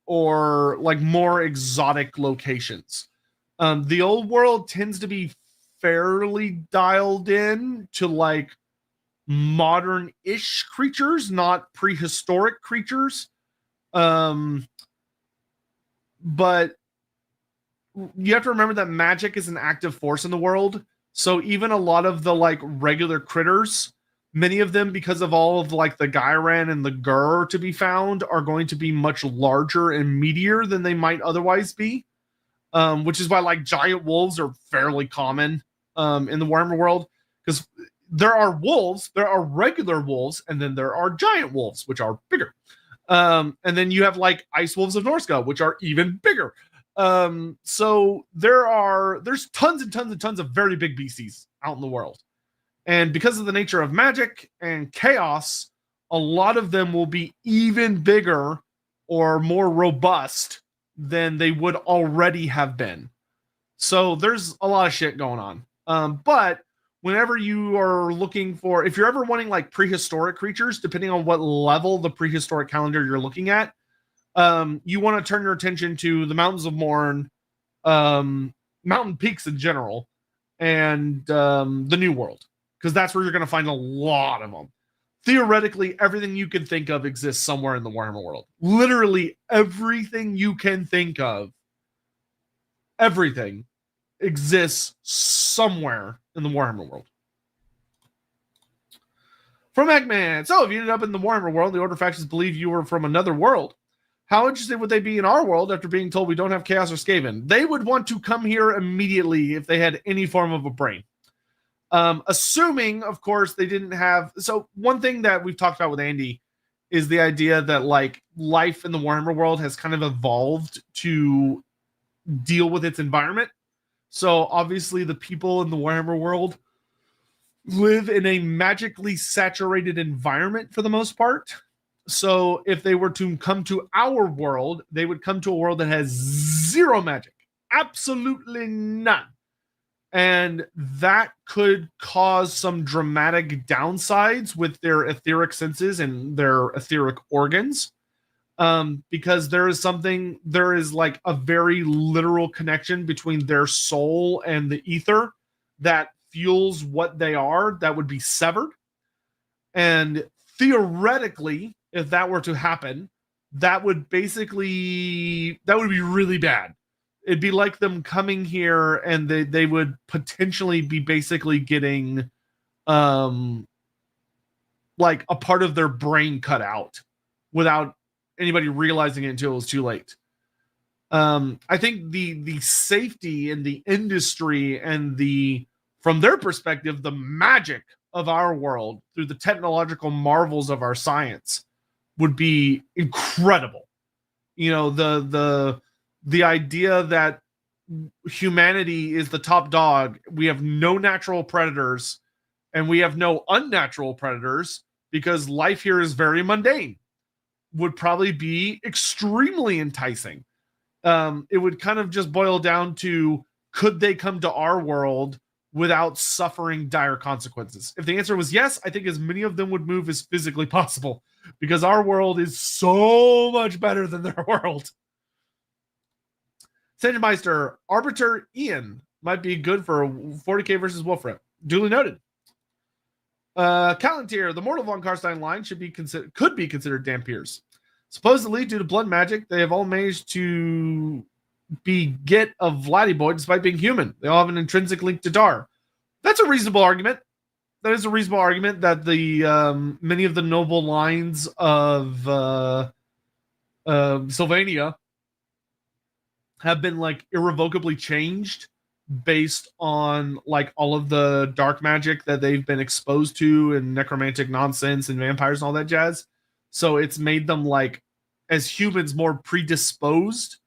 or like more exotic locations. The old world tends to be fairly dialed in to like modern-ish creatures, not prehistoric creatures. But you have to remember that magic is an active force in the world. So even a lot of the like regular critters, many of them, because of all of like the Gyran and the Gur to be found, are going to be much larger and meatier than they might otherwise be. Which is why like giant wolves are fairly common in the Warhammer world, because there are wolves, there are regular wolves, and then there are giant wolves, which are bigger. And then you have like ice wolves of Norsca, which are even bigger. So there's tons and tons and tons of very big beasties out in the world. And because of the nature of magic and chaos, a lot of them will be even bigger or more robust than they would already have been. So there's a lot of shit going on. But whenever you are looking for, if you're ever wanting like prehistoric creatures, depending on what level the prehistoric calendar you're looking at, you want to turn your attention to the Mountains of Morn, mountain peaks in general, and the New World, because that's where you're going to find a lot of them. Theoretically, everything you can think of exists somewhere in the Warhammer world. Literally everything you can think of, everything exists somewhere in the Warhammer world. From Eggman, so if you ended up in the Warhammer world, the Order factions believe you were from another world. How interested would they be in our world after being told we don't have Chaos or Skaven? They would want to come here immediately if they had any form of a brain. Assuming, of course, they didn't have... So one thing that we've talked about with Andy is the idea that like life in the Warhammer world has kind of evolved to deal with its environment. So obviously the people in the Warhammer world live in a magically saturated environment for the most part. So if they were to come to our world, they would come to a world that has zero magic. Absolutely none. And that could cause some dramatic downsides with their etheric senses and their etheric organs. Because there is like a very literal connection between their soul and the ether that fuels what they are that would be severed. And theoretically, if that were to happen, that would be really bad. It'd be like them coming here and they would potentially be basically getting like a part of their brain cut out without anybody realizing it until it was too late. I think the safety in the industry and from their perspective, the magic of our world through the technological marvels of our science would be incredible. You know, the idea that humanity is the top dog, we have no natural predators and we have no unnatural predators because life here is very mundane, would probably be extremely enticing. It would kind of just boil down to, could they come to our world without suffering dire consequences? If the answer was yes, I think as many of them would move as physically possible, because our world is so much better than their world. Sandmeister, Arbiter Ian might be good for 40k versus Wolfrup. Duly noted. Callantier, the Mortal von Karstein line could be considered Dampiers. Supposedly, due to blood magic, they have all managed to get a Vladiboy despite being human. They all have an intrinsic link to Dar. That's a reasonable argument. That is a reasonable argument that the many of the noble lines of Sylvania have been like irrevocably changed based on like all of the dark magic that they've been exposed to and necromantic nonsense and vampires and all that jazz. So it's made them like, as humans, more predisposed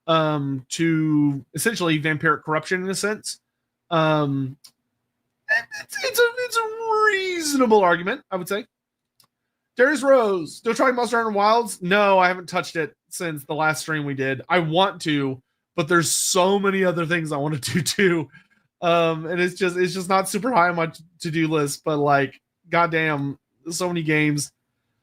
to essentially vampiric corruption in a sense. It's a reasonable argument, I would say. Darius Rose, still trying Monster Hunter Wilds? No, I haven't touched it since the last stream we did. I want to, but there's so many other things I want to do too. And it's just not super high on my to-do list, but like, goddamn, so many games.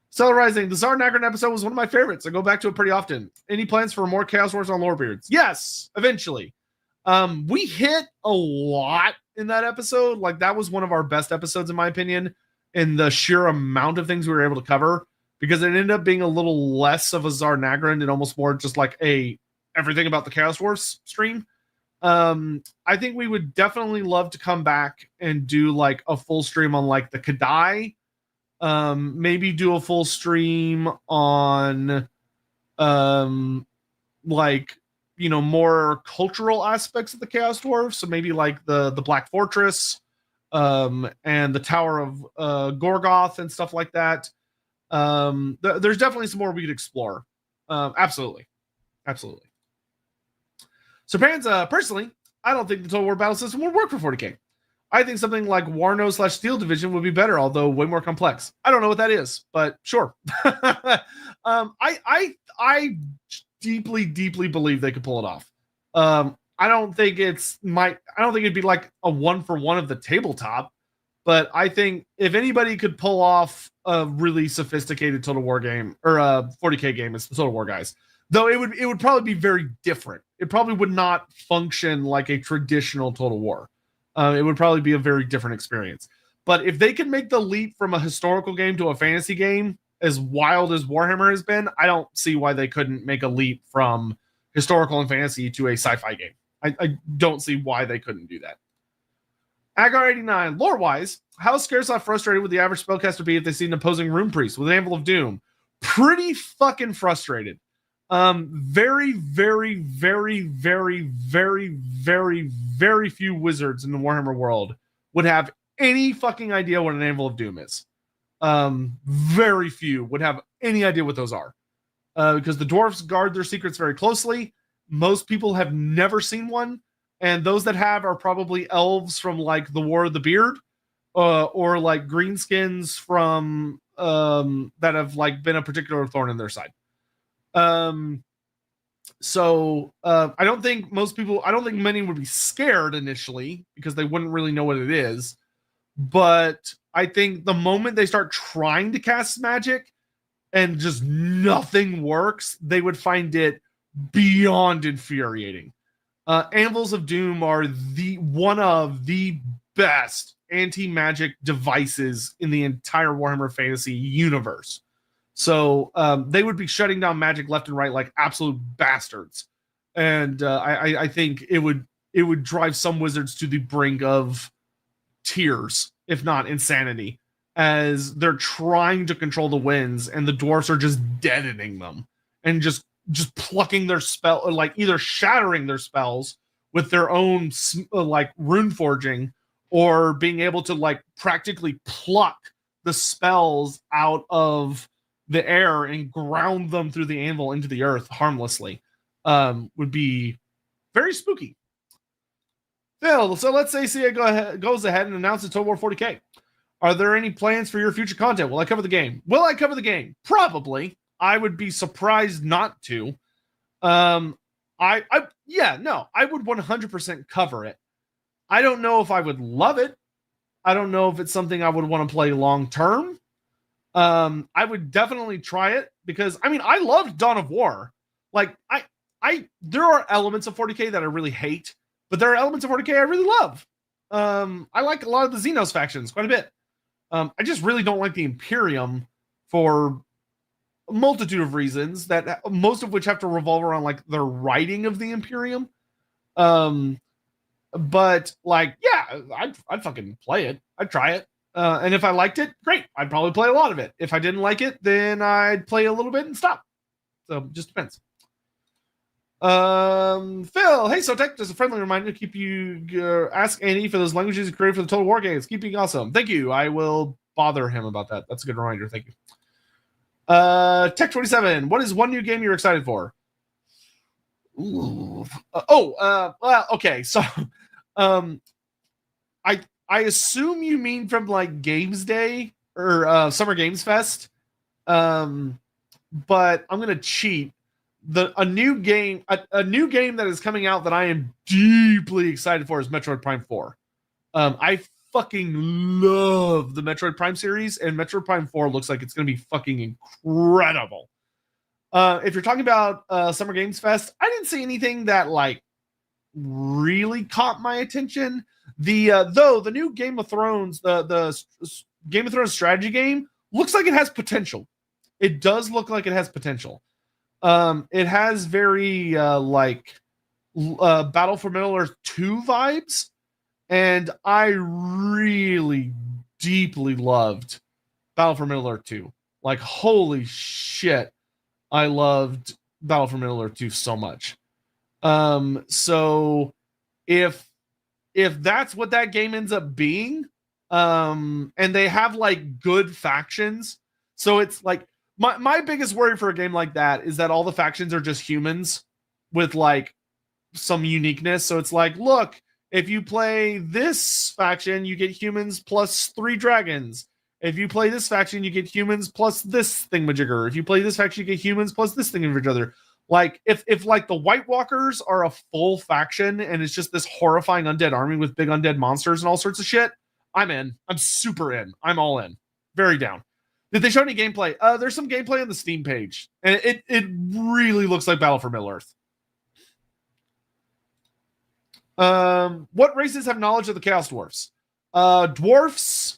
Stellar Rising, the Tsar Nagrin episode was one of my favorites. I go back to it pretty often. Any plans for more Chaos Wars on Lorebeards? Yes, eventually. We hit a lot in that episode. Like, that was one of our best episodes, in my opinion, in the sheer amount of things we were able to cover, because it ended up being a little less of a Tsar Nagrin and almost more just like a everything about the Chaos Wars stream. I think we would definitely love to come back and do like a full stream on like the Kadai. Maybe do a full stream on like, you know, more cultural aspects of the Chaos Dwarfs. So maybe like the Black Fortress and the Tower of Gorgoth and stuff like that. There's definitely some more we could explore. Absolutely. So Panza, personally, I don't think the Total War battle system would work for 40k. I think something like Warno/Steel Division would be better, although way more complex. I don't know what that is, but sure. I deeply believe they could pull it off. I don't think it'd be like a 1-for-1 of the tabletop, But I think if anybody could pull off a really sophisticated Total War game or a 40K game, it's the Total War guys. Though it would probably be very different. It probably would not function like a traditional Total War. It would probably be a very different experience. But if they can make the leap from a historical game to a fantasy game, as wild as Warhammer has been, I don't see why they couldn't make a leap from historical and fantasy to a sci-fi game. I don't see why they couldn't do that. Agar89, lore-wise, how scared / frustrated would the average spellcaster be if they see an opposing rune priest with an Anvil of Doom? Pretty fucking frustrated. Very, very, very, very, very, very, very few wizards in the Warhammer world would have any fucking idea what an Anvil of Doom is. Very few would have any idea what those are. Because the dwarves guard their secrets very closely. Most people have never seen one. And those that have are probably elves from like the War of the Beard, or like greenskins from that have like been a particular thorn in their side. So I don't think many would be scared initially because they wouldn't really know what it is. But I think the moment they start trying to cast magic and just nothing works, they would find it beyond infuriating. Anvils of Doom are one of the best anti-magic devices in the entire Warhammer Fantasy universe. So they would be shutting down magic left and right like absolute bastards. And I think it would drive some wizards to the brink of tears, if not insanity, as they're trying to control the winds and the dwarfs are just deadening them and just plucking their spell, like either shattering their spells with their own like rune forging, or being able to like practically pluck the spells out of the air and ground them through the anvil into the earth harmlessly. Would be very spooky. Phil, so let's say CA goes ahead and announces Total War 40K. Are there any plans for your future content? Will I cover the game? Will I cover the game? Probably. I would be surprised not to. I would 100% cover it. I don't know if I would love it. I don't know if it's something I would want to play long term. I would definitely try it because I loved Dawn of War. Like there are elements of 40K that I really hate, but there are elements of 40K I really love. I like a lot of the Xenos factions quite a bit. I just really don't like the Imperium for a multitude of reasons, that most of which have to revolve around like the writing of the Imperium. But like, yeah, I'd fucking play it. I'd try it. And if I liked it, great. I'd probably play a lot of it. If I didn't like it, then I'd play a little bit and stop. So it just depends. Phil, hey Sotek, just a friendly reminder to keep you ask Andy for those languages you created for the Total War games. Keep being awesome. Thank you. I will bother him about that. That's a good reminder. Thank you. Tech27, what is one new game you're excited for? Okay. So, I assume you mean from like Games Day or Summer Games Fest. But I'm gonna cheat. A new game that is coming out that I am deeply excited for is Metroid Prime 4. I fucking love the Metroid Prime series, and Metroid Prime 4 looks like it's going to be fucking incredible. If you're talking about Summer Games Fest, I didn't see anything that like really caught my attention. Though the new Game of Thrones, the Game of Thrones strategy game looks like it has potential. It does look like it has potential. It has very Battle for Middle-earth 2 vibes, and I really deeply loved Battle for Middle-earth 2. Like, holy shit, I loved Battle for Middle-earth 2 so much. So if that's what that game ends up being, and they have like good factions, so it's like my biggest worry for a game like that is that all the factions are just humans with like some uniqueness. So it's like, look, if you play this faction, you get humans plus 3 dragons. If you play this faction, you get humans plus this thingamajigger. If you play this faction, you get humans plus this thingamajigger. Like if like the White Walkers are a full faction and it's just this horrifying undead army with big undead monsters and all sorts of shit, I'm in. I'm super in. I'm all in. Very down. Did they show any gameplay? There's some gameplay on the Steam page, and it really looks like Battle for Middle-earth. What races have knowledge of the Chaos Dwarfs? Dwarfs,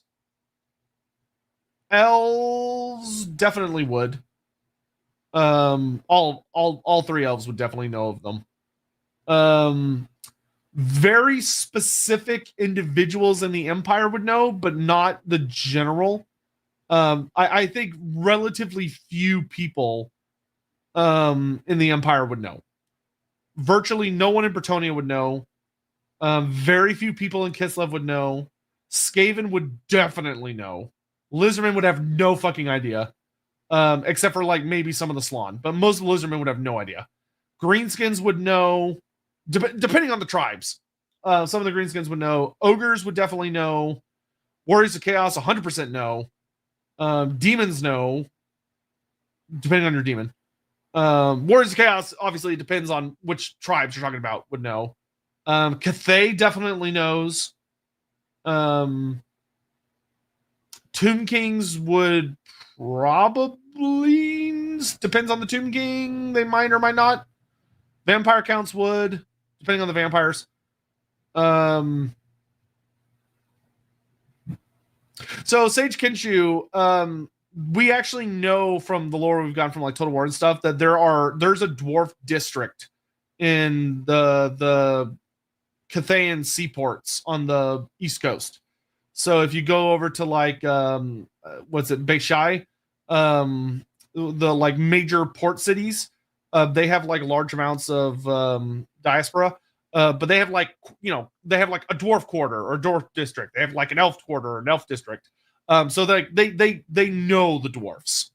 Elves definitely would. All three elves would definitely know of them. Very specific individuals in the Empire would know, but not the general. I think relatively few people in the Empire would know. Virtually no one in Bretonnia would know. Very few people in Kislev would know. Skaven would definitely know. Lizardmen would have no fucking idea. Except for like maybe some of the Slann, but most of the Lizardmen would have no idea. Greenskins would know, depending on the tribes. Some of the Greenskins would know. Ogres would definitely know. Warriors of Chaos 100% know. Demons know, depending on your demon. Warriors of Chaos obviously depends on which tribes you're talking about would know. Cathay definitely knows. Tomb Kings would probably, depends on the Tomb King, they might or might not. Vampire counts would, depending on the vampires. So Sage Kinshu, we actually know from the lore we've gotten from like Total War and stuff that there's a dwarf district in the Cathayan seaports on the East Coast. So if you go over to like what's it, Beishai, the like major port cities, they have like large amounts of diaspora. But they have like, they have like a dwarf quarter or a dwarf district. They have like an elf quarter or an elf district. So they know the dwarfs.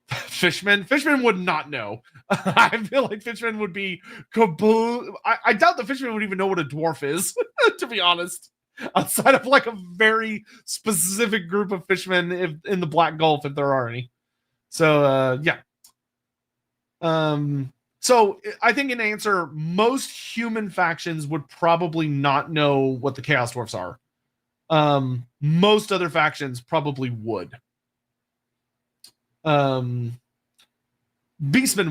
Fishmen would not know. I feel like fishmen would be I doubt the fishmen would even know what a dwarf is, to be honest. Outside of like a very specific group of fishmen in the Black Gulf, if there are any. So yeah. So I think in answer, most human factions would probably not know what the Chaos Dwarfs are. Most other factions probably would. Beastmen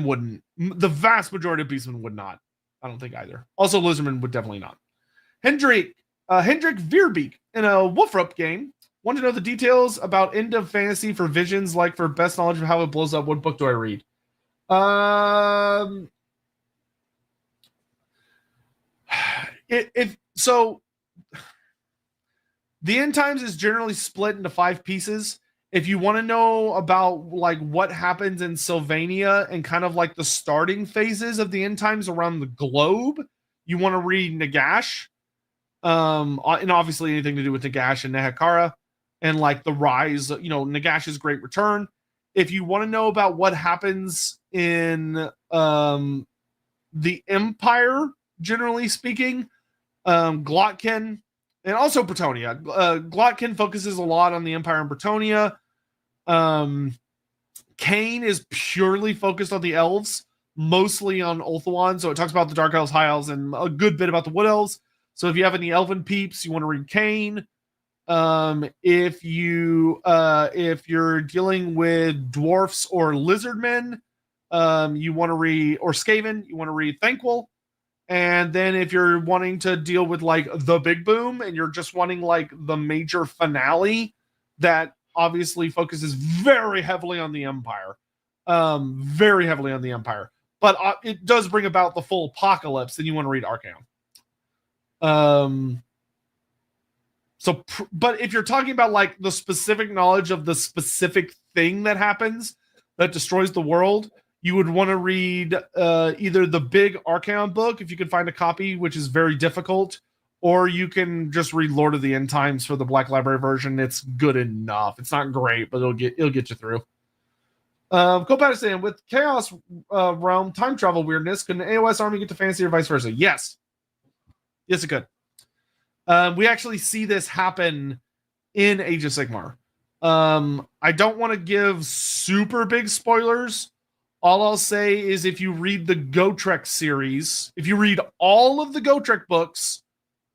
wouldn't. The vast majority of Beastmen would not. I don't think either. Also, Lizardmen would definitely not. Hendrik Veerbeek in a Wolfrup game want to know the details about end of fantasy for visions, like for best knowledge of how it blows up. What book do I read? So the end times is generally split into 5 pieces. If you want to know about like what happens in Sylvania and kind of like the starting phases of the end times around the globe, you want to read Nagash, and obviously anything to do with Nagash and Nehekhara and like the rise, Nagash's great return. If you want to know about what happens in the Empire, generally speaking, Glotkin, and also Bretonnia. Glotkin focuses a lot on the Empire and Bretonnia. Kane is purely focused on the Elves, mostly on Ulthuan. So it talks about the Dark Elves, High Elves, and a good bit about the Wood Elves. So if you have any Elven peeps, you want to read Kane. If you're dealing with Dwarfs or Lizardmen, you want to read, or Skaven, you want to read Thanquil. And then if you're wanting to deal with like the big boom and you're just wanting like the major finale that obviously focuses very heavily on the Empire, but it does bring about the full apocalypse, then you want to read Arcane. But if you're talking about like the specific knowledge of the specific thing that happens that destroys the world, you would want to read either the big Arcane book, if you can find a copy, which is very difficult, or you can just read Lord of the End Times for the Black Library version. It's good enough. It's not great, but it'll get you through. Copatis saying, with Chaos Realm time travel weirdness, can an AOS army get to fantasy or vice versa? Yes. Yes, it could. We actually see this happen in Age of Sigmar. I don't want to give super big spoilers. All I'll say is if you read the Gotrek series, if you read all of the Gotrek books,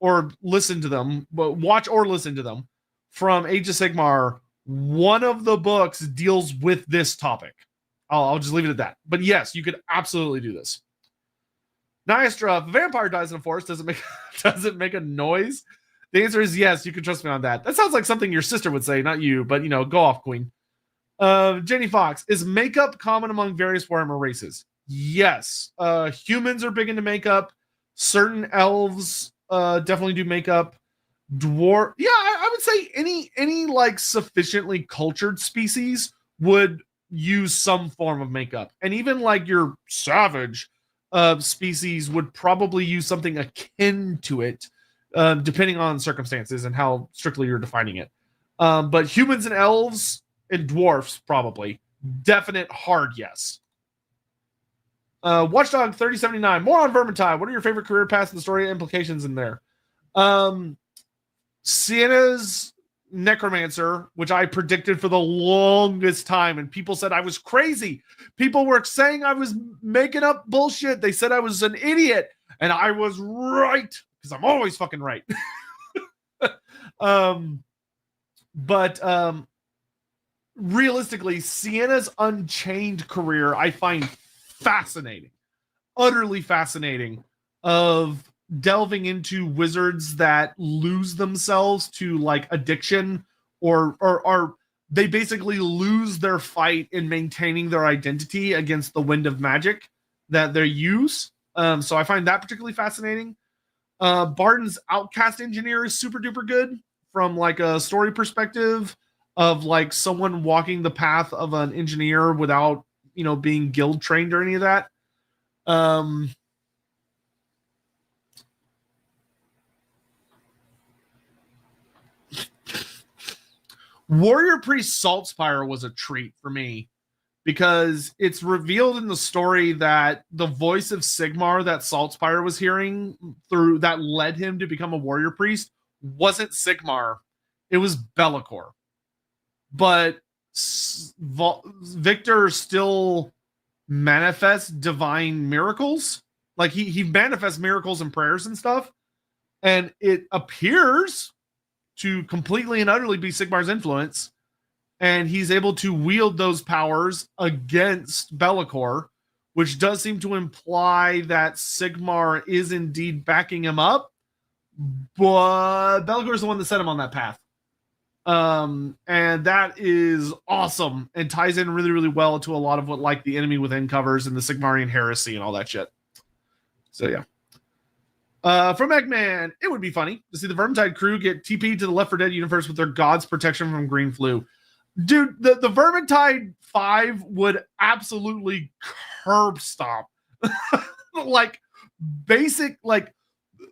or listen to them, but watch or listen to them from Age of Sigmar. One of the books deals with this topic. I'll just leave it at that. But yes, you could absolutely do this. Niastra, if a vampire dies in a forest, does it make a noise? The answer is yes. You can trust me on that. That sounds like something your sister would say, not you, but go off, Queen. Jenny Fox, is makeup common among various Warhammer races? Yes. Humans are big into makeup. Certain elves definitely do makeup. Dwarf, yeah, I would say any like sufficiently cultured species would use some form of makeup, and even like your savage species would probably use something akin to it, depending on circumstances and how strictly you're defining it. But humans and elves and dwarfs probably definite hard yes. Watchdog 3079, more on Vermintide. What are your favorite career paths and the story implications in there? Sienna's necromancer, which I predicted for the longest time, and people said I was crazy. People were saying I was making up bullshit. They said I was an idiot, and I was right because I'm always fucking right. But realistically, Sienna's Unchained career I find fascinating, utterly fascinating, of delving into wizards that lose themselves to like addiction or they basically lose their fight in maintaining their identity against the wind of magic that they use. So I find that particularly fascinating. Barton's Outcast Engineer is super duper good from like a story perspective of like someone walking the path of an engineer without, being guild trained or any of that. Warrior Priest Saltspire was a treat for me because it's revealed in the story that the voice of Sigmar that Saltspire was hearing through that led him to become a warrior priest wasn't Sigmar. It was Be'lakor. But Victor still manifests divine miracles. Like he manifests miracles and prayers and stuff. And it appears to completely and utterly be Sigmar's influence, and he's able to wield those powers against Be'lakor, which does seem to imply that Sigmar is indeed backing him up, but Be'lakor is the one that set him on that path. And that is awesome and ties in really, really well to a lot of what like the Enemy Within covers and the Sigmarian heresy and all that shit. So yeah. From Eggman, it would be funny to see the Vermintide crew get TP'd to the Left 4 Dead universe with their god's protection from green flu. Dude, the Vermintide 5 would absolutely curb stomp. Like, basic, like,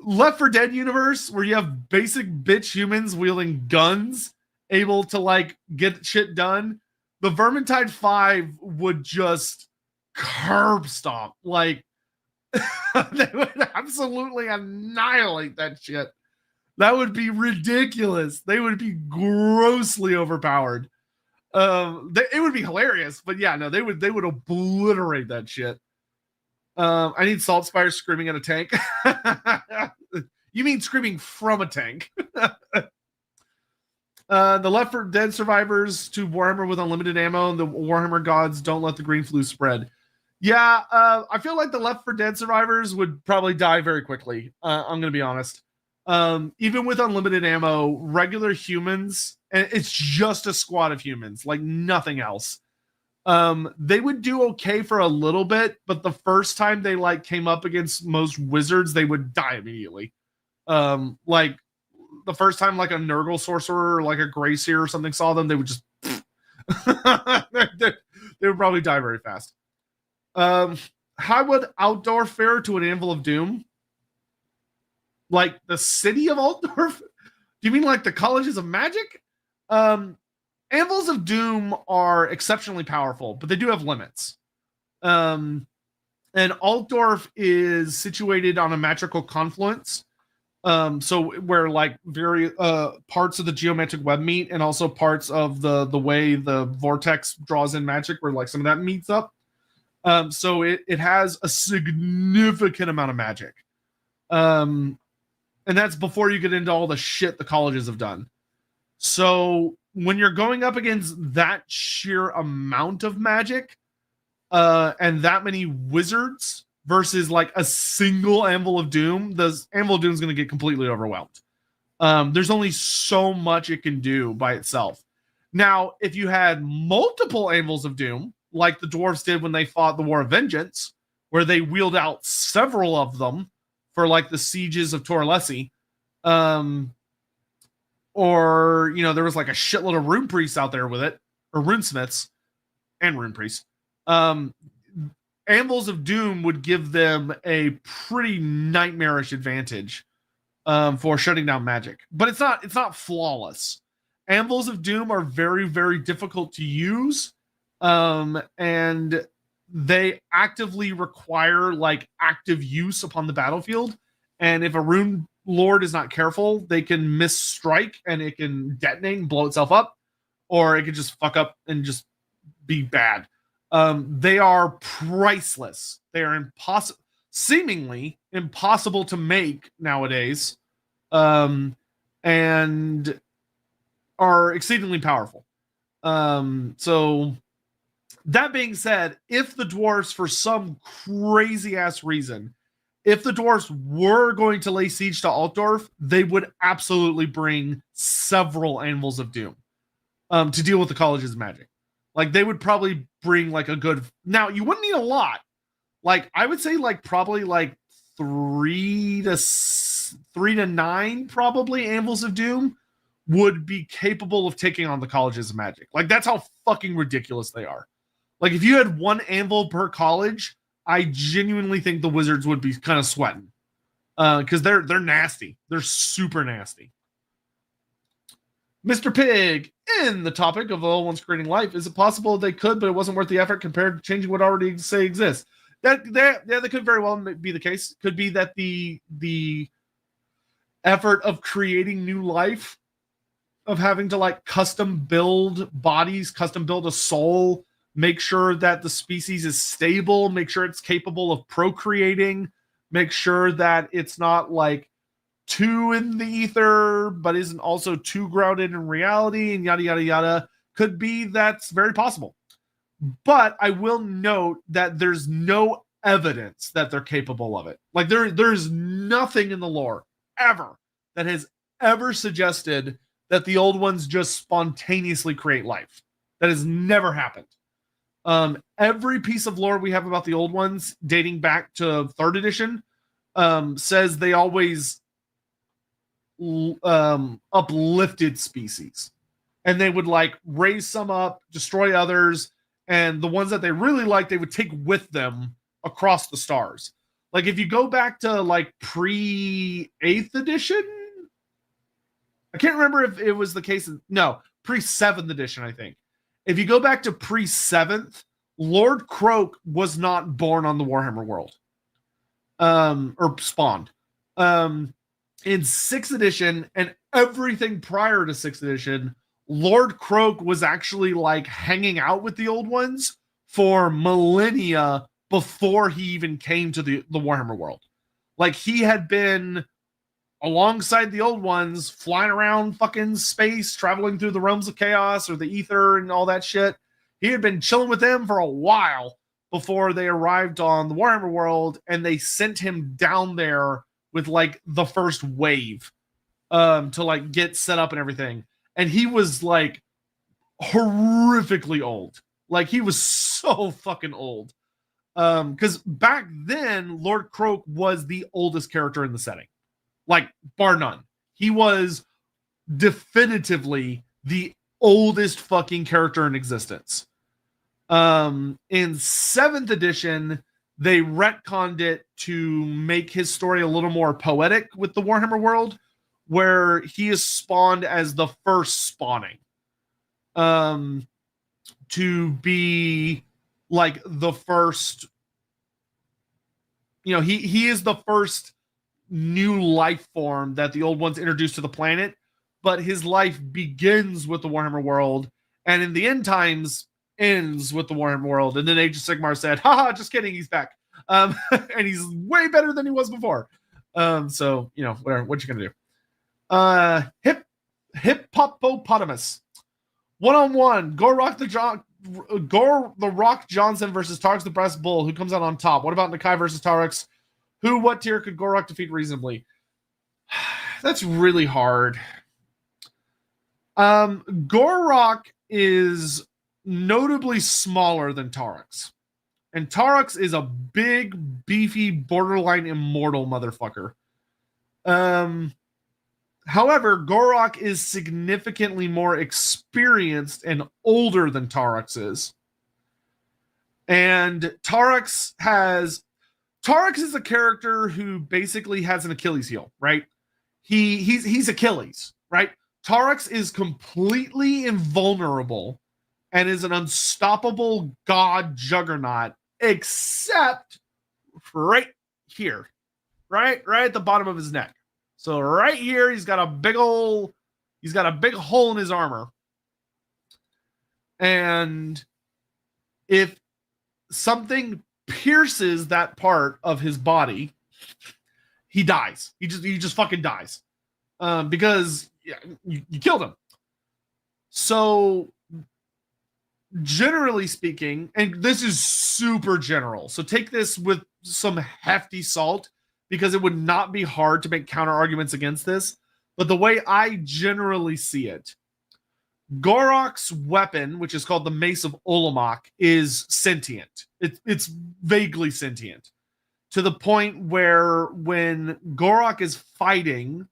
Left 4 Dead universe where you have basic bitch humans wielding guns able to, like, get shit done. The Vermintide 5 would just curb stomp. Like, they would absolutely annihilate that shit. That would be ridiculous. They would be grossly overpowered. It would be hilarious, but yeah, no, they would obliterate that shit. I need Saltspire screaming at a tank. You mean screaming from a tank? The Left 4 Dead survivors to Warhammer with unlimited ammo, and the Warhammer gods don't let the green flu spread. Yeah, I feel like the Left 4 Dead survivors would probably die very quickly. I'm going to be honest. Even with unlimited ammo, regular humans, and it's just a squad of humans, like nothing else. They would do okay for a little bit, but the first time they like came up against most wizards, they would die immediately. Like the first time like a Nurgle sorcerer or like a Grey Seer or something saw them, they would just they would probably die very fast. How would Outdoor fare to an Anvil of Doom? Like the city of Altdorf? Do you mean like the colleges of magic? Anvils of Doom are exceptionally powerful, but they do have limits. And Altdorf is situated on a magical confluence. So where like very parts of the geometric web meet, and also parts of the way the vortex draws in magic, where like some of that meets up. So it has a significant amount of magic. And And that's before you get into all the shit the colleges have done. So when you're going up against that sheer amount of magic, and that many wizards versus like a single Anvil of Doom, the Anvil of Doom is going to get completely overwhelmed. There's only so much it can do by itself. Now, if you had multiple Anvils of Doom, like the Dwarfs did when they fought the War of Vengeance, where they wheeled out several of them for like the sieges of Torlesi, or, you know, there was like a shitload of rune priests out there with it, or runesmiths and rune priests. Anvils of Doom would give them a pretty nightmarish advantage for shutting down magic, but it's not flawless. Anvils of Doom are very, very difficult to use, and they actively require like active use upon the battlefield. And if a rune lord is not careful, they can miss strike and it can detonate and blow itself up, or it could just fuck up and just be bad. They are priceless. They are seemingly impossible to make nowadays, and are exceedingly powerful. So that being said, if the dwarves, for some crazy ass reason, if the dwarves were going to lay siege to Altdorf, they would absolutely bring several Anvils of Doom to deal with the college's magic. Like, they would probably bring like a good... Now, you wouldn't need a lot. Like, I would say like probably like 3 to 9 probably Anvils of Doom would be capable of taking on the college's magic. Like, that's how fucking ridiculous they are. Like, if you had one Anvil per college, I genuinely think the wizards would be kind of sweating. Because they're nasty. They're super nasty. Mr. Pig, in the topic of all ones creating life, is it possible they could, but it wasn't worth the effort compared to changing what already say exists? That could very well be the case. Could be that the effort of creating new life, of having to like custom build bodies, custom build a soul, make sure that the species is stable, make sure it's capable of procreating, make sure that it's not like too in the ether, but isn't also too grounded in reality, and yada, yada, yada. Could be that's very possible. But I will note that there's no evidence that they're capable of it. Like, there's nothing in the lore ever that has ever suggested that the old ones just spontaneously create life. That has never happened. Every piece of lore we have about the old ones, dating back to 3rd edition, says they always uplifted species, and they would like raise some up, destroy others, and the ones that they really liked, they would take with them across the stars. Like, if you go back to like pre 8th edition, I can't remember if it was the case. No, pre 7th edition, I think. If you go back to pre 7th, Lord Croak was not born on the Warhammer world, or spawned. In 6th edition and everything prior to 6th edition, Lord Croak was actually like hanging out with the old ones for millennia before he even came to the Warhammer world. Like, he had been alongside the old ones, flying around fucking space, traveling through the realms of chaos or the ether and all that shit. He had been chilling with them for a while before they arrived on the Warhammer world, and they sent him down there with like the first wave to like get set up and everything. And he was like horrifically old. Like, he was so fucking old. Because back then, Lord Croak was the oldest character in the setting. Like, bar none. He was definitively the oldest fucking character in existence. In 7th edition, they retconned it to make his story a little more poetic with the Warhammer world, where he is spawned as the first spawning. To be like the first, you know, he is the first new life form that the old ones introduced to the planet, but his life begins with the Warhammer world, and in the end times ends with the Warhammer world. And then Age of Sigmar said, haha, just kidding, he's back. And he's way better than he was before. So whatever. What you gonna do? Hippopotamus. 1-on-1. Gore the Rock Johnson versus Tarks the Breast Bull. Who comes out on top? What about Nakai versus Tarks? What tier could Gorok defeat reasonably? That's really hard. Gorok is notably smaller than Tarks. And Tarks is a big, beefy, borderline immortal motherfucker. However, Gorok is significantly more experienced and older than Tarks is. And Tarks is a character who basically has an Achilles heel, right? He's Achilles, right? Tarks is completely invulnerable and is an unstoppable god juggernaut, except right here, right at the bottom of his neck. So right here, he's got a big hole in his armor. And if something pierces that part of his body, he dies. He just fucking dies. Because you killed him. So generally speaking, and this is super general, so take this with some hefty salt, because it would not be hard to make counter arguments against this. But the way I generally see it, Gorok's weapon, which is called the Mace of Olomach, is sentient. It's vaguely sentient, to the point where when Gorok is fighting,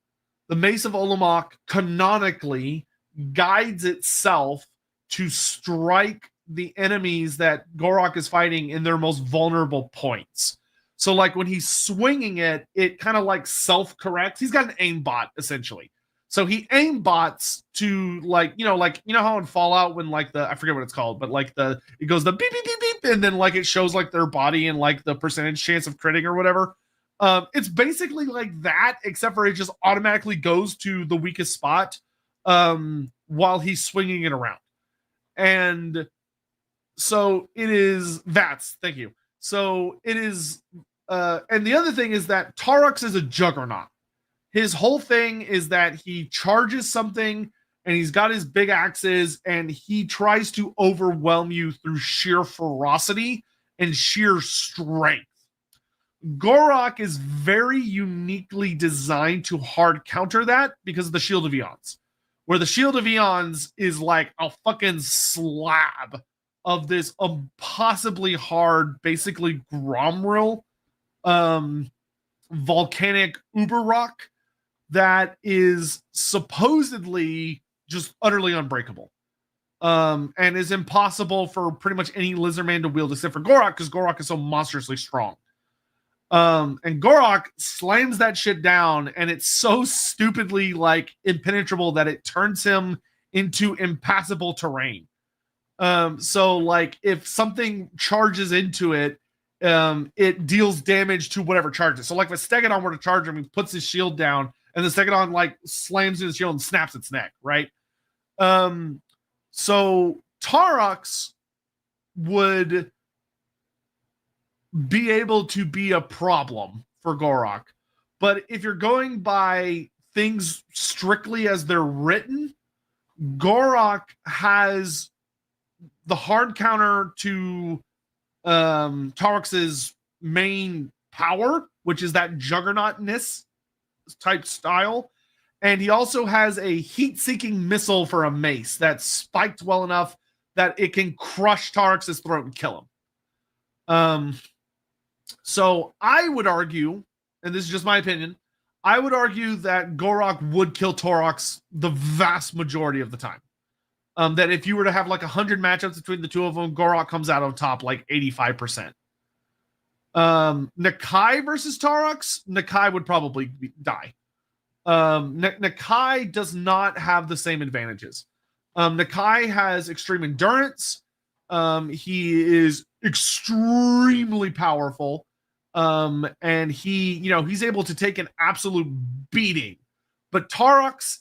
the Mace of Olomach canonically guides itself to strike the enemies that Gorok is fighting in their most vulnerable points. So like when he's swinging it, it kind of like self-corrects. He's got an aimbot essentially. So he aimbots to how in Fallout when I forget what it's called, but it goes the beep beep beep beep, and then it shows their body and the percentage chance of critting or whatever. It's basically like that, except for it just automatically goes to the weakest spot while he's swinging it around. And so it is thank you. So it is, and the other thing is that Tarks is a juggernaut. His whole thing is that he charges something and he's got his big axes and he tries to overwhelm you through sheer ferocity and sheer strength. Gorok is very uniquely designed to hard counter that because of the Shield of Eons, where the Shield of Eons is like a fucking slab of this impossibly hard, basically Gromril, volcanic uber rock that is supposedly just utterly unbreakable, and is impossible for pretty much any lizardman to wield except for Gorok, because Gorok is so monstrously strong. And Gorok slams that shit down, and it's so stupidly impenetrable that it turns him into impassable terrain. So if something charges into it, it deals damage to whatever charges. So if a Stegodon were to charge him, he puts his shield down, and the Stegodon slams into his shield and snaps its neck, right? So Tarks would be able to be a problem for Gorok. But if you're going by things strictly as they're written, Gorok has the hard counter to Tarks's main power, which is that juggernautness type style. And he also has a heat-seeking missile for a mace that's spiked well enough that it can crush Tarks's throat and kill him. So I would argue, and this is just my opinion, I would argue that Gorok would kill Tarks the vast majority of the time. That if you were to have 100 matchups between the two of them, Gorok comes out on top 85%. Nakai versus Tarks, Nakai would probably die. Nakai does not have the same advantages. Nakai has extreme endurance. He is extremely powerful. And he's able to take an absolute beating. But Tarks,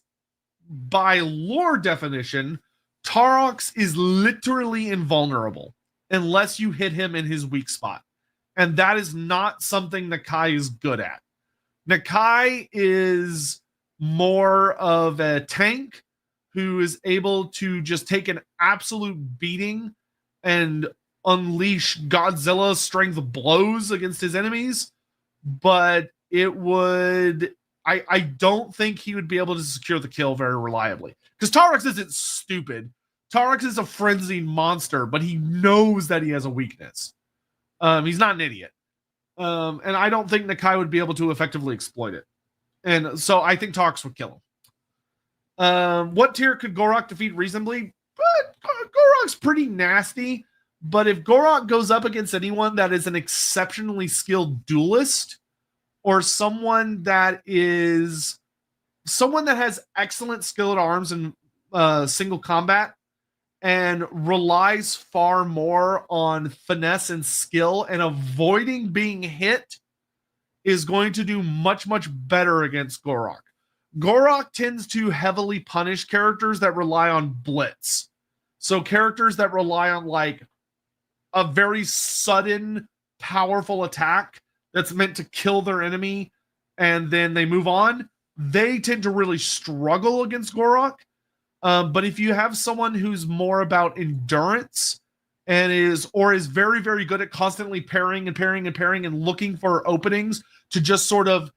by lore definition, Tarks is literally invulnerable unless you hit him in his weak spot. And that is not something Nakai is good at. Nakai is more of a tank who is able to just take an absolute beating and unleash Godzilla strength blows against his enemies, but I don't think he would be able to secure the kill very reliably. Because Tarax isn't stupid. Tarax is a frenzied monster, but he knows that he has a weakness. He's not an idiot. And I don't think Nakai would be able to effectively exploit it. And so I think Tarax would kill him. What tier could Gorok defeat reasonably? But Gorok's pretty nasty. But if Gorok goes up against anyone that is an exceptionally skilled duelist, or someone that has excellent skill at arms and single combat, and relies far more on finesse and skill and avoiding being hit, is going to do much, much better against Gorok. Gorok tends to heavily punish characters that rely on blitz. So characters that rely on like a very sudden, powerful attack that's meant to kill their enemy and then they move on, they tend to really struggle against Gorok. But if you have someone who's more about endurance and is very, very good at constantly parrying and looking for openings to just sort of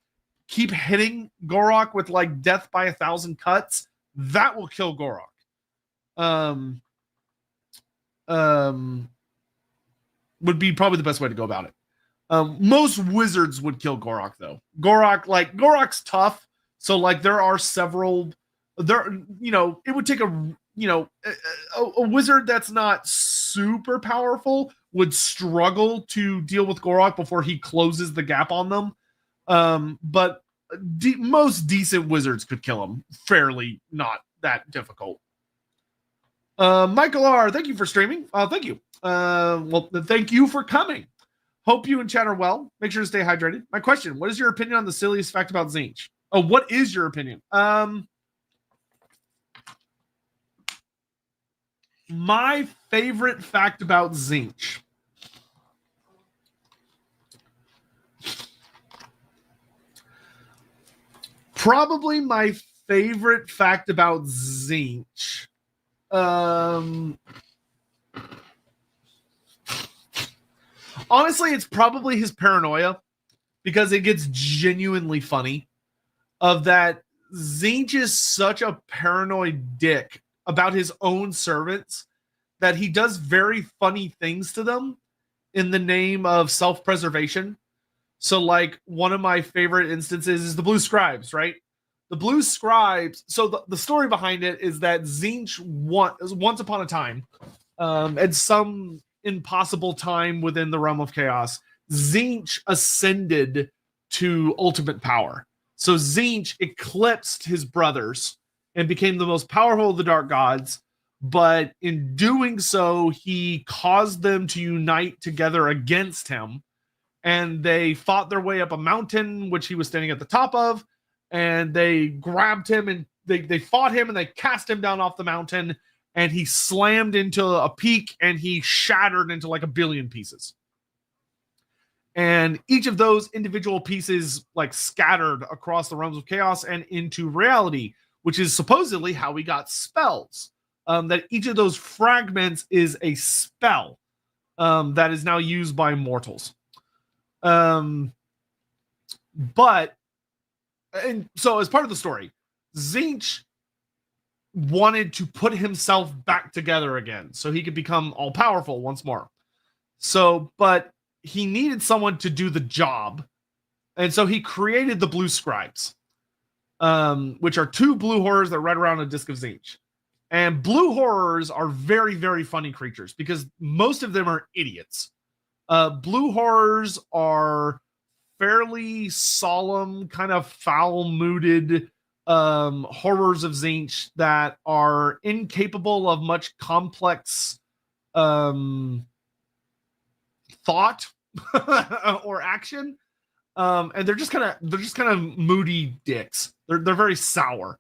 keep hitting Gorok with like death by 1,000 cuts, that will kill Gorok. Would be probably the best way to go about it. Most wizards would kill Gorok though. Gorok's tough. So like there are several it would take a wizard that's not super powerful would struggle to deal with Gorok before he closes the gap on them. But most decent wizards could kill him fairly, not that difficult. Michael R, thank you for streaming. Thank you. Well, thank you for coming. Hope you and chat are well. Make sure to stay hydrated. My question, what is your opinion on the silliest fact about Tzeentch? Oh, what is your opinion? My favorite fact about Tzeentch. Probably my favorite fact about Tzeentch. Honestly, it's probably his paranoia, because it gets genuinely funny of that Tzeentch is such a paranoid dick about his own servants that he does very funny things to them in the name of self-preservation. So like one of my favorite instances is the Blue Scribes, right? The Blue Scribes. So the story behind it is that Tzeentch once upon a time, at some impossible time within the realm of chaos, Tzeentch ascended to ultimate power. So Tzeentch eclipsed his brothers and became the most powerful of the dark gods. But in doing so, he caused them to unite together against him. And they fought their way up a mountain, which he was standing at the top of. And they grabbed him and they fought him and they cast him down off the mountain. And he slammed into a peak and he shattered into like 1 billion pieces. And each of those individual pieces like scattered across the realms of chaos and into reality, which is supposedly how we got spells. That each of those fragments is a spell that is now used by mortals. And so as part of the story, Tzeentch wanted to put himself back together again so he could become all powerful once more. So, but he needed someone to do the job. And so he created the Blue Scribes, which are 2 blue horrors that ride around a disc of Tzeentch. And blue horrors are very, very funny creatures because most of them are idiots. Blue horrors are fairly solemn, kind of foul-mooded horrors of Tzeentch that are incapable of much complex thought or action. And they're just kind of moody dicks. They're very sour.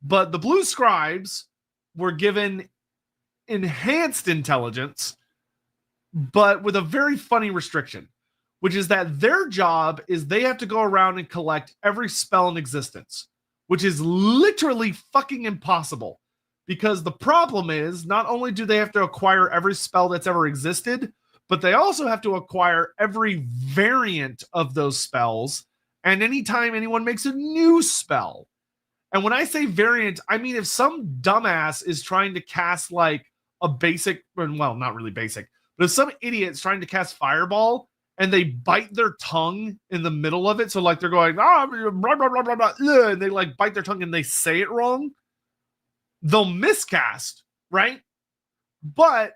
But the Blue Scribes were given enhanced intelligence, but with a very funny restriction, which is that their job is they have to go around and collect every spell in existence, which is literally fucking impossible. Because the problem is, not only do they have to acquire every spell that's ever existed, but they also have to acquire every variant of those spells. And anytime anyone makes a new spell. And when I say variant, I mean if some dumbass is trying to cast like a basic, well, not really basic, but if some idiot's trying to cast Fireball and they bite their tongue in the middle of it, so like they're going, blah, blah, blah, blah, blah, and they like bite their tongue and they say it wrong, they'll miscast, right? But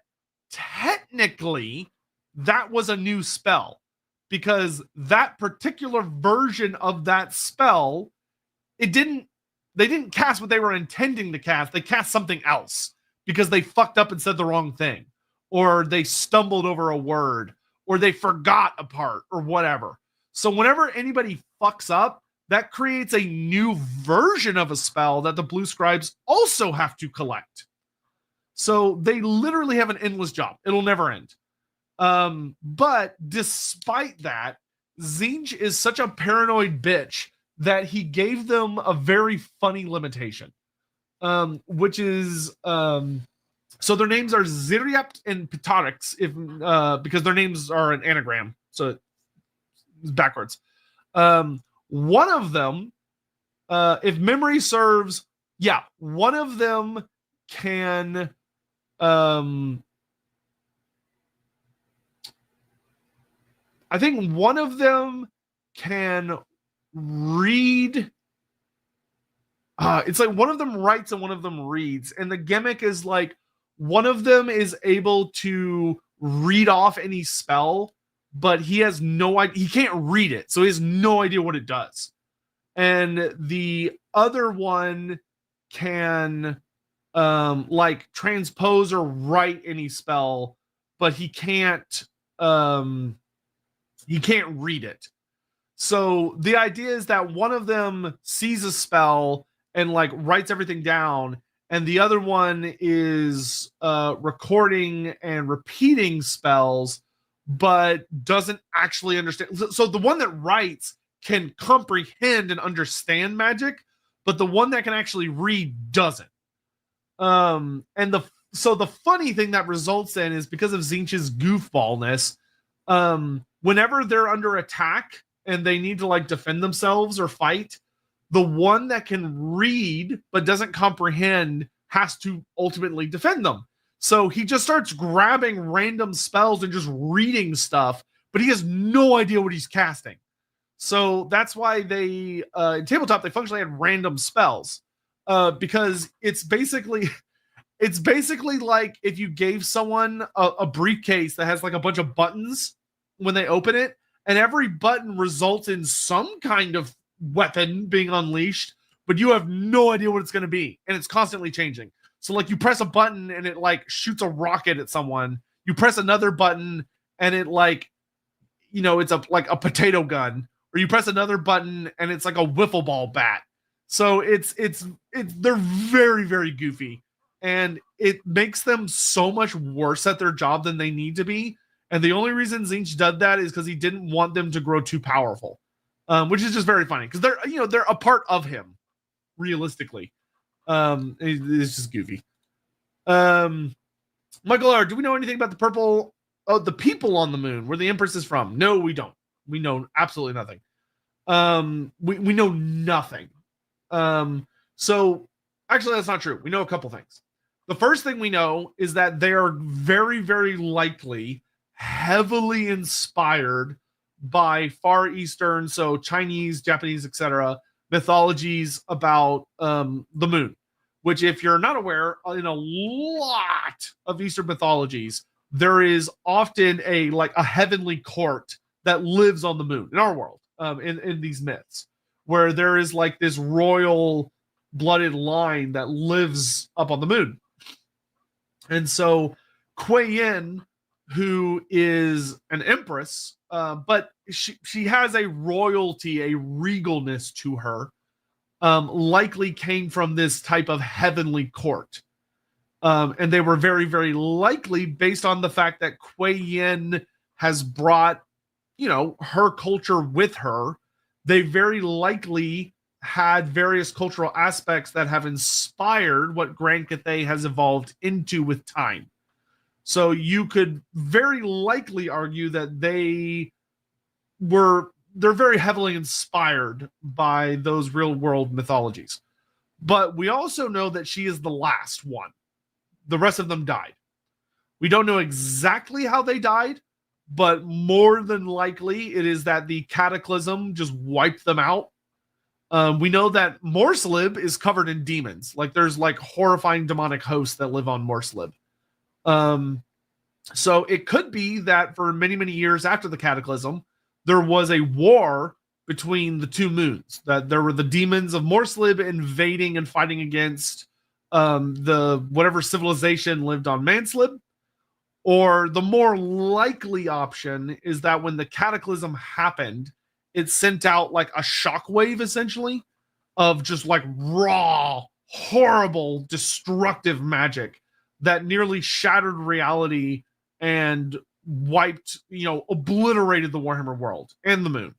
technically, that was a new spell because that particular version of that spell, they didn't cast what they were intending to cast. They cast something else because they fucked up and said the wrong thing, or they stumbled over a word, or they forgot a part, or whatever. So whenever anybody fucks up, that creates a new version of a spell that the blue scribes also have to collect. So they literally have an endless job. It'll never end. But despite that, Tzeentch is such a paranoid bitch that he gave them a very funny limitation, which is so their names are Ziriapt and Pitarix, because their names are an anagram, so it's backwards. One of them, if memory serves, one of them can I think one of them can read. It's like one of them writes and one of them reads. And the gimmick is like one of them is able to read off any spell, but he has no idea. He can't read it. So he has no idea what it does. And the other one can like transpose or write any spell, but he can't read it. So the idea is that one of them sees a spell and like writes everything down, and the other one is recording and repeating spells, but doesn't actually understand. So the one that writes can comprehend and understand magic, but the one that can actually read doesn't. And the funny thing that results in is because of Tzeentch's goofballness, whenever they're under attack and they need to like defend themselves or fight, the one that can read but doesn't comprehend has to ultimately defend them. So he just starts grabbing random spells and just reading stuff, but he has no idea what he's casting. So that's why they in tabletop they functionally had random spells, because it's basically like if you gave someone a briefcase that has like a bunch of buttons when they open it, and every button results in some kind of weapon being unleashed, but you have no idea what it's going to be, and it's constantly changing. So like you press a button and it like shoots a rocket at someone. You press another button and it like, you know, it's like a potato gun, or you press another button and it's like a wiffle ball bat. So it's they're very, very goofy, and it makes them so much worse at their job than they need to be. And the only reason Tzeentch did that is because he didn't want them to grow too powerful, which is just very funny because they're a part of him, realistically. It's just goofy. Michael R., do we know anything about the people on the moon, where the Empress is from? No, we don't. We know absolutely nothing. We know nothing. So actually, that's not true. We know a couple things. The first thing we know is that they are very, very likely heavily inspired by Far Eastern, so Chinese, Japanese, etc., mythologies about the moon, which, if you're not aware, in a lot of Eastern mythologies, there is often a heavenly court that lives on the moon in our world, in these myths, where there is like this royal blooded line that lives up on the moon. And so Kuei Yin, who is an empress, but she has a royalty, a regalness to her, likely came from this type of heavenly court. And they were very, very likely based on the fact that Kuei Yin has brought her culture with her, they very likely had various cultural aspects that have inspired what Grand Cathay has evolved into with time. So you could very likely argue that they're very heavily inspired by those real world mythologies. But we also know that she is the last one. The rest of them died. We don't know exactly how they died, but more than likely it is that the cataclysm just wiped them out. We know that Morslib is covered in demons. Like there's like horrifying demonic hosts that live on Morslib. So it could be that for many, many years after the cataclysm, there was a war between the two moons. That there were the demons of Morslib invading and fighting against the whatever civilization lived on Manslib. Or the more likely option is that when the cataclysm happened, it sent out like a shockwave essentially of just like raw, horrible, destructive magic that nearly shattered reality and wiped, obliterated the Warhammer world and the moon.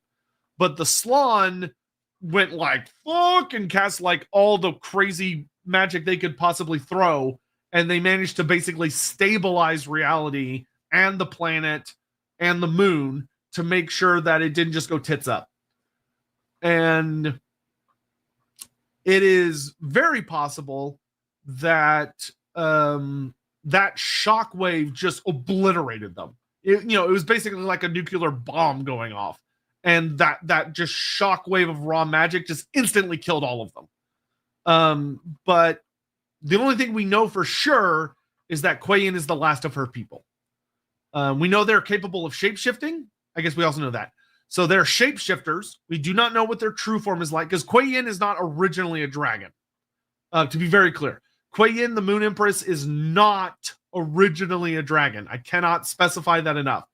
But the Slann went like fuck and cast like all the crazy magic they could possibly throw, and they managed to basically stabilize reality and the planet and the moon to make sure that it didn't just go tits up. And it is very possible that that shockwave just obliterated them. It was basically like a nuclear bomb going off, and that just shockwave of raw magic just instantly killed all of them. But the only thing we know for sure is that Kuei Yin is the last of her people. We know they're capable of shape-shifting. I guess we also know that. So they're shapeshifters. We do not know what their true form is like, because Kuei Yin is not originally a dragon. To be very clear, Kuei Yin, the Moon Empress, is not originally a dragon. I cannot specify that enough.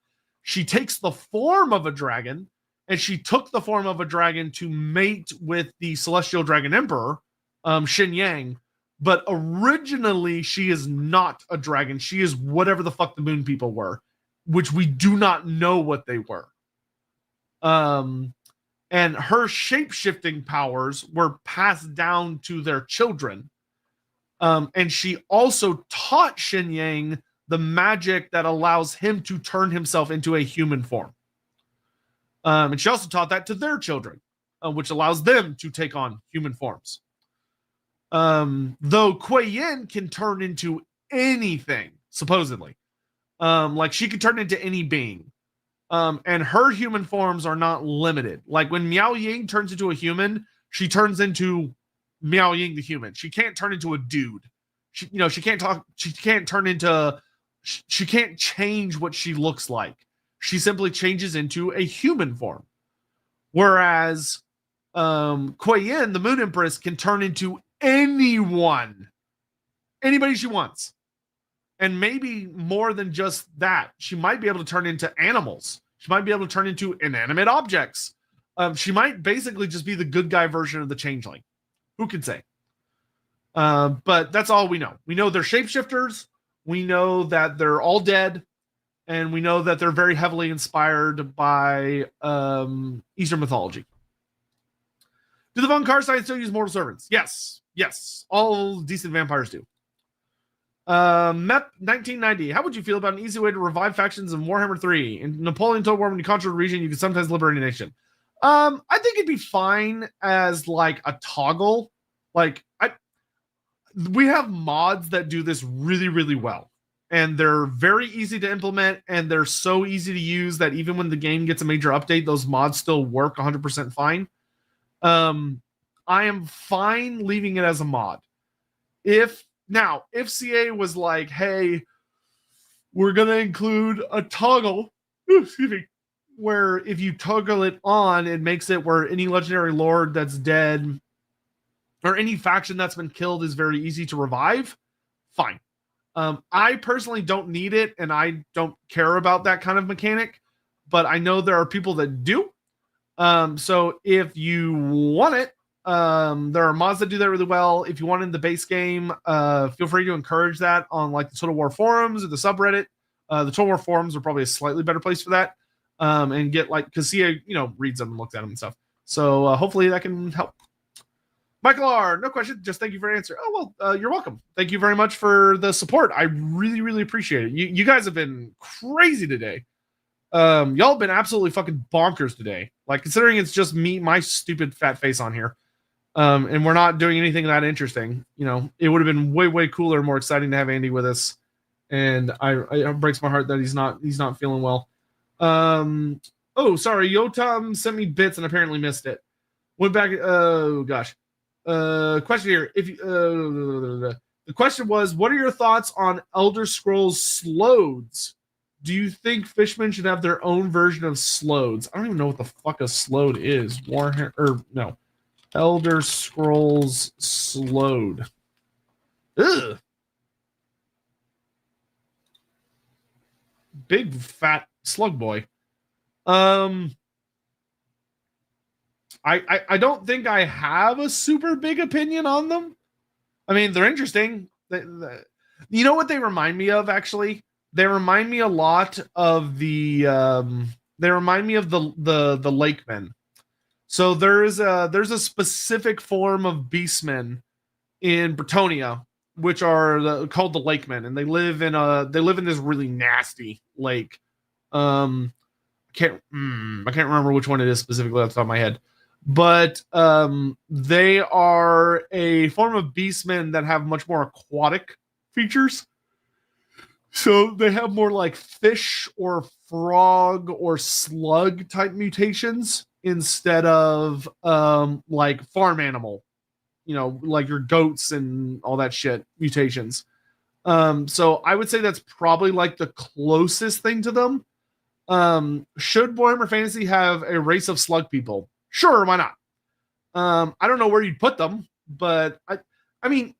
She takes the form of a dragon, and she took the form of a dragon to mate with the Celestial Dragon Emperor, Xin Yang. But originally, she is not a dragon. She is whatever the fuck the Moon people were, which we do not know what they were. And her shape-shifting powers were passed down to their children. And she also taught Xin Yang the magic that allows him to turn himself into a human form. And she also taught that to their children, which allows them to take on human forms. Though Kuei Yin can turn into anything, supposedly. Like she could turn into any being. And her human forms are not limited. Like when Miao Ying turns into a human, she turns into Miao Ying the human. She can't turn into a dude. She can't talk. She can't turn into. She can't change what she looks like. She simply changes into a human form. Whereas Kuei Yin, the Moon Empress, can turn into anyone, anybody she wants. And maybe more than just that, she might be able to turn into animals. She might be able to turn into inanimate objects. She might basically just be the good guy version of the Changeling. Who can say? But that's all we know. We know they're shapeshifters. We know that they're all dead. And we know that they're very heavily inspired by Eastern mythology. Do the Von Karstein still use mortal servants? Yes. Yes. All decent vampires do. MEP 1990. How would you feel about an easy way to revive factions in Warhammer 3? In Napoleon told War, when you conquer a region, you can sometimes liberate a nation. I think it'd be fine as like a toggle. Like we have mods that do this really, really well. And they're very easy to implement, and they're so easy to use that even when the game gets a major update, those mods still work 100% fine. I am fine leaving it as a mod. If CA was like, hey, we're going to include a toggle, where if you toggle it on, it makes it where any legendary lord that's dead or any faction that's been killed is very easy to revive, fine. I personally don't need it, and I don't care about that kind of mechanic, but I know there are people that do. So if you want it, there are mods that do that really well. If you want it in the base game, feel free to encourage that on like the Total War forums or the subreddit. The Total War forums are probably a slightly better place for that. and get like, because Sia, reads them and looks at them and stuff. So hopefully that can help. Michael R, no question. Just thank you for your answer. Oh, well, you're welcome. Thank you very much for the support. I really, really appreciate it. You guys have been crazy today. Y'all have been absolutely fucking bonkers today. Like, considering it's just me, my stupid fat face on here. And we're not doing anything that interesting. It would have been way, way cooler, more exciting to have Andy with us. And it breaks my heart that he's not feeling well. Oh, sorry. Yotam sent me bits and apparently missed it. Went back. Oh gosh. Question here. The question was, what are your thoughts on Elder Scrolls Slodes? Do you think fishmen should have their own version of Slodes? I don't even know what the fuck a Slode is. Warhammer, or no. Elder Scrolls Slode. Ugh. Big fat slug boy. I don't think I have a super big opinion on them. I mean, they're interesting. You know what they remind me of, actually? They remind me a lot of the Lakemen. So there's a specific form of beastmen in Bretonia, which are called the Lakemen, and they live in this really nasty lake. I can't remember which one it is specifically off the top of my head, but they are a form of beastmen that have much more aquatic features. So they have more like fish or frog or slug type mutations instead of like farm animal, like your goats and all that shit mutations. So I would say that's probably like the closest thing to them. Should Warhammer Fantasy have a race of slug people? Sure, why not? I don't know where you'd put them, but I mean,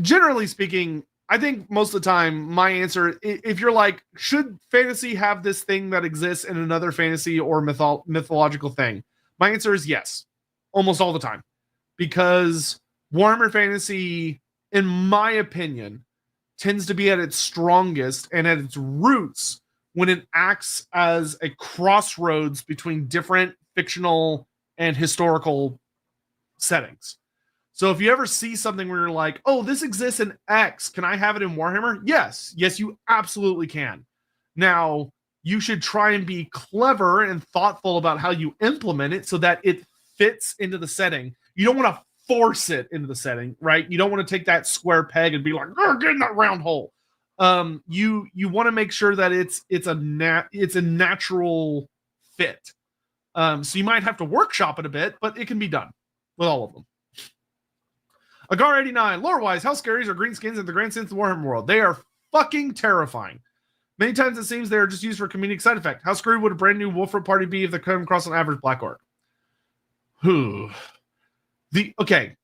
generally speaking, I think most of the time my answer, if you're like, should fantasy have this thing that exists in another fantasy or mythological thing? My answer is yes, almost all the time, because Warhammer Fantasy, in my opinion, tends to be at its strongest and at its roots when it acts as a crossroads between different fictional and historical settings. So if you ever see something where you're like, oh, this exists in X, can I have it in Warhammer? Yes, you absolutely can. Now, you should try and be clever and thoughtful about how you implement it so that it fits into the setting. You don't want to force it into the setting, right? You don't want to take that square peg and be like, get in that round hole. You want to make sure that it's a natural fit. So you might have to workshop it a bit, but it can be done with all of them. Agar 89, lore-wise, how scary are greenskins in the grand sense of the Warhammer world? They are fucking terrifying. Many times it seems they are just used for comedic side effect. How screwed would a brand new Wolfrup party be if they come across an average Black Orc? Okay.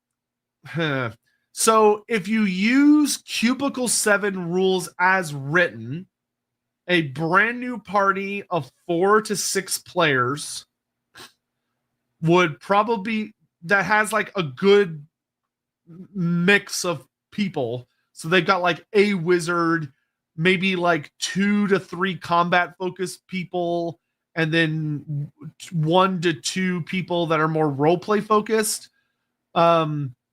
So if you use Cubicle 7 rules as written, a brand new party of 4 to 6 players would probably, that has like a good mix of people. So they've got like a wizard, maybe like 2 to 3 combat focused people, and then 1 to 2 people that are more roleplay focused.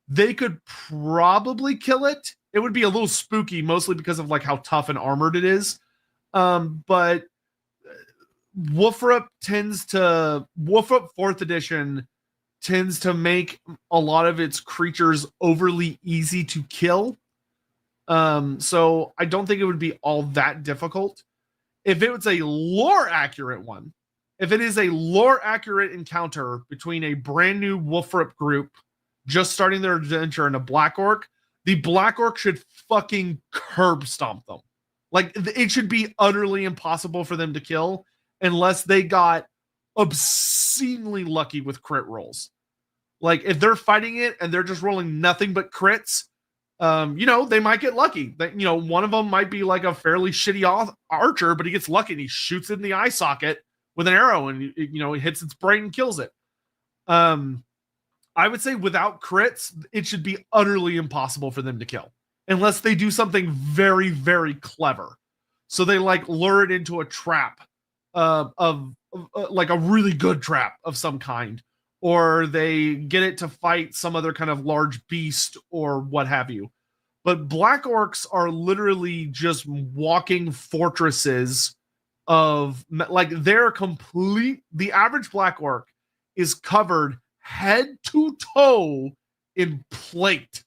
They could probably kill it. It would be a little spooky, mostly because of like how tough and armored it is. But Wolfrup 4th edition tends to make a lot of its creatures overly easy to kill. So I don't think it would be all that difficult. If it was a lore accurate one, if it is a lore accurate encounter between a brand new Wolfrup group just starting their adventure and a Black Orc, the Black Orc should fucking curb stomp them. Like, it should be utterly impossible for them to kill unless they got obscenely lucky with crit rolls. Like, if they're fighting it and they're just rolling nothing but crits, they might get lucky. One of them might be like a fairly shitty archer, but he gets lucky and he shoots it in the eye socket with an arrow and, it hits its brain and kills it. I would say without crits, it should be utterly impossible for them to kill unless they do something very, very clever. So they like lure it into a trap like a really good trap of some kind, or they get it to fight some other kind of large beast or what have you. But black orcs are literally just walking fortresses of, like, they're complete. The average black orc is covered head to toe in plate.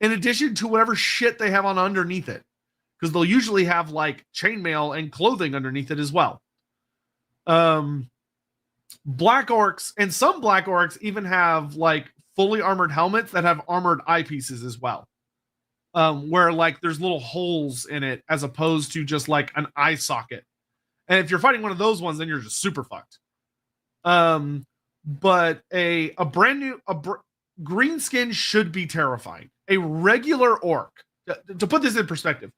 In addition to whatever shit they have on underneath it, because they'll usually have like chainmail and clothing underneath it as well. Black orcs, and some black orcs even have like fully armored helmets that have armored eyepieces as well, where like there's little holes in it as opposed to just like an eye socket. And if you're fighting one of those ones, then you're just super fucked. But a brand new green skin should be terrifying. A regular orc, to put this in perspective,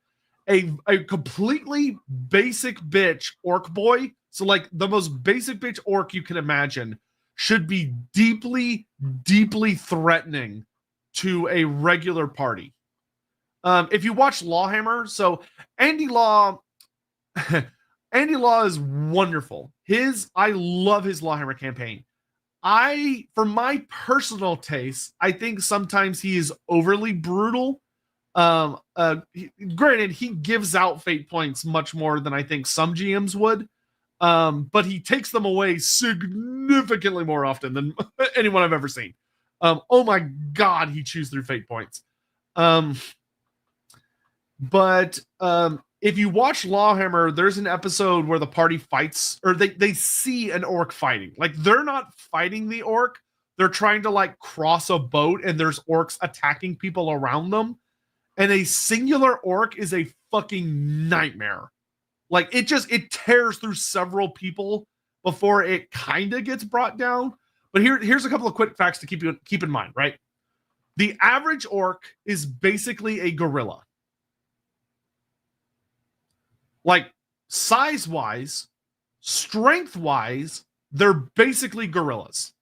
a completely basic bitch orc boy, so like the most basic bitch orc you can imagine, should be deeply, deeply threatening to a regular party. If you watch LAWhammer, so Andy Law is wonderful. I love his LAWhammer campaign. For my personal taste, I think sometimes he is overly brutal. Granted, he gives out fate points much more than I think some GMs would. But he takes them away significantly more often than anyone I've ever seen. Oh my God, he chews through fate points. But if you watch LAWhammer, there's an episode where the party fights, or they see an orc fighting. Like, they're not fighting the orc. They're trying to like cross a boat, and there's orcs attacking people around them. And a singular orc is a fucking nightmare. Like, it tears through several people before it kind of gets brought down. But here's a couple of quick facts to keep in mind, right? The average orc is basically a gorilla. Like, size-wise, strength-wise, they're basically gorillas.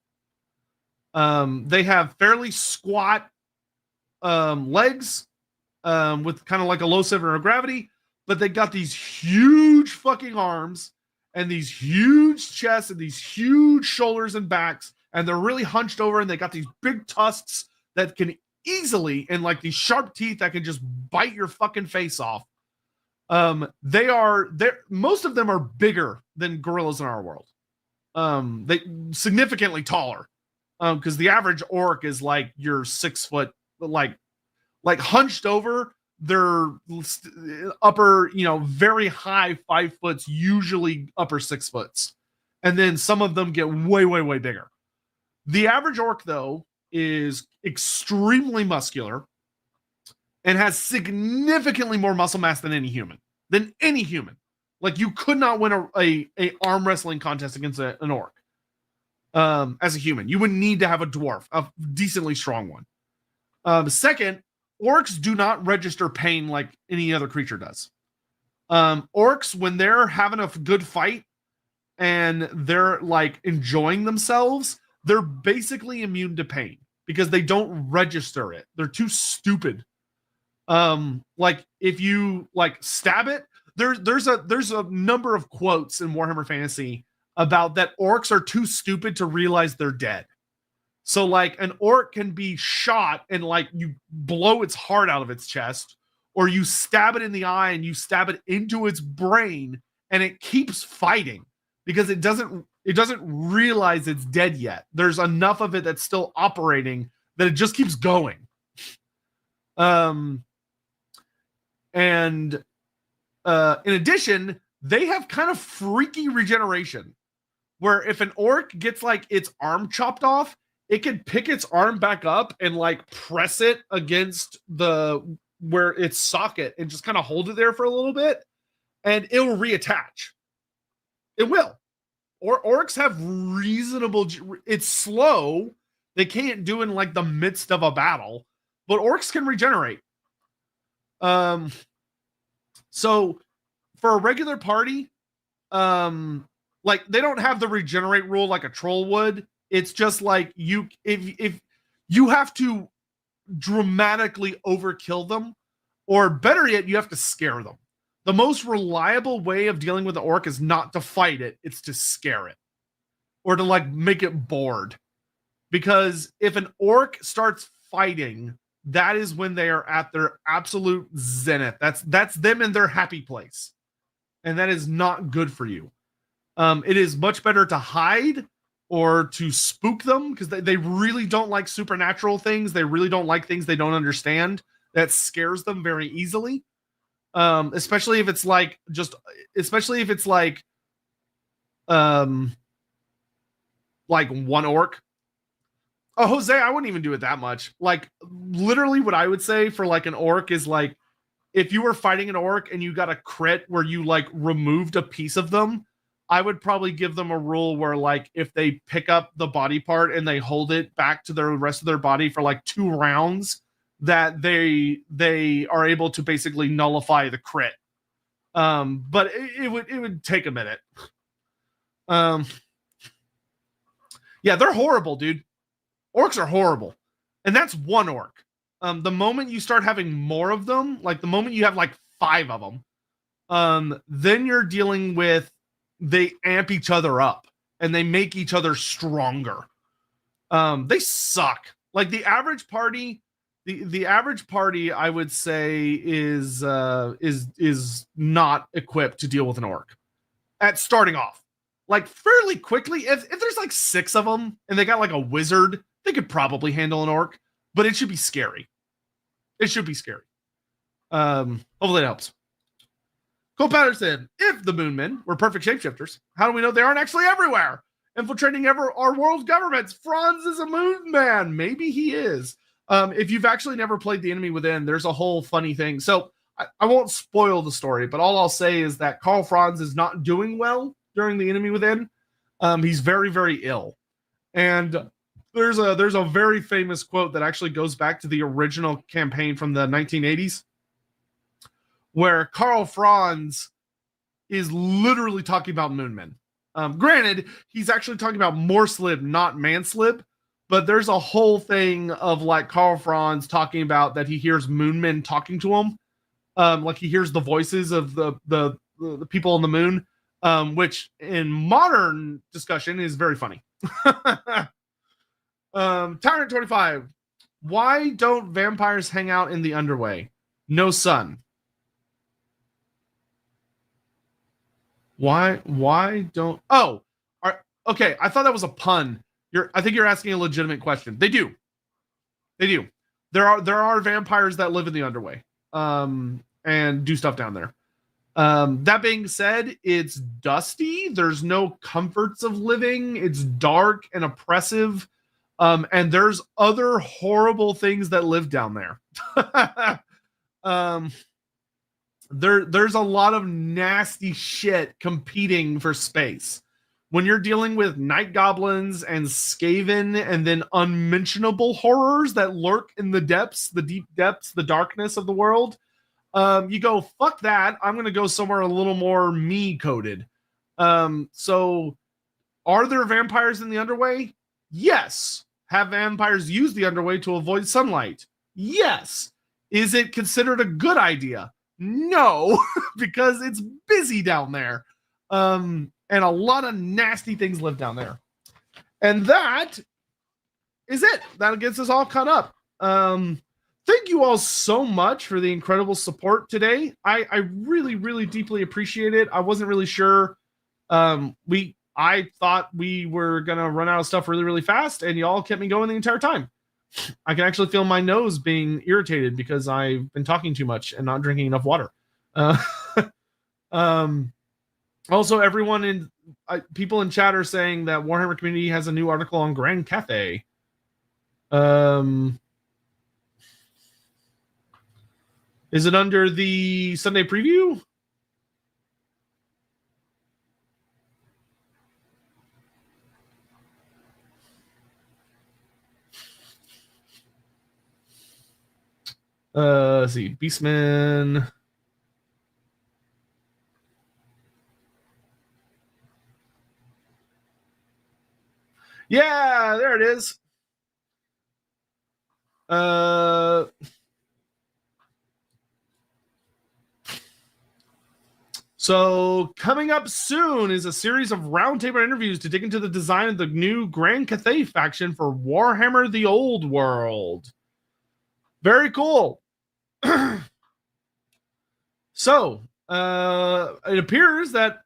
They have fairly squat legs with kind of like a low center of gravity, but they got these huge fucking arms and these huge chests and these huge shoulders and backs, and they're really hunched over, and they got these big tusks that can easily, and like these sharp teeth that can just bite your fucking face off. Most of them are bigger than gorillas in our world. They significantly taller. Because the average orc is like your 6 foot, like hunched over. They're upper, very high 5 foots, usually upper 6 foots. And then some of them get way, way, way bigger. The average orc, though, is extremely muscular and has significantly more muscle mass than any human. Like, you could not win a arm wrestling contest against an orc. As a human, you would need to have a dwarf, a decently strong one. Second, orcs do not register pain like any other creature does. Orcs, when they're having a good fight and they're like enjoying themselves, they're basically immune to pain because they don't register it. They're too stupid. Like, if you like stab it, there's a number of quotes in Warhammer Fantasy about that orcs are too stupid to realize they're dead. So like, an orc can be shot and like you blow its heart out of its chest, or you stab it in the eye and you stab it into its brain, and it keeps fighting because it doesn't realize it's dead yet. There's enough of it that's still operating that it just keeps going. In addition, they have kind of freaky regeneration, where if an orc gets like its arm chopped off, it can pick its arm back up and like press it against where its socket and just kind of hold it there for a little bit, and it will reattach. It will. Or orcs have reasonable. It's slow. They can't do it in like the midst of a battle, but orcs can regenerate. So for a regular party, like, they don't have the regenerate rule like a troll would. It's just like if you have to dramatically overkill them, or better yet, you have to scare them. the most reliable way of dealing with an orc is not to fight it, it's to scare it or to like make it bored. Because if an orc starts fighting, that is when they are at their absolute zenith. That's them in their happy place. And that is not good for you. It is much better to hide or to spook them because they really don't like supernatural things. They really don't like things they don't understand. That scares them very easily. Especially if it's like one orc. Oh, Jose, I wouldn't even do it that much. Like literally what I would say for like an orc is like if you were fighting an orc and you got a crit where you like removed a piece of them, I would probably give them a rule where like if they pick up the body part and they hold it back to the rest of their body for like 2 rounds, that they are able to basically nullify the crit. But it would take a minute. Yeah, they're horrible, dude. Orcs are horrible. And that's one orc. The moment you start having more of them, like the moment you have like 5 of them, then you're dealing with they amp each other up and they make each other stronger. They suck. Like the average party, the average party, I would say is not equipped to deal with an orc at starting off. Like fairly quickly, if there's like 6 of them and they got like a wizard, they could probably handle an orc, but it should be scary. It should be scary. Hopefully it helps. Cole Patterson, if the Moonmen were perfect shapeshifters, how do we know they aren't actually everywhere? Infiltrating our world governments. Franz is a moon man. Maybe he is. If you've actually never played The Enemy Within, there's a whole funny thing. So I won't spoil the story, but all I'll say is that Karl Franz is not doing well during The Enemy Within. He's very, very ill. And there's a very famous quote that actually goes back to the original campaign from the 1980s, where Karl Franz is literally talking about Moonmen. Granted, he's actually talking about Morslib, not Manslib, but there's a whole thing of like Karl Franz talking about that he hears Moonmen talking to him, like he hears the voices of the people on the moon, which in modern discussion is very funny. Tyrant 25. Why don't vampires hang out in the underway? No sun. Why don't okay, I thought that was a pun. I think you're asking a legitimate question. They do. There are vampires that live in the underway and do stuff down there. That being said, it's dusty. There's no comforts of living. It's dark and oppressive. And there's other horrible things that live down there. There's a lot of nasty shit competing for space. When you're dealing with night goblins and Skaven and then unmentionable horrors that lurk in the depths, the deep depths, the darkness of the world, you go, fuck that. I'm going to go somewhere a little more me-coded. So are there vampires in the underway? Yes. Have vampires use the underway to avoid sunlight? Yes. Is it considered a good idea? No, because it's busy down there. And a lot of nasty things live down there. And that is it. That gets us all caught up. Thank you all so much for the incredible support today. I really, really deeply appreciate it. I wasn't really sure. I thought we were going to run out of stuff really, really fast, and y'all kept me going the entire time. I can actually feel my nose being irritated because I've been talking too much and not drinking enough water. Also, everyone people in chat are saying that Warhammer community has a new article on Grand Cathay. Is it under the Sunday preview? Let's see. Beastman. Yeah, there it is. So coming up soon is a series of roundtable interviews to dig into the design of the new Grand Cathay faction for Warhammer the Old World. Very cool. So it appears that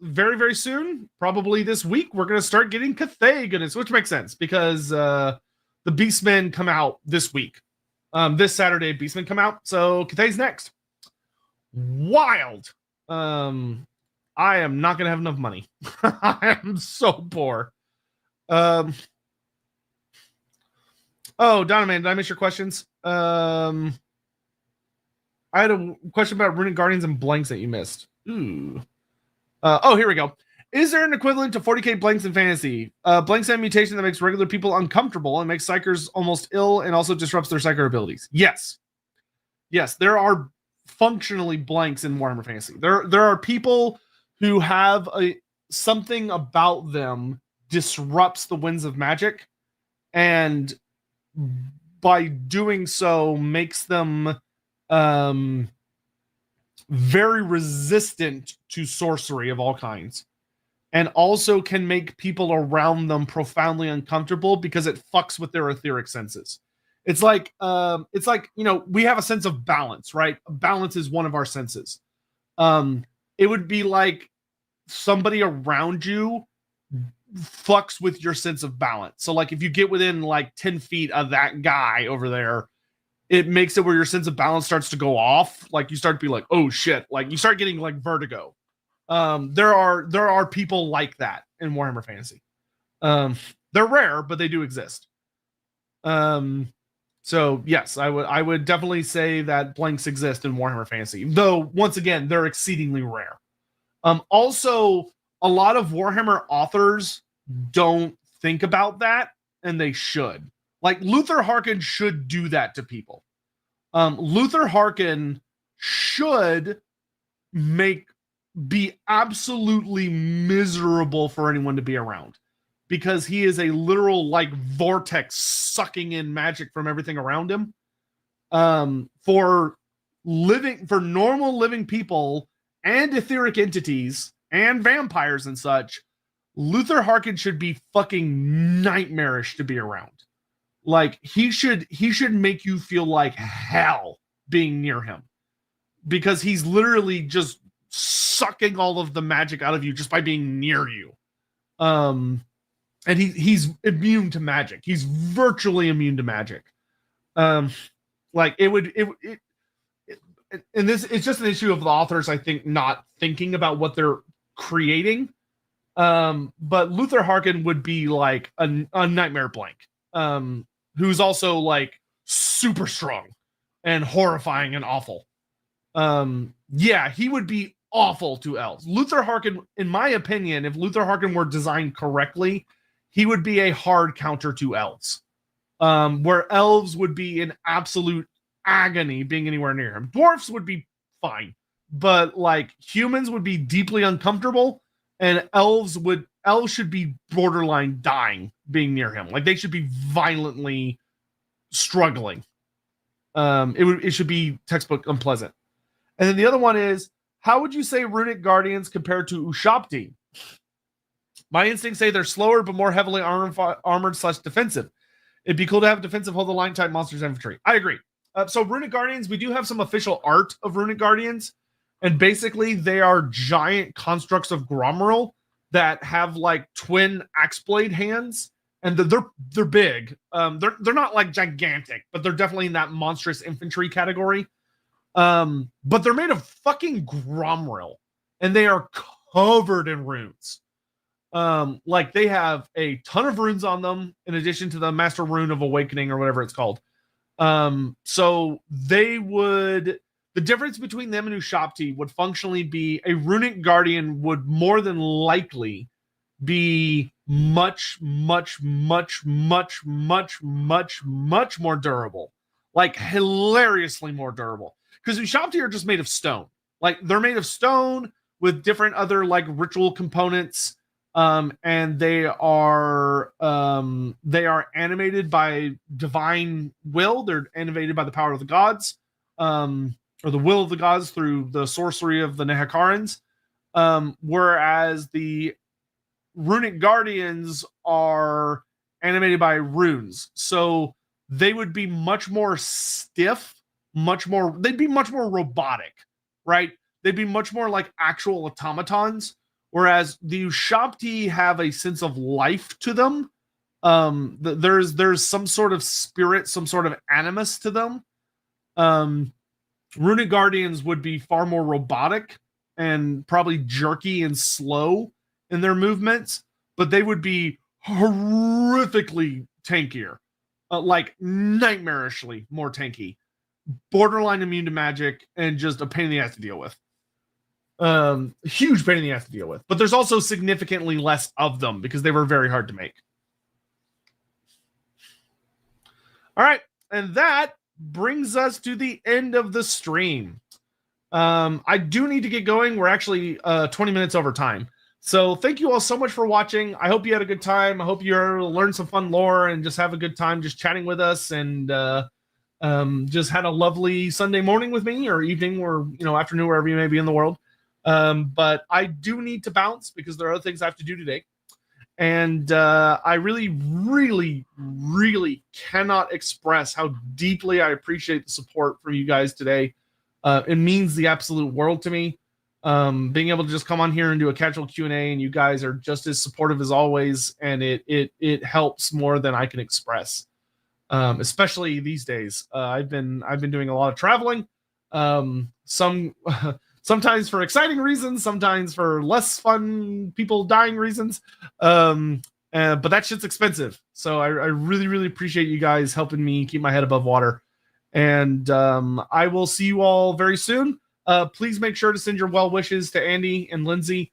very, very soon, probably this week, we're going to start getting Cathay goodness, which makes sense because the Beastmen come out this week. This Saturday, Beastmen come out. So Cathay's next. Wild. I am not going to have enough money. I am so poor. Oh, Donovan, did I miss your questions? I had a question about Runic Guardians and blanks that you missed. Ooh. Oh, here we go. Is there an equivalent to 40k blanks in fantasy? Blanks and mutation that makes regular people uncomfortable and makes psychers almost ill and also disrupts their psyker abilities. Yes. Yes, there are functionally blanks in Warhammer Fantasy. There are people who have something about them disrupts the winds of magic, and by doing so makes them very resistant to sorcery of all kinds, and also can make people around them profoundly uncomfortable because it fucks with their etheric senses. It's like we have a sense of balance, right? Balance is one of our senses. It would be like somebody around you fucks with your sense of balance. So like if you get within like 10 feet of that guy over there, it makes it where your sense of balance starts to go off. Like you start to be like, oh shit, like you start getting like vertigo. There are people like that in Warhammer Fantasy. They're rare, but they do exist. So yes, I would definitely say that blanks exist in Warhammer Fantasy, though once again, they're exceedingly rare. Also, a lot of Warhammer authors don't think about that, and they should. Like Lorebeards Harkon should do that to people. Lorebeards Harkon should be absolutely miserable for anyone to be around, because he is a literal like vortex sucking in magic from everything around him. For normal living people and etheric entities and vampires and such, Lorebeards Harkon should be fucking nightmarish to be around. Like he should make you feel like hell being near him, because he's literally just sucking all of the magic out of you just by being near you. And he's immune to magic. He's virtually immune to magic. Like and this, it's just an issue of the authors, I think, not thinking about what they're creating. But Lorebeards Harkon would be like a nightmare blank, who's also like super strong and horrifying and awful. Yeah, he would be awful to elves. Lorebeards Harkon, in my opinion, if Lorebeards Harkon were designed correctly, he would be a hard counter to elves. Where elves would be in absolute agony being anywhere near him. Dwarfs would be fine, but like humans would be deeply uncomfortable, and elves should be borderline dying being near him. Like they should be violently struggling. It should be textbook unpleasant. And then the other one is, how would you say Runic Guardians compared to Ushabti? My instincts say they're slower but more heavily armored / defensive. It'd be cool to have defensive hold the line type monsters infantry. I agree. So Runic Guardians, we do have some official art of Runic Guardians, and basically they are giant constructs of Gromril that have like twin axe blade hands, and they're big. They're not like gigantic, but they're definitely in that monstrous infantry category. But they're made of fucking Gromril, and they are covered in runes. Like they have a ton of runes on them in addition to the Master Rune of Awakening or whatever it's called. So the difference between them and Ushabti would functionally be a Runic Guardian would more than likely be much more durable, like hilariously more durable, because Ushabti are just made of stone. Like they're made of stone with different other like ritual components. And they are animated by divine will. They're animated by the power of the gods. or the will of the gods through the sorcery of the Nehekharans, whereas the runic guardians are animated by runes. So they would be much more stiff, they'd be much more robotic, right? They'd be much more like actual automatons, whereas the Ushabti have a sense of life to them. There's some sort of spirit, some sort of animus to them. Runic Guardians would be far more robotic and probably jerky and slow in their movements, but they would be horrifically tankier, like nightmarishly more tanky, borderline immune to magic, and just a pain in the ass to deal with. Huge pain in the ass to deal with. But there's also significantly less of them because they were very hard to make. All right, and that brings us to the end of the stream. I do need to get going. We're actually 20 minutes over time. So thank you all so much for watching. I hope you had a good time. I hope you learned some fun lore and just have a good time just chatting with us, and just had a lovely Sunday morning with me, or evening, or afternoon, wherever you may be in the world. But I do need to bounce because there are other things I have to do today. And I really, really, really cannot express how deeply I appreciate the support from you guys today. It means the absolute world to me. Being able to just come on here and do a casual Q&A, and you guys are just as supportive as always, and it helps more than I can express. Especially these days. I've been doing a lot of traveling. Sometimes for exciting reasons, sometimes for less fun, people dying reasons. But that shit's expensive. So I really, really appreciate you guys helping me keep my head above water. And I will see you all very soon. Please make sure to send your well wishes to Andy and Lindsay.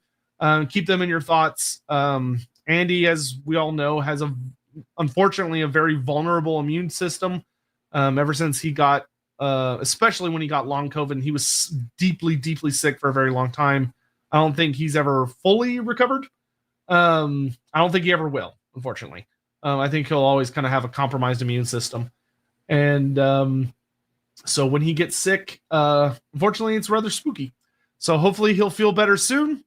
Keep them in your thoughts. Andy, as we all know, has unfortunately a very vulnerable immune system. Ever since he got, especially when he got long COVID, and he was deeply, deeply sick for a very long time. I don't think he's ever fully recovered. I don't think he ever will, unfortunately. I think he'll always kind of have a compromised immune system. And so when he gets sick, unfortunately, it's rather spooky. So hopefully he'll feel better soon.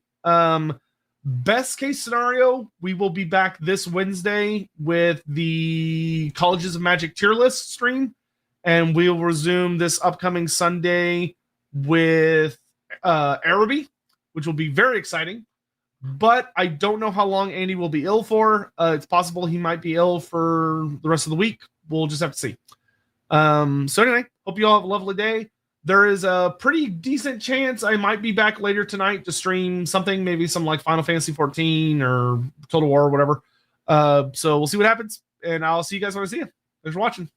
Best case scenario, we will be back this Wednesday with the Colleges of Magic tier list stream. And we'll resume this upcoming Sunday with Araby, which will be very exciting. But I don't know how long Andy will be ill for. It's possible he might be ill for the rest of the week. We'll just have to see. So anyway, hope you all have a lovely day. There is a pretty decent chance I might be back later tonight to stream something, maybe some like Final Fantasy 14 or Total War or whatever. So we'll see what happens. And I'll see you guys when I see you. Thanks for watching.